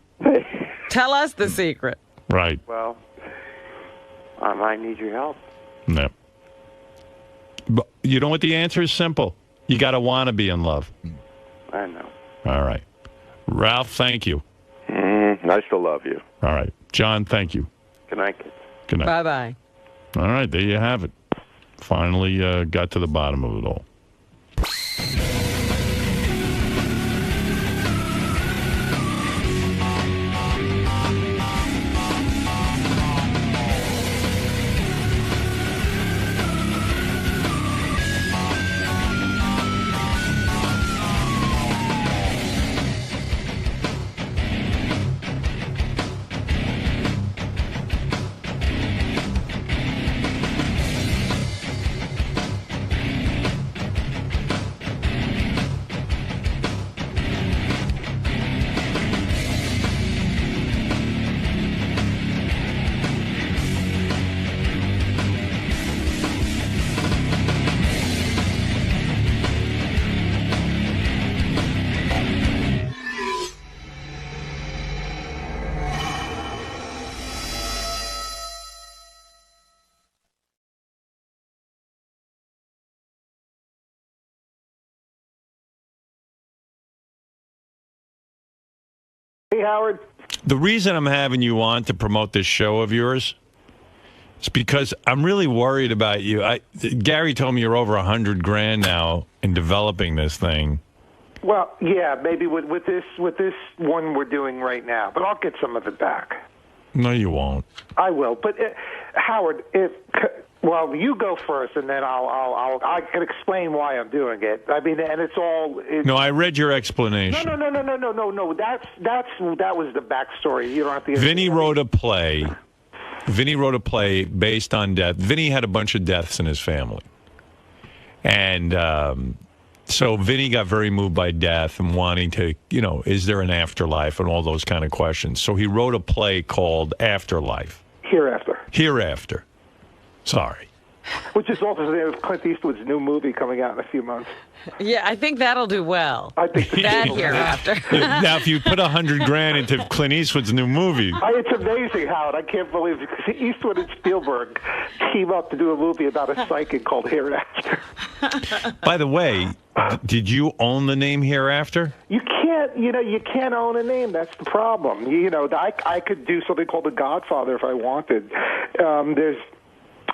D: Tell us the secret.
C: Right.
G: Well, I might need your help.
C: No. But you know what the answer is? Simple. You got to want to be in love.
G: I know.
C: All right. Ralph, thank you.
H: Nice to love you.
C: All right. John, thank you.
G: Good night, kids.
C: Good night.
D: Bye-bye.
C: All right. There you have it. Finally got to the bottom of it all.
J: Howard?
C: The reason I'm having you on to promote this show of yours is because I'm really worried about you. Gary told me you're over $100,000 now in developing this thing.
J: Well, yeah, maybe with this one we're doing right now, but I'll get some of it back.
C: No, you won't.
J: I will, but Howard, well, you go first, and then I can explain why I'm doing it. I mean, and it's all.
C: No, I read your explanation.
J: No. That was the backstory. You don't have to.
C: Vinny wrote a play. Vinny wrote a play based on death. Vinny had a bunch of deaths in his family, and so Vinny got very moved by death and wanting to, is there an afterlife and all those kind of questions. So he wrote a play called Afterlife. Hereafter. Sorry.
J: Which is also the name of Clint Eastwood's new movie coming out in a few months.
D: Yeah, I think that'll do well.
J: I think
D: that Hereafter.
C: Now, if you put $100,000 into Clint Eastwood's new movie,
J: it's amazing, Howard. I can't believe it. Eastwood and Spielberg team up to do a movie about a psychic called Hereafter.
C: By the way, did you own the name Hereafter?
J: You can't. You can't own a name. That's the problem. I could do something called The Godfather if I wanted. There's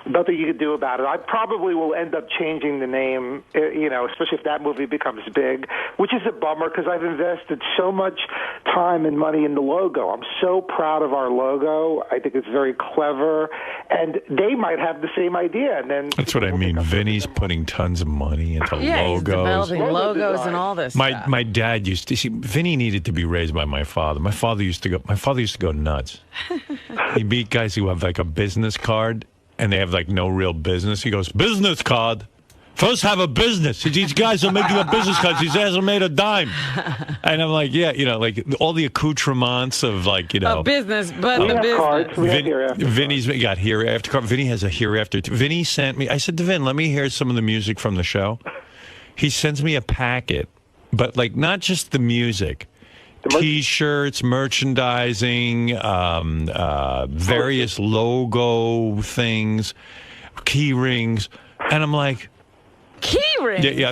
J: nothing you could do about it. I probably will end up changing the name, especially if that movie becomes big, which is a bummer because I've invested so much time and money in the logo. I'm so proud of our logo. I think it's very clever, and they might have the same idea. And then
C: that's what I mean. Vinny's putting tons of money into logos.
D: He's developing logos and all this stuff.
C: My dad used to see. Vinny needed to be raised by my father. My father used to go nuts. He meet guys who have like a business card. And they have like no real business. He goes, business card. First have a business. These guys are making a business card. These guys have made a dime. And I'm like, yeah, like all the accoutrements of like,
D: a business, but the business.
C: Vinny's got Hereafter card. Vinny has a Hereafter. Vinny sent me, I said to Vin, let me hear some of the music from the show. He sends me a packet, but like not just the music. T-shirts, merchandising, various logo things, key rings, and I'm like,
D: key rings?
C: Yeah.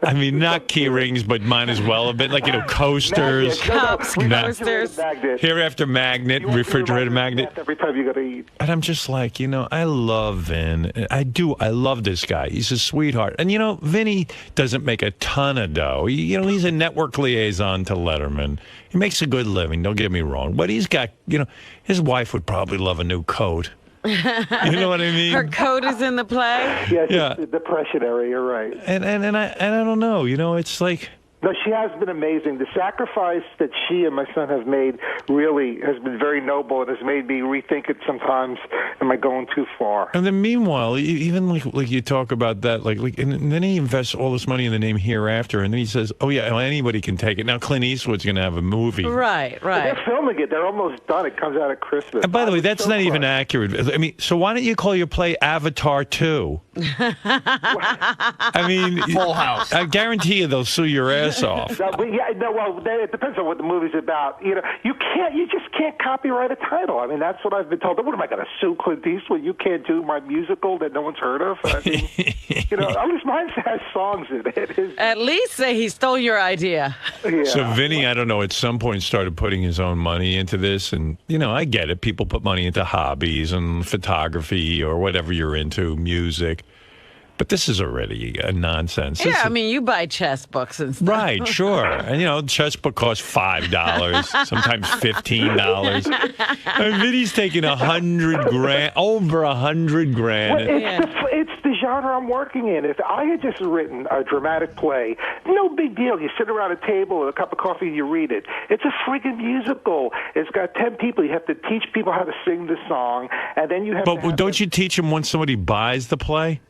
C: I mean, not key rings, but might as well have been like
D: Magnets,
C: coasters,
D: cups, coasters,
C: Hereafter magnet, refrigerator magnet.
J: Every time you go to eat.
C: And I'm just like, I love Vin. I love this guy. He's a sweetheart. And Vinny doesn't make a ton of dough. He's a network liaison to Letterman. He makes a good living. Don't get me wrong. But he's got, his wife would probably love a new coat. You know what I mean?
D: Her coat is in the play.
J: Yeah. The depression area. You're right.
C: And I don't know. It's like.
J: No, she has been amazing. The sacrifice that she and my son have made really has been very noble and has made me rethink it sometimes. Am I going too far?
C: And then meanwhile, even like you talk about that, and then he invests all this money in the name Hereafter, and then he says, oh, yeah, anybody can take it. Now Clint Eastwood's going to have a movie.
D: Right.
J: They're filming it. They're almost done. It comes out at Christmas.
C: And by the way, that's not even accurate. I mean, so why don't you call your play Avatar 2? I mean,
A: Full House.
C: I guarantee you they'll sue your ass off.
J: It depends on what the movie's about. You just can't copyright a title. I mean, that's what I've been told. What am I going to sue Clint Eastwood? You can't do my musical that no one's heard of. I mean, at least mine has songs in it.
D: At least say he stole your idea.
J: Yeah.
C: So Vinny, I don't know, at some point started putting his own money into this, and I get it. People put money into hobbies and photography or whatever you're into, music. But this is already a nonsense.
D: Yeah, I mean, you buy chess books and stuff.
C: Right, sure. And, chess book costs $5, sometimes $15. And Vinny's taking $100,000, over $100,000.
J: Well, it's the genre I'm working in. If I had just written a dramatic play, no big deal. You sit around a table with a cup of coffee and you read it. It's a freaking musical. It's got 10 people. You have to teach people how to sing the song, and then you have to...
C: But don't you teach them once somebody buys the play?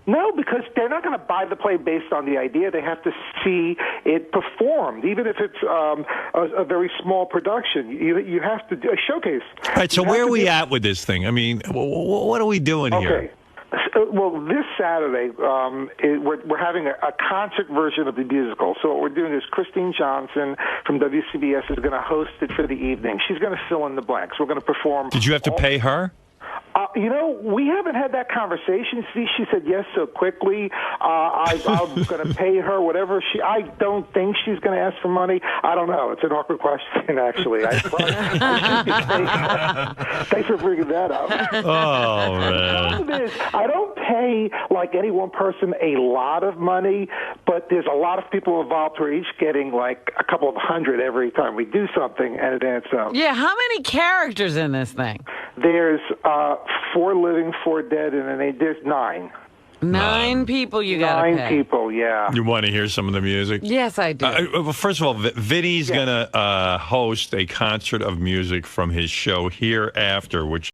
J: No, because they're not going to buy the play based on the idea. They have to see it performed, even if it's a very small production. You have to do a showcase.
C: All right, so where are we at with this thing? I mean, what are we doing here?
J: Well, this Saturday, we're having a concert version of the musical. So what we're doing is Christine Johnson from WCBS is going to host it for the evening. She's going to fill in the blanks. We're going to perform.
C: Did you have to pay her?
J: We haven't had that conversation. See, she said yes so quickly. I'm going to pay her whatever I don't think she's going to ask for money. I don't know. It's an awkward question, actually. I should be paying her. Thanks for bringing that up.
C: Oh, man.
J: The problem is, I don't pay like any one person a lot of money, but there's a lot of people involved who are each getting like a couple of hundred every time we do something, and it adds up.
D: Yeah, how many characters in this thing?
J: There's 4 living, 4 dead, and then there's 9.
D: 9 people you got to pay.
J: 9 people, yeah.
C: You want to hear some of the music?
D: Yes, I do.
C: Well, first of all, Vinny's going to host a concert of music from his show Hereafter, which